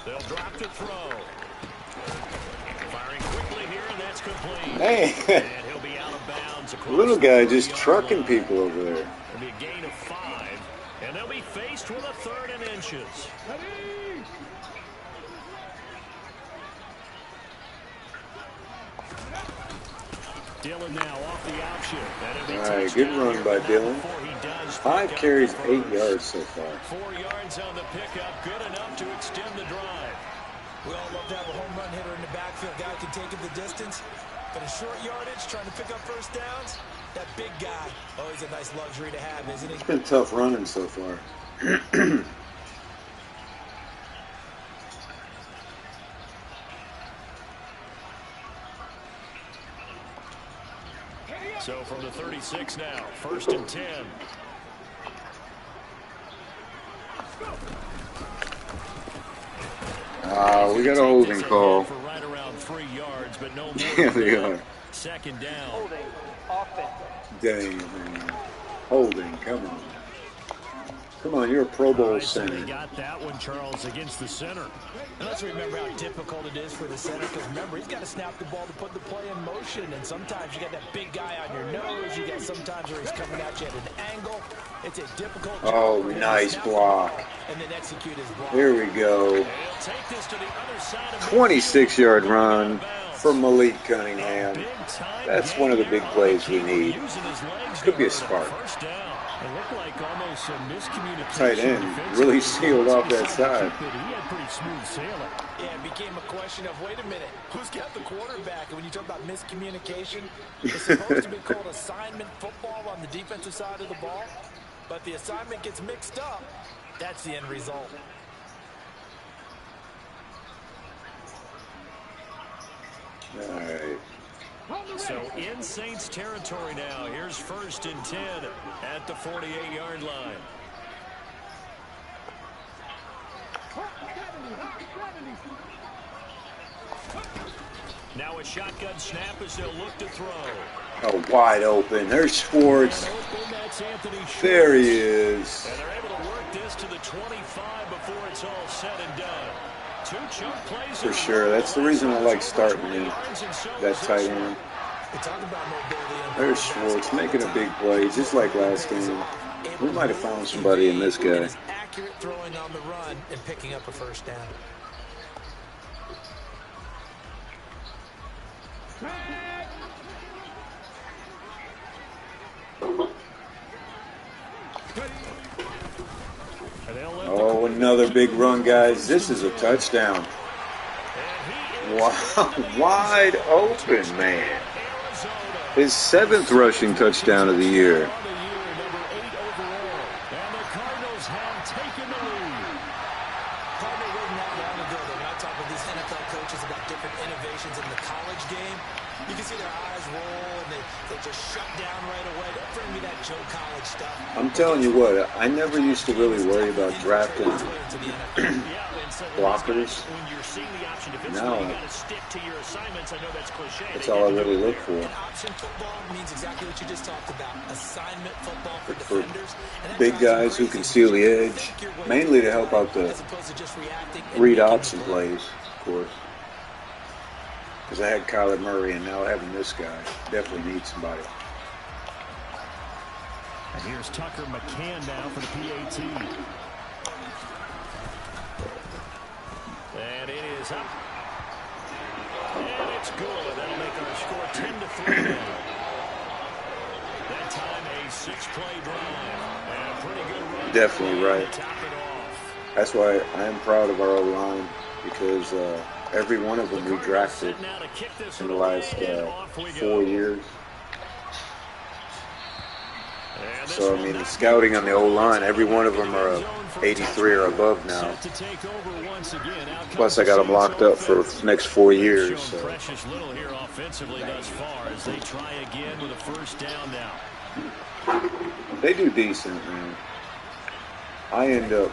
They'll drop to throw. Firing quickly here, and that's complete. Man, And he'll be out of bounds across little the guy just 40-yard trucking line. people over there. It'll be a gain of 5, and they'll be faced with a 3rd and inches. Dillon now off the option. All right, good run by Dillon. 5 carries, 8 yards so far. 4 yards on the pickup, good enough to extend the drive. We all love to have a home run hitter in the backfield. Guy can take it the distance. But a short yardage, trying to pick up first downs, that big guy, always a nice luxury to have, isn't he? It's been tough running so far. So from the 36 now, 1st and 10. We got a holding call. For right around 3 yards, but no more. Yeah, they are. 2nd down. Holding. Offense. Dang, man. Holding, come on. Come on, you're a Pro Bowl So center. they got that one, Charles, against the center. And let's remember how difficult it is for the center, because remember, he's got to snap the ball to put the play in motion, and sometimes you got that big guy on your nose, you got sometimes where he's coming at you at an angle. It's a difficult job. Oh, nice block. And then execute his block. Here we go. He'll take this to the other side of 26-yard run for Malik Cunningham. That's one of the big plays we need. Could be a spark. First down. It looked like almost a miscommunication. Tight end really sealed off that side. He had pretty smooth sailing. Yeah, it became a question of, wait a minute, who's got the quarterback? And when you talk about miscommunication, it's supposed to be called assignment football on the defensive side of the ball. But the assignment gets mixed up. That's the end result. All right. So in Saints territory now. Here's 1st and 10 at the 48-yard line. Now a shotgun snap as they'll look to throw. Oh, wide open. There's Schwartz. There he is. And they're able to work this to the 25 before it's all said and done. 2 chunk plays For sure. That's the reason I like starting him. That tight end. There's Schwartz making a big play, just like last game. We might have found somebody in this guy. Accurate throwing on the run and picking up a first down. Oh, another big run, guys. This is a touchdown. Wow, wide open, man. His 7th rushing touchdown of the year. I'm telling you what, I never used to really worry about drafting blockers. Now, that's all I really look for. Option football means exactly what you just talked about. Assignment football for For defenders. big guys who can seal the edge, mainly to help out the read option plays, of course. Because I had Kyler Murray, and now having this guy, definitely need somebody. And here's Tucker McCann now for the PAT. And it is up. And it's good. That'll make our score 10-3 now. That time a 6-play drive. And a pretty good run. Definitely right. That's why I am proud of our O-line, because every one of them we drafted in the last 4 years. So, I mean, the scouting on the O-line, every one of them are 83 or above now. Plus, I got them locked up for the next 4 years. So. Precious little here offensively thus far as they try again with a first down now. They do decent, man. I end up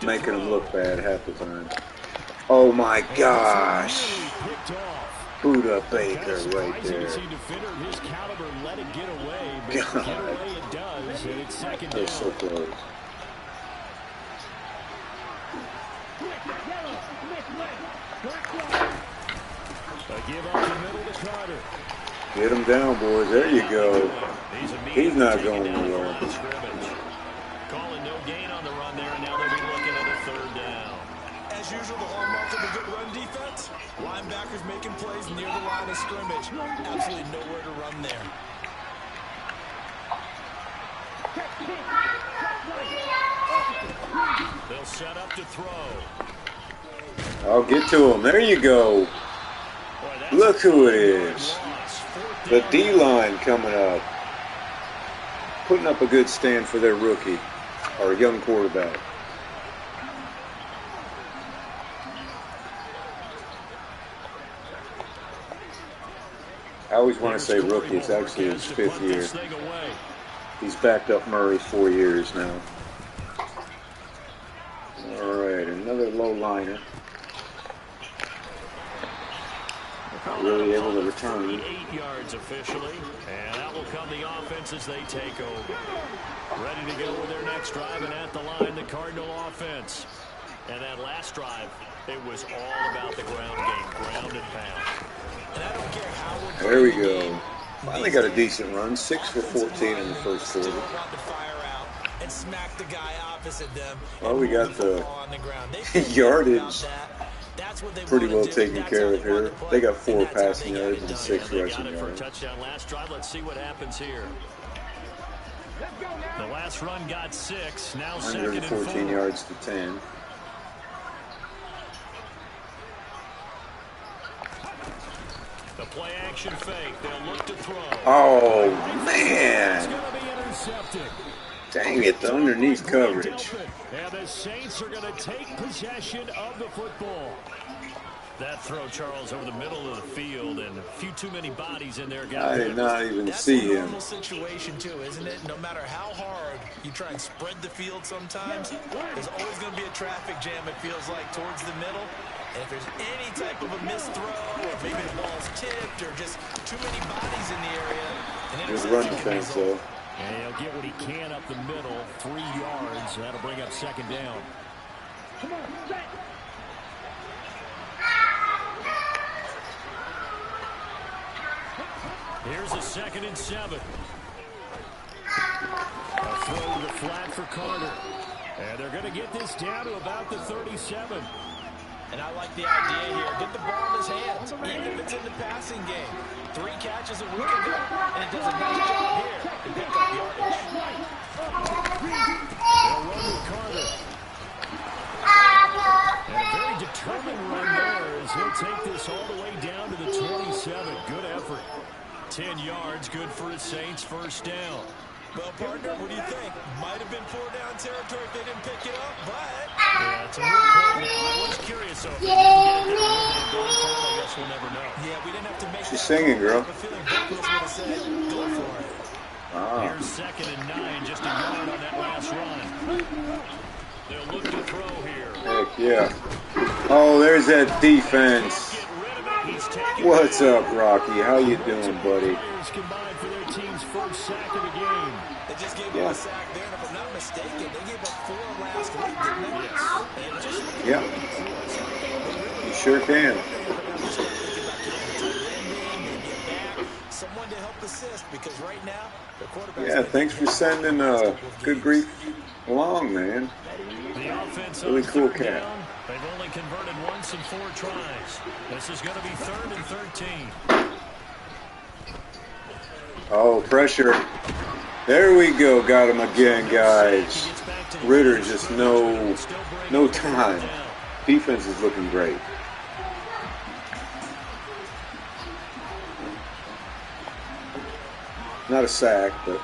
making them look bad half the time. Oh, my gosh. Buda Baker right there. God. They're so close. A give up the middle to Carter. Get him down, boys. There you go. He's not going nowhere. Calling no gain on the run there, and now they'll be looking at a third down. As usual, the hallmark of a good run defense, linebackers making plays near the line of scrimmage. Absolutely nowhere to run there. They'll set up to throw. I'll get to him. There you go. Look who it is. The D-line coming up. Putting up a good stand for their rookie, or young quarterback. I always want to say rookie. It's actually his 5th year. He's backed up Murray 4 years now. All right, another low liner. Not really able to return. 8 yards officially, and that will come the offense as they take over. Ready to go with their next drive, and at the line, the Cardinal offense. And that last drive, it was all about the ground game, ground and pound. And I don't care how we're there we go. Finally got a decent run, 6 for 14 in the first quarter. And smack the guy opposite them. Well, we got the yardage pretty well taken care of here. They got 4 passing yards and 6 rushing yards. Touchdown last drive. Let's see what happens here. The last run got 6. Now 114 yards to 10. The play action fake. They'll look to throw. Oh man! It's going to be intercepted. Dang it, the underneath coverage. And the Saints are going to take possession of the football. That throw, Charles, over the middle of the field, and a few too many bodies in there. I did not even see him. That's a normal situation, too, isn't it? No matter how hard you try and spread the field sometimes, there's always going to be a traffic jam, it feels like, towards the middle. And if there's any type of a missed throw, or maybe the ball's tipped, or just too many bodies in the area, there's run defense, though. And he'll get what he can up the middle, 3 yards. That'll bring up second down. Come on, set. Here's a 2nd and 7. A throw to the flat for Carter. And they're going to get this down to about the 37. And I like the idea here. Get the ball in his hands, even if it's in the passing game. 3 catches a week ago, and it does a nice job here to pick up yardage. They'll run with Carter. And a very determined run there as he'll take this all the way down to the 27. Good effort. 10 yards, good for his Saints first down. Well, partner, what do you think? Might have been 4-down territory if they didn't pick it up, but... Yeah, it's a moot point now. I was curious, so if they didn't get it there, going forward, I guess we'll never know. Yeah, we didn't have to make She's singing, girl. I have a feeling Buckles would have said, go for it. Here's 2nd and 9, just a yard on that last run. They'll look to throw here. Heck yeah. Oh, there's that defense. What's up, Rocky? How you doing, buddy? Combined for their team's first sack of the game. They just gave up a sack there, and if I'm not mistaken, they gave up 4 last week, didn't they? Yes. You sure can. Someone to help assist, because right now, the quarterback. Yeah, thanks for sending Good Grief along, man. The offense really cool cat. Down. They've only converted once in 4 tries. This is going to be 3rd and 13. Oh, pressure. There we go. Got him again, guys. Ritter just no time. Defense is looking great. Not a sack, but...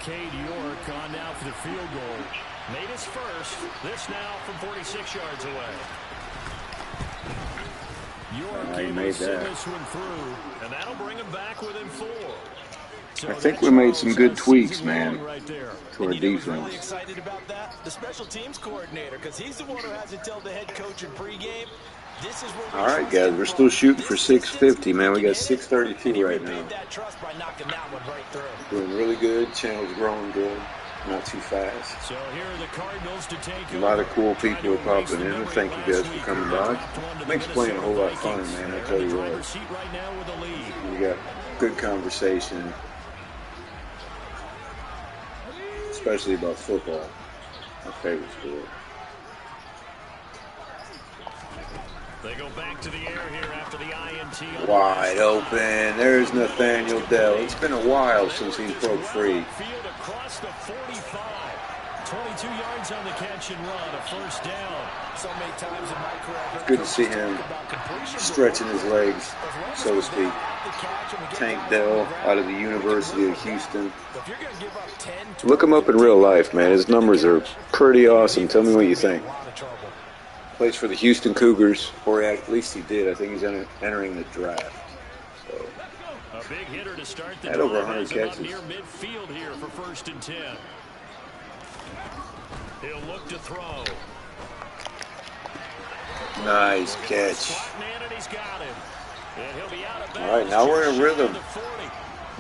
Cade York on now for the field goal. Made his first. This now from 46 yards away. York he made that. This one through, and that'll bring him back within 4. So I think we made some good tweaks, man, right there. to our defense. Really excited about that? The special teams coordinator, because he's the one who has to tell the head coach in pregame. This is where all right, guys, we're still shooting for 650, man. We got 632 right now. That trust by knocking that one right through. Doing really good. Channel's growing good. Not too fast. So here are the Cardinals to take A lot of cool people are popping in. And thank you guys for coming by. Makes playing a whole lot of fun, man. I tell you what. We got good conversation, especially about football, my favorite sport. They go back to the air here after the INT. Wide open. There's Nathaniel Dell. It's been a while since he's broke free. Field across the 45. 22 yards on the catch and run. A first down. So many times in my career, It's good to see him stretching his legs, so to speak. Tank Dell out of the University of Houston. Look him up in real life, man. His numbers are pretty awesome. Tell me what you think. Plays for the Houston Cougars, or at least he did. I think he's entering the draft. So, a big hitter to start the had over 100 drive catches. near midfield here for 1st and 10. He'll look to throw. Nice catch. And he's got him. And he'll be out of bounds. All right, now we're in rhythm.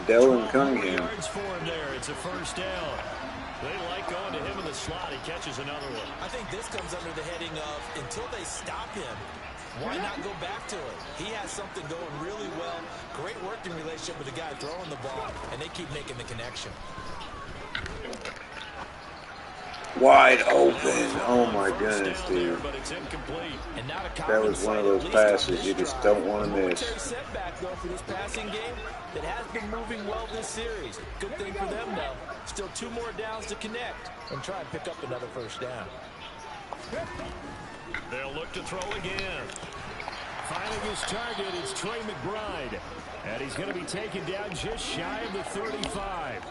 Dell and Cunningham. Yards for him there. It's a first down. They like going to him in the slot. He catches another one. I think this comes under the heading of until they stop him, why not go back to it? He has something going really well. Great working relationship with the guy throwing the ball, and they keep making the connection. Wide open. Oh my goodness, dude. That was one of those passes you just don't want to miss. Setback though for this passing game that has been moving well this series. Good thing for them though. Still 2 more downs to connect and try and pick up another first down. They'll look to throw again. Finding his target is Trey McBride, and he's going to be taken down just shy of the 35.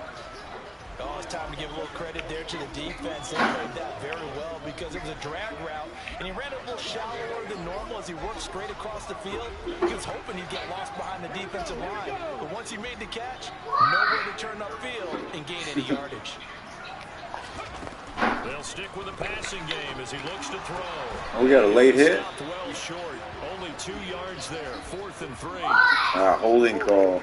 Oh, it's time to give a little credit there to the defense. They played that very well because it was a drag route, and he ran a little shallower than normal as he worked straight across the field. He was hoping he'd get lost behind the defensive line, but once he made the catch, nowhere to turn upfield and gain any yardage. They'll stick with the passing game as he looks to throw. We got a late hit. Well short. Only 2 yards there. 4th and 3. Holding call.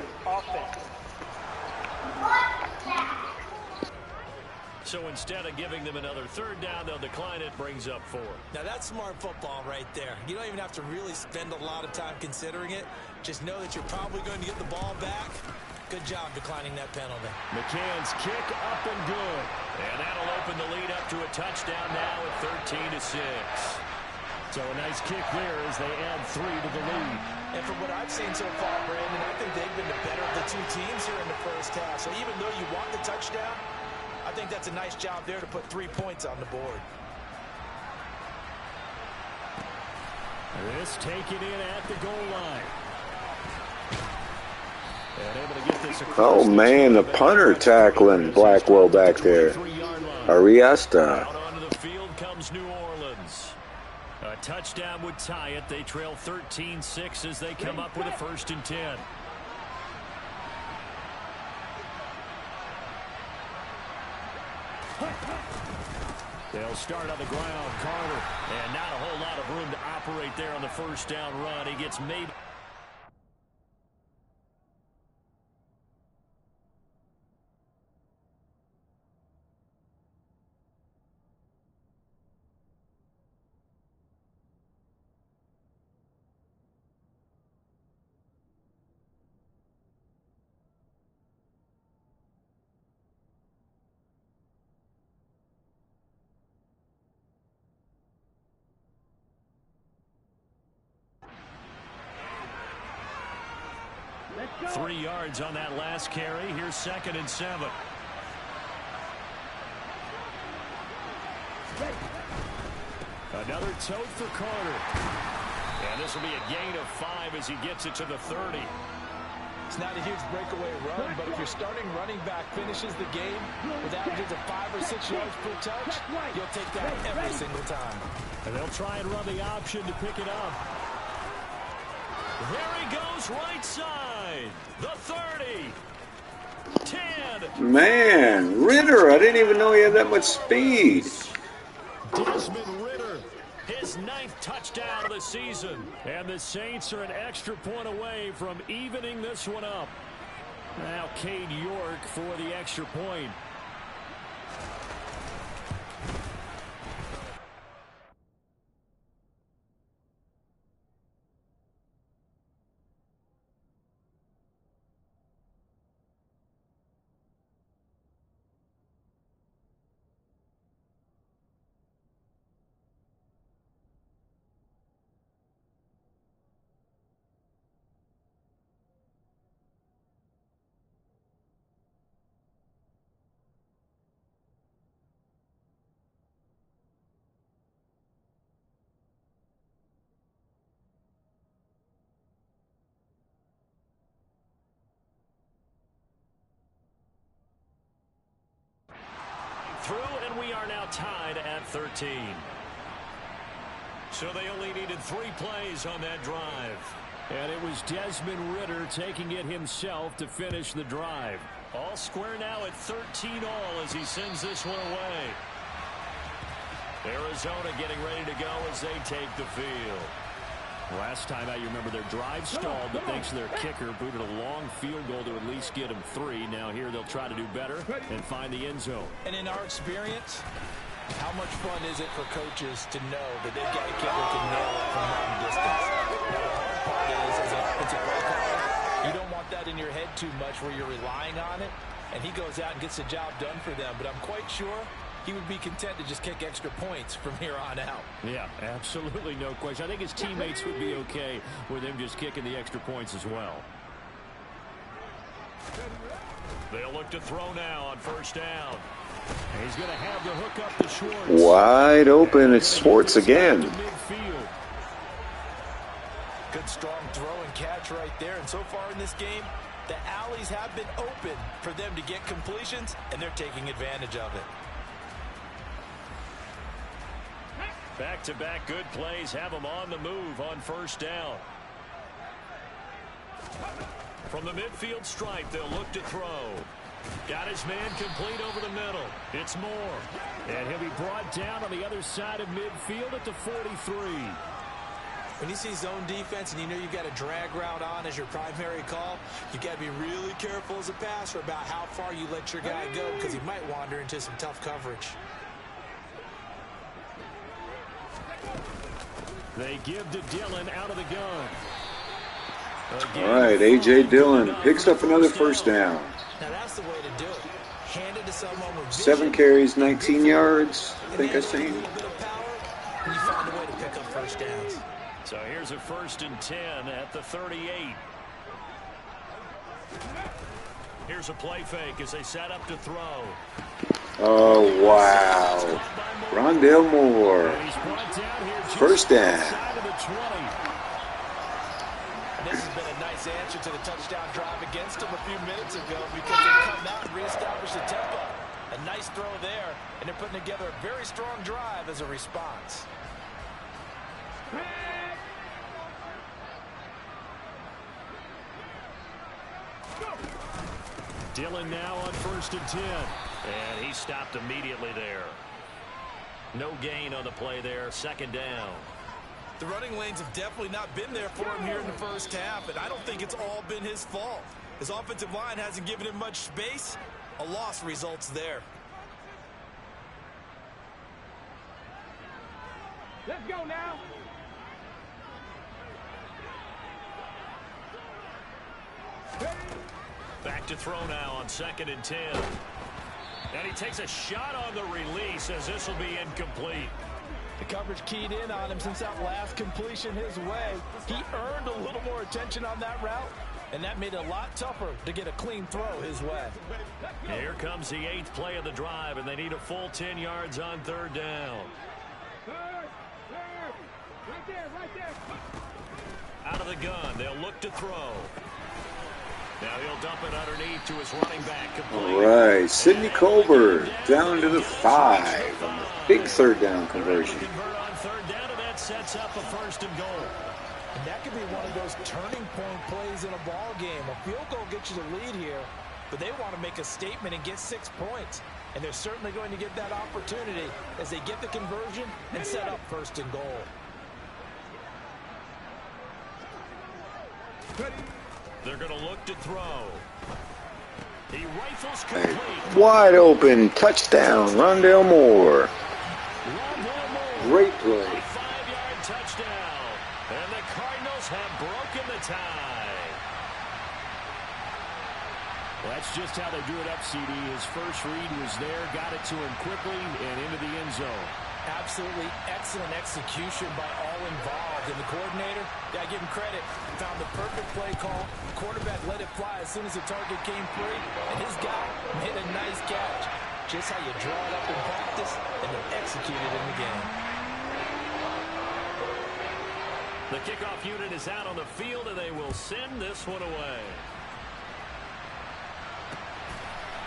So instead of giving them another 3rd down, they'll decline it. Brings up 4. Now that's smart football right there. You don't even have to really spend a lot of time considering it. Just know that you're probably going to get the ball back. Good job declining that penalty. McCann's kick up and good. And that'll open the lead up to a touchdown now at 13-6. So a nice kick there as they add 3 to the lead. And from what I've seen so far, Brandon, I think they've been the better of the 2 teams here in the first half. So even though you want the touchdown, I think that's a nice job there to put 3 points on the board. This taken in at the goal line. And able to get this across. Oh man, the punter tackling Blackwell back there. Ariasta. Out onto the field comes New Orleans. A touchdown would tie it. They trail 13-6 as they come up with a 1st and 10. They'll start on the ground. Carter. And not a whole lot of room to operate there on the 1st down run. He gets made. Three yards on that last carry. Here's 2nd and 7. Another tote for Carter. And this will be a gain of 5 as he gets it to the 30. It's not a huge breakaway run, but if your starting running back finishes the game with averages of 5 or 6 yards per touch, you'll take that every single time. And they'll try and run the option to pick it up. There he goes, right side. The 30. 10. Man, Ritter, I didn't even know he had that much speed. Desmond Ritter, his 9th touchdown of the season. And the Saints are an extra point away from evening this one up. Now Cade York for the extra point. through, and we are now tied at 13. So they only needed 3 plays on that drive. And it was Desmond Ridder taking it himself to finish the drive. All square now at 13 all as he sends this one away. Arizona getting ready to go as they take the field. Last time out, you remember their drive stalled, but thanks to their kicker, booted a long field goal to at least get them 3. Now here they'll try to do better and find the end zone. And in our experience, how much fun is it for coaches to know that they've got a kicker who can nail it from long distance? Now, the hard part is, as an offensive play caller, you don't want that in your head too much where you're relying on it, and he goes out and gets the job done for them. But I'm quite sure he would be content to just kick extra points from here on out. Yeah, absolutely no question. I think his teammates would be okay with him just kicking the extra points as well. They'll look to throw now on first down. He's going to have the hook up to Schwartz. Wide open. It's Schwartz again. Good strong throw and catch right there. And so far in this game, the alleys have been open for them to get completions, and they're taking advantage of it. Back-to-back good plays have them on the move on first down. From the midfield stripe, they'll look to throw. Got his man complete over the middle. It's Moore. And he'll be brought down on the other side of midfield at the 43. When you see zone defense and you know you've got a drag route on as your primary call, you've got to be really careful as a passer about how far you let your guy go because he might wander into some tough coverage. They give to Dillon out of the gun. All right, A.J. Dillon picks up another first down. Now that's the way to do it. Hand it to someone with vision. 7 carries, 19 yards. I think I seen. A little bit of power, and you find a way to pick up first downs. So here's a 1st and 10 at the 38. Here's a play fake as they set up to throw. Oh, wow. Rondale Moore. First down. And this has been a nice answer to the touchdown drive against them a few minutes ago because they've come out and reestablished the tempo. A nice throw there, and they're putting together a very strong drive as a response. Dillon now on 1st and 10. And he stopped immediately there. No gain on the play there. 2nd down. The running lanes have definitely not been there for him here in the first half, and I don't think it's all been his fault. His offensive line hasn't given him much space. A loss results there. Let's go now. Back to throw now on 2nd and 10. And he takes a shot on the release as this will be incomplete. The coverage keyed in on him since that last completion his way. He earned a little more attention on that route, and that made it a lot tougher to get a clean throw his way. Here comes the 8th play of the drive, and they need a full 10 yards on 3rd down. Right there. Out of the gun, they'll look to throw. Now he'll dump it underneath to his running back. Complete. All right, Sidney Colbert down to the 5 on the big 3rd down conversion. Convert on 3rd down, and that sets up a 1st and goal. And that could be one of those turning point plays in a ball game. A field goal gets you the lead here, but they want to make a statement and get 6 points. And they're certainly going to get that opportunity as they get the conversion and set up 1st and goal. They're going to look to throw. He rifles complete. Wide open, touchdown, Rondale Moore. Great play. 5-yard touchdown. And the Cardinals have broken the tie. Well, that's just how they drew it up, CD. His first read was there, got it to him quickly, and into the end zone. Absolutely excellent execution by all involved. And the coordinator, gotta give him credit, found the perfect play call. The quarterback let it fly as soon as the target came free, and his guy made a nice catch. Just how you draw it up in practice and then execute it in the game. The kickoff unit is out on the field, and they will send this one away.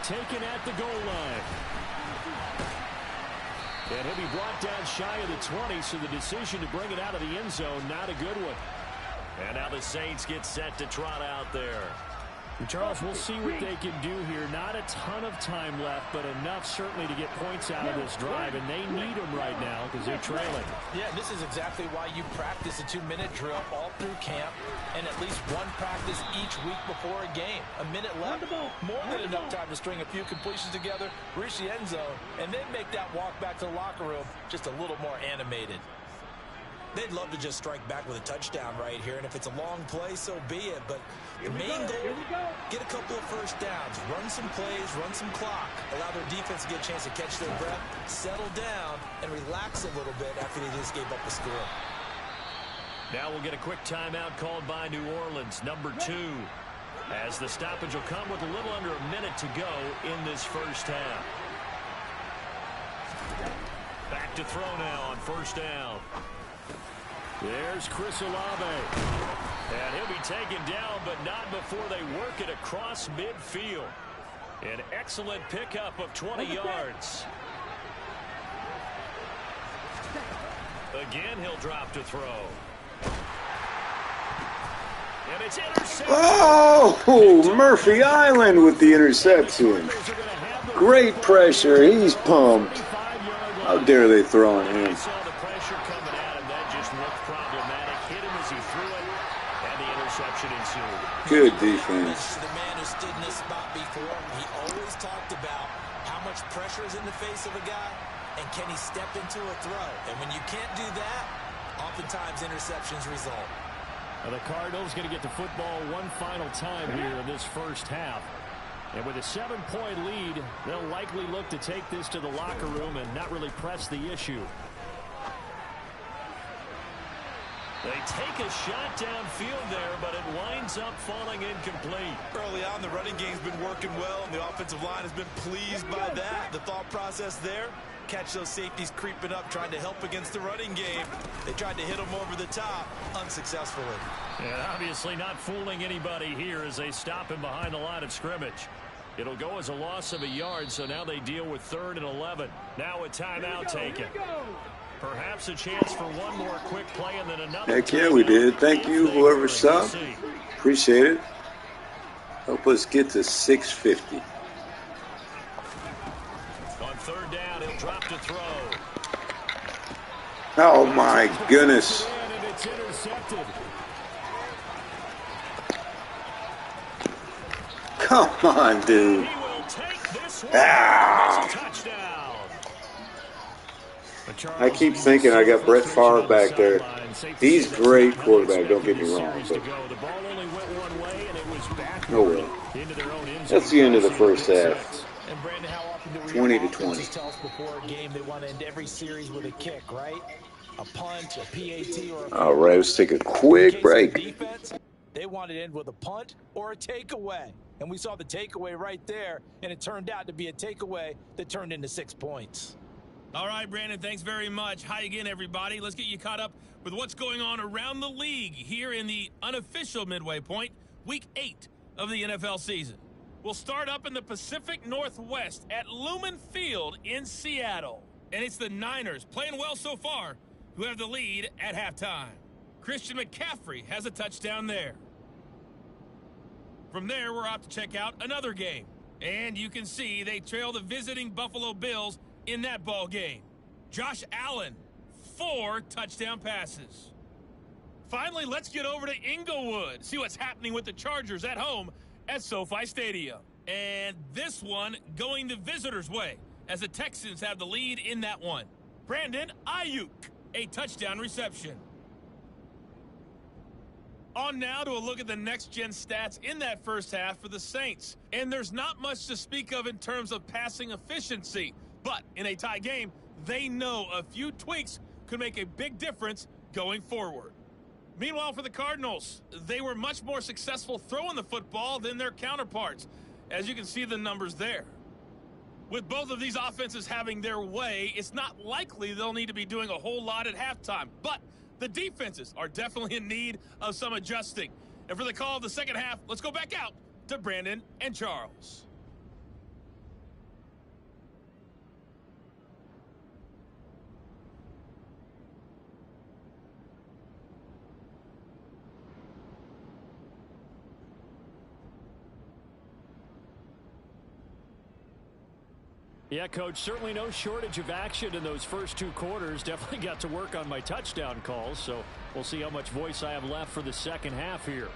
taken at the goal line. And he'll be brought down shy of the 20, so the decision to bring it out of the end zone, not a good one. And now the Saints get set to trot out there. And Charles, we'll see what they can do here. Not a ton of time left, but enough certainly to get points out of this drive, and they need them right now because they're trailing. Yeah, this is exactly why you practice a 2-minute drill all through camp and at least one practice each week before a game. A minute left, more than enough time to string a few completions together, reach the end zone, and then make that walk back to the locker room just a little more animated. They'd love to just strike back with a touchdown right here, and if it's a long play, so be it. But the main goal, get a couple of first downs, run some plays, run some clock, allow their defense to get a chance to catch their breath, settle down, and relax a little bit after they just gave up the score. Now we'll get a quick timeout called by New Orleans, number 2, as the stoppage will come with a little under a minute to go in this first half. Back to throw now on first down. There's Chris Olave. And he'll be taken down, but not before they work it across midfield. An excellent pickup of 20 yards. Again, he'll drop to throw. And it's intercepted. Oh, Murphy Island with the interception. Great pressure. He's pumped. How dare they throw on him? Good defense. The man who stood in this spot before, he always talked about how much pressure is in the face of a guy and can he step into a throw. And when you can't do that, oftentimes interceptions result. Well, the Cardinals going to get the football one final time here in this first half. And with a 7-point lead, they'll likely look to take this to the locker room and not really press the issue. They take a shot downfield there, but it winds up falling incomplete. Early on, the running game's been working well, and the offensive line has been pleased by that. The thought process there, catch those safeties creeping up, trying to help against the running game. They tried to hit them over the top, unsuccessfully. And obviously not fooling anybody here as they stop him behind the line of scrimmage. It'll go as a loss of a yard, so now they deal with 3rd and 11. Now a timeout taken. Perhaps a chance for one more quick play and then another. Heck yeah, we did. Thank you, whoever subbed. Appreciate it. Help us get to 650. On 3rd down, he'll drop to throw. Oh my goodness. And it's intercepted. Come on, dude. He will take this one. Touchdown. I keep thinking I got Brett Favre back there. He's great quarterback, don't get me wrong. But no way. That's the end of the first half. 20-20. Tell us before a game they want to end every series with a kick, right? A punt, a PAT, or a... All right, let's take a quick break. Defense, they wanted to end with a punt or a takeaway. And we saw the takeaway right there, and it turned out to be a takeaway that turned into 6 points. All right, Brandon, thanks very much. Hi again, everybody. Let's get you caught up with what's going on around the league here in the unofficial midway point, Week 8 of the NFL season. We'll start up in the Pacific Northwest at Lumen Field in Seattle. And it's the Niners, playing well so far, who have the lead at halftime. Christian McCaffrey has a touchdown there. From there, we're off to check out another game. And you can see they trail the visiting Buffalo Bills in that ball game. Josh Allen, 4 touchdown passes. Finally, let's get over to Inglewood, see what's happening with the Chargers at home at SoFi Stadium. And this one going the visitors' way as the Texans have the lead in that one. Brandon Ayuk, a touchdown reception. On now to a look at the next-gen stats in that first half for the Saints. And there's not much to speak of in terms of passing efficiency. But in a tie game, they know a few tweaks could make a big difference going forward. Meanwhile, for the Cardinals, they were much more successful throwing the football than their counterparts, as you can see the numbers there. With both of these offenses having their way, it's not likely they'll need to be doing a whole lot at halftime. But the defenses are definitely in need of some adjusting. And for the call of the second half, let's go back out to Brandon and Charles. Yeah, Coach, certainly no shortage of action in those first 2 quarters. Definitely got to work on my touchdown calls, so we'll see how much voice I have left for the second half here.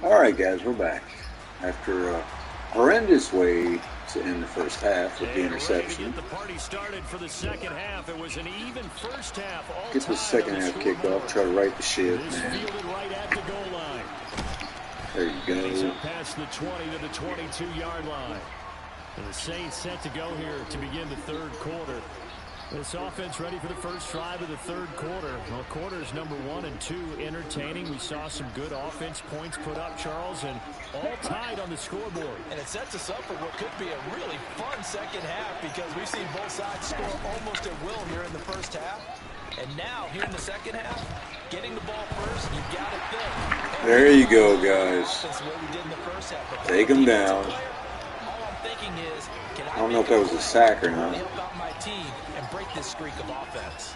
Alright guys, we're back. After a horrendous way to end the first half with the interception. Get the party started for the second half. It was an even first half. Get the second half kicked off, try to right the ship, man. Fielded right at the goal line. There you go. He's up past the 20 to the 22-yard line. And the Saints set to go here to begin the third quarter. This offense ready for the first drive of the third quarter. Well, quarters number 1 and 2 entertaining. We saw some good offense points put up, Charles, and all tied on the scoreboard. And it sets us up for what could be a really fun second half because we've seen both sides score almost at will here in the first half. And now, here in the second half, getting the ball first, you've got to think. There you go, guys. Take them down. All I'm thinking is, I don't know if that was a sack or not. Help out my team and break this streak of offense.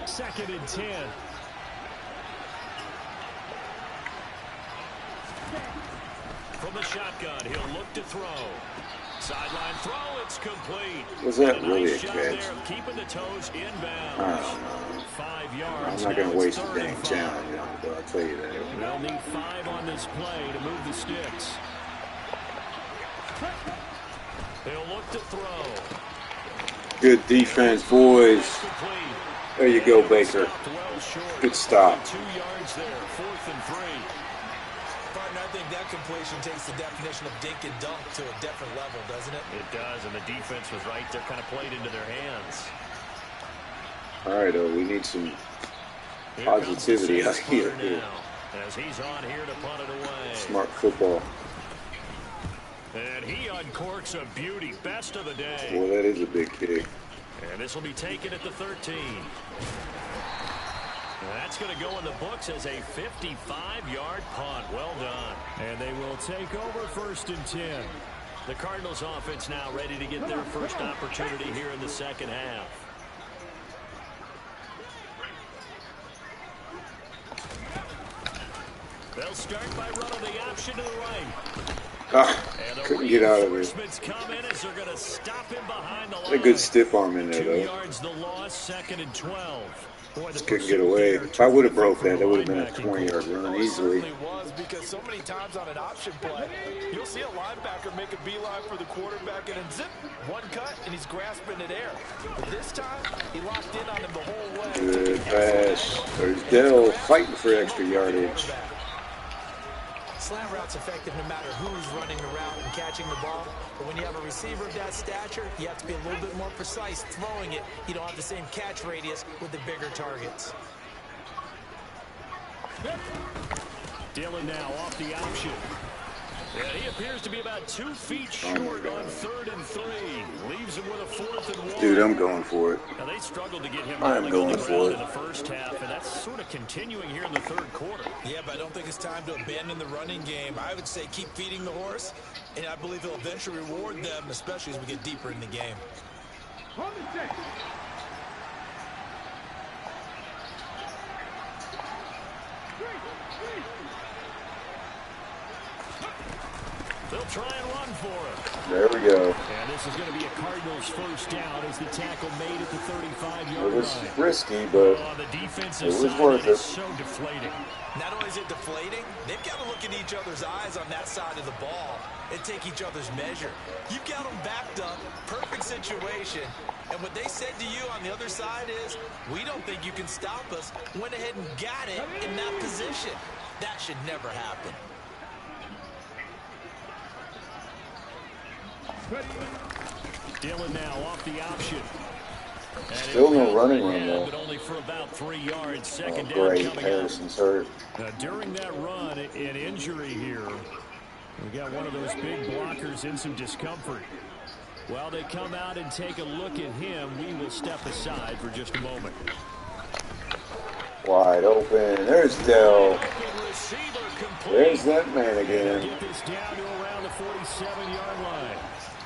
Second and 10. From the shotgun, he'll look to throw. Sideline throw, it's complete. Was that really a catch? Keeping the toes inbounds. 5 yards. I'm not going to waste a dang challenge, but I'll tell you that. They'll need 5 on this play to move the sticks. They'll look to throw. Good defense, boys. There you go, Baker. Good stop. 2 yards there, 4th and 3. Partner, I think that completion takes the definition of dink and dunk to a different level, doesn't it? It does, and the defense was right there, kind of played into their hands. All right, we need some positivity out here. As he's on here to punt it away. Smart football. And he uncorks a beauty, best of the day. Well, that is a big kick. And this will be taken at the 13. That's going to go in the books as a 55-yard punt. Well done. And they will take over 1st and 10. The Cardinals offense now ready to get their first opportunity here in the second half. They'll start by running the option to the right. Couldn't get out of it. A good stiff arm in there, though. 2 yards the loss, 2nd and 12. Just couldn't get away. If I would have broke that, that would have been a 20-yard run easily. It was because so many times on an option play, you'll see a linebacker make a beeline for the quarterback and then zip, one cut, and he's grasping at air. But this time, he locked in on him the whole way. Good pass. There's Dell fighting for extra yardage. Slant route's effective no matter who's running the route and catching the ball. But when you have a receiver of that stature, you have to be a little bit more precise throwing it. You don't have the same catch radius with the bigger targets. Dillon now off the option. Yeah, he appears to be about 2 feet short on 3rd and 3. Leaves him with a 4th and 1. Dude, I'm going for it. Now they struggled to get him I'm going for it in the first half, and that's sort of continuing here in the third quarter. Yeah, but I don't think it's time to abandon the running game. I would say keep feeding the horse, and I believe he'll eventually reward them, especially as we get deeper in the game. They'll try and run for it. There we go. And this is going to be a Cardinals first down as the tackle made at the 35-yard line. It was risky, but it was worth it. So deflating. Not only is it deflating, they've got to look at each other's eyes on that side of the ball and take each other's measure. You've got them backed up, perfect situation, and what they said to you on the other side is, we don't think you can stop us. Went ahead and got it in that position. That should never happen. Dillon now off the option. Still no running room, though. But only for about 3 yards. Second down great. coming Harrison's hurt. Now, during that run, an injury here. We got one of those big blockers in some discomfort. While they come out and take a look at him, we will step aside for just a moment. Wide open. There's Dell. There's that man again. Get this down to around the 47-yard line.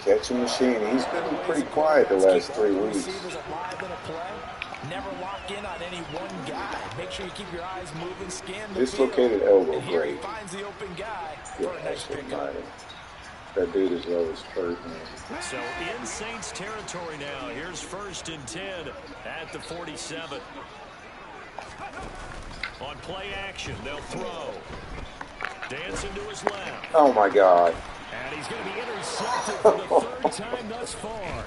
Catching machine. He's been pretty quiet the last 3 weeks. Never lock in on any one guy. Make sure you keep your eyes moving, scan the Dislocated elbow, great. Finds the open guy Yeah, for a nice pickup. that dude is always hurt, man. So in Saints territory now. Here's 1st and 10 at the 47. On play action, they'll throw. Dancing to his left. Oh my God. And he's going to be intercepted for the third time thus far.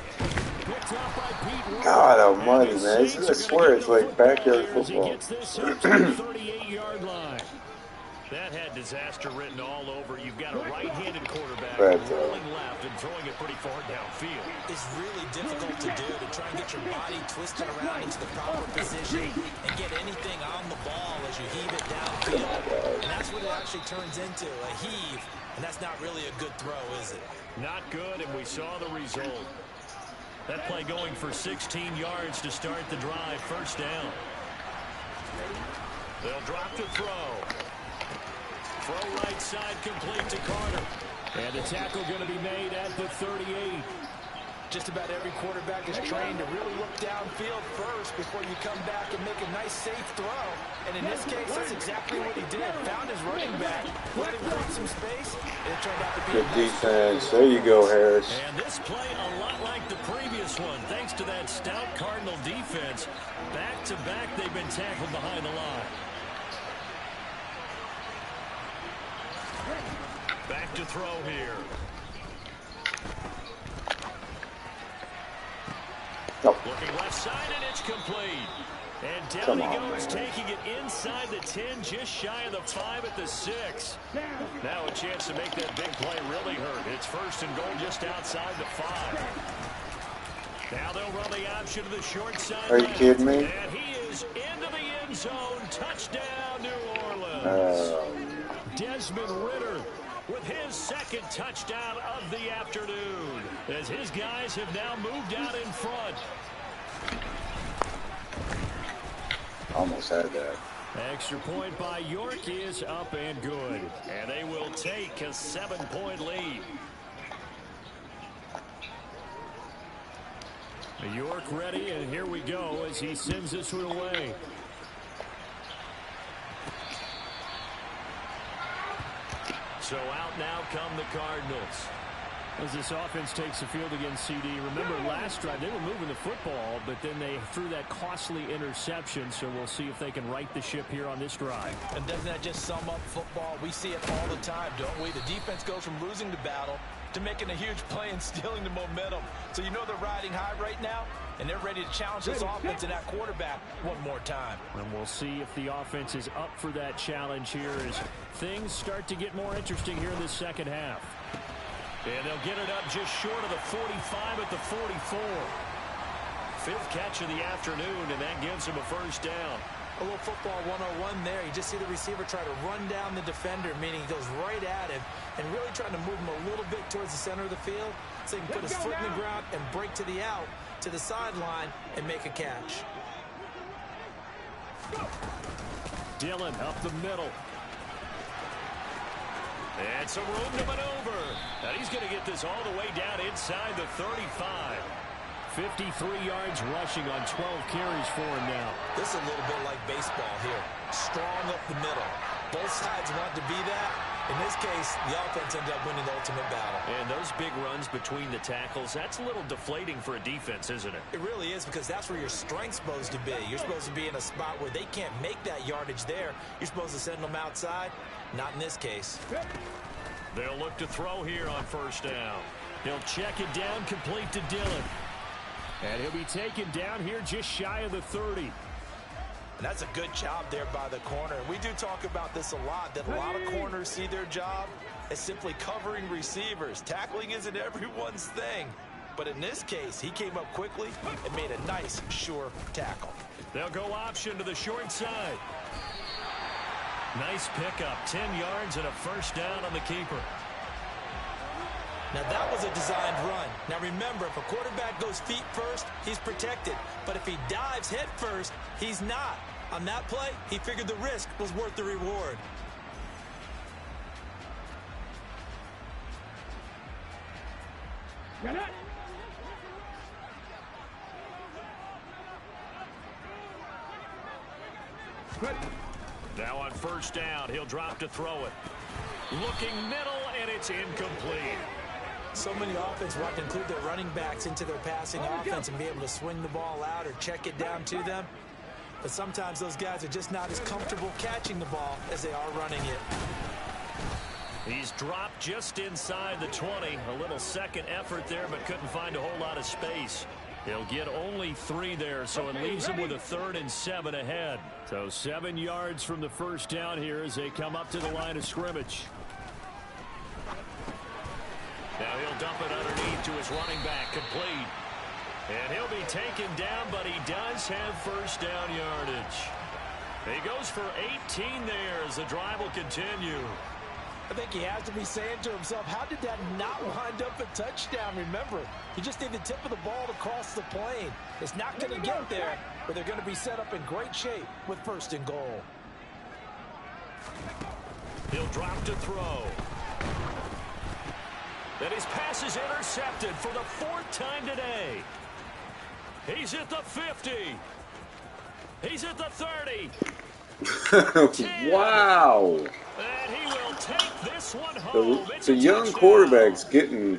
Picked off by Pete. God almighty, man. I swear it's like backyard football. He gets this up to the 38-yard line. That had disaster written all over. You've got a right-handed quarterback rolling left and throwing it pretty far downfield. It's really difficult to do, to try and get your body twisted around into the proper position and get anything on the ball as you heave it downfield. And that's what it actually turns into, a heave. And that's not really a good throw, is it? Not good, and we saw the result. That play going for 16 yards to start the drive. First down. They'll drop to throw. Throw right side complete to Carter. And the tackle going to be made at the 38. Just about every quarterback is trained to really look downfield first before you come back and make a nice, safe throw. And in this case, that's exactly what he did. Found his running back, let him create some space, and it turned out to be good defense. There you go, Harris. And this play a lot like the previous one, thanks to that stout Cardinal defense. Back-to-back, they've been tackled behind the line. Back to throw here. Looking left side, and it's complete. And down he goes, taking it inside the 10, just shy of the 5 at the 6. Now a chance to make that big play really hurt. It's first and goal just outside the 5. Now they'll run the option to the short side. Are you kidding me? And he is into the end zone. Touchdown, New Orleans. Desmond Ridder with his second touchdown of the afternoon, as his guys have now moved out in front. Almost had that. Extra point by York is up and good, and they will take a 7-point lead. York ready, and here we go as he sends this one away. So out now come the Cardinals. As this offense takes the field against CD. Remember last drive they were moving the football, but then they threw that costly interception. So we'll see if they can right the ship here on this drive. And doesn't that just sum up football? We see it all the time, don't we? The defense goes from losing the battle to making a huge play and stealing the momentum. So you know they're riding high right now, and they're ready to challenge this offense and that quarterback one more time. And we'll see if the offense is up for that challenge here as things start to get more interesting here in the second half. And they'll get it up just short of the 45 at the 44. Fifth catch of the afternoon, and that gives him a first down. A little football 101 there. You just see the receiver try to run down the defender, meaning he goes right at him and really trying to move him a little bit towards the center of the field so he can put his foot in the ground and break to the out, to the sideline, and make a catch. Dillon up the middle. And some room to maneuver. And he's going to get this all the way down inside the 35. 53 yards rushing on 12 carries for him now. This is a little bit like baseball here. Strong up the middle. Both sides want to be that. In this case, the offense ended up winning the ultimate battle. And those big runs between the tackles, that's a little deflating for a defense, isn't it? It really is, because that's where your strength's supposed to be. You're supposed to be in a spot where they can't make that yardage there. You're supposed to send them outside. Not in this case. They'll look to throw here on first down. He'll check it down, complete to Dillon. And he'll be taken down here just shy of the 30. And that's a good job there by the corner. We do talk about this a lot, that a lot of corners see their job as simply covering receivers. Tackling isn't everyone's thing. But in this case, he came up quickly and made a nice, sure tackle. They'll go option to the short side. Nice pickup, 10 yards and a first down on the keeper. Now that was a designed run. Now remember, if a quarterback goes feet first, he's protected. But if he dives head first, he's not. On that play, he figured the risk was worth the reward. Now on first down, he'll drop to throw it. Looking middle, and it's incomplete. So many offenses want to include their running backs into their passing offense and be able to swing the ball out or check it down to them. But sometimes those guys are just not as comfortable catching the ball as they are running it. He's dropped just inside the 20. A little second effort there, but couldn't find a whole lot of space. He'll get only 3 there, so it leaves him with a 3rd and 7 ahead. So 7 yards from the first down here as they come up to the line of scrimmage. Now he'll dump it underneath to his running back, complete. And he'll be taken down, but he does have first down yardage. He goes for 18 there as the drive will continue. I think he has to be saying to himself, how did that not wind up a touchdown? Remember, you just need the tip of the ball to cross the plane. It's not going to get there, but they're going to be set up in great shape with 1st and goal. He'll drop to throw. And his pass is intercepted for the 4th time today. He's at the 50. He's at the 30. Wow. And he will take this one home. The young quarterback's getting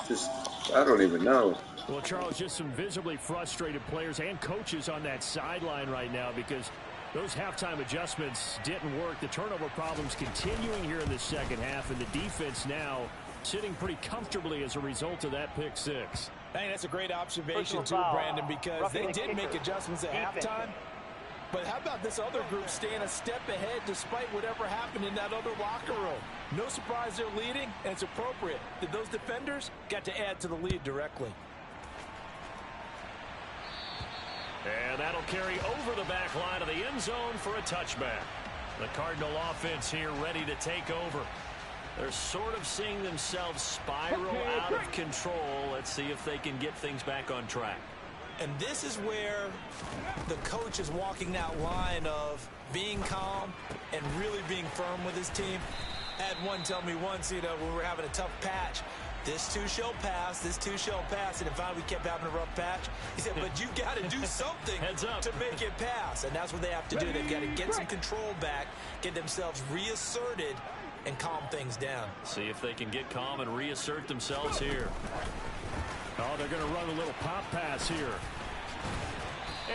just, I don't even know. Well, Charles, just some visibly frustrated players and coaches on that sideline right now because those halftime adjustments didn't work. The turnover problems continuing here in the second half, and the defense now sitting pretty comfortably as a result of that pick 6. I think that's a great observation too, Brandon, because they did make adjustments at halftime. But how about this other group staying a step ahead despite whatever happened in that other locker room? No surprise they're leading, and it's appropriate that those defenders got to add to the lead directly. And that'll carry over the back line of the end zone for a touchback. The Cardinal offense here ready to take over. They're sort of seeing themselves spiral out of control. Let's see if they can get things back on track. And this is where the coach is walking that line of being calm and really being firm with his team. I had one tell me once, when we were having a tough patch, this too shall pass, this too shall pass, and finally we kept having a rough patch. He said, but you got to do something to make it pass, and that's what they have to do. They've got to get some control back, get themselves reasserted, and calm things down. See if they can get calm and reassert themselves here. Oh, they're going to run a little pop pass here.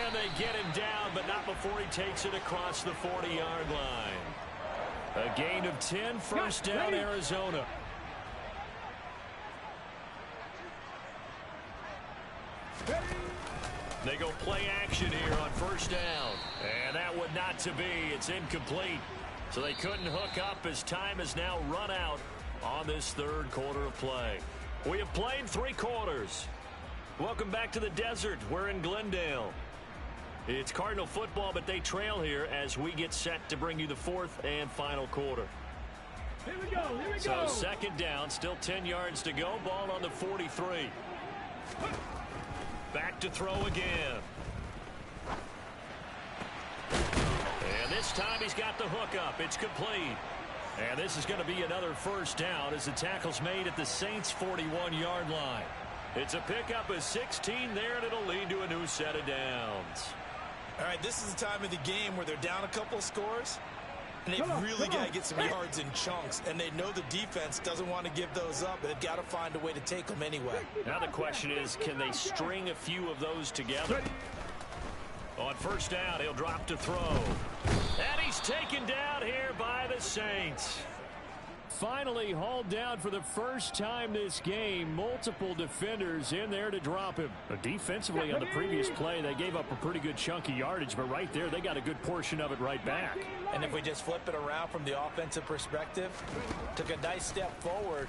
And they get him down, but not before he takes it across the 40-yard line. A gain of 10, first down, Arizona. They go play action here on first down. And that would not to be. It's incomplete. So they couldn't hook up as time has now run out on this 3rd quarter of play. We have played 3 quarters. Welcome back to the desert. We're in Glendale. It's Cardinal football, but they trail here as we get set to bring you the 4th and final quarter. Here we go, here we so go. Second down, still 10 yards to go. Ball on the 43. Back to throw again. And this time he's got the hook up. It's complete. And this is going to be another first down as the tackle's made at the Saints' 41-yard line. It's a pickup of 16 there, and it'll lead to a new set of downs. All right, this is the time of the game where they're down a couple of scores, and they've really got to get some yards in chunks, and they know the defense doesn't want to give those up, but they've got to find a way to take them anyway. Now the question is, can they string a few of those together? On first down, he'll drop to throw. And he's taken down here by the Saints. Finally hauled down for the first time this game. Multiple defenders in there to drop him. Defensively on the previous play, they gave up a pretty good chunk of yardage, but right there, they got a good portion of it right back. And if we just flip it around from the offensive perspective, took a nice step forward,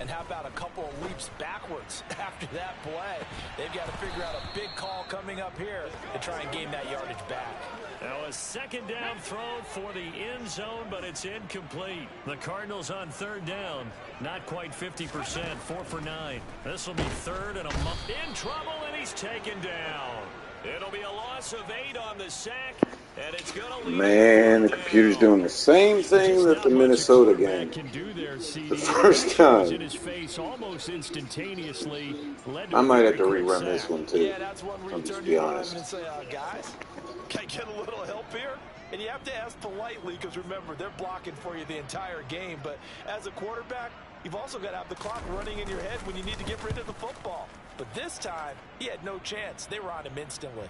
and how about a couple of leaps backwards after that play? They've got to figure out a big call coming up here to try and gain that yardage back. Now a second down throw for the end zone, but it's incomplete. The Cardinals on third down, not quite 50%, 4 for 9. This will be 3rd and a month. In trouble, and he's taken down. It'll be a loss of 8 on the sack, and it's going to lead. Man, the computer's doing the same thing that the Minnesota game. The first time. In his face almost instantaneously. I might have to rerun this one too. Yeah, that's one where you turn to your and say, guys, can I get a little help here? And you have to ask politely because, remember, they're blocking for you the entire game. But as a quarterback, you've also got to have the clock running in your head when you need to get rid of the football. But this time, he had no chance. They were on him instantly.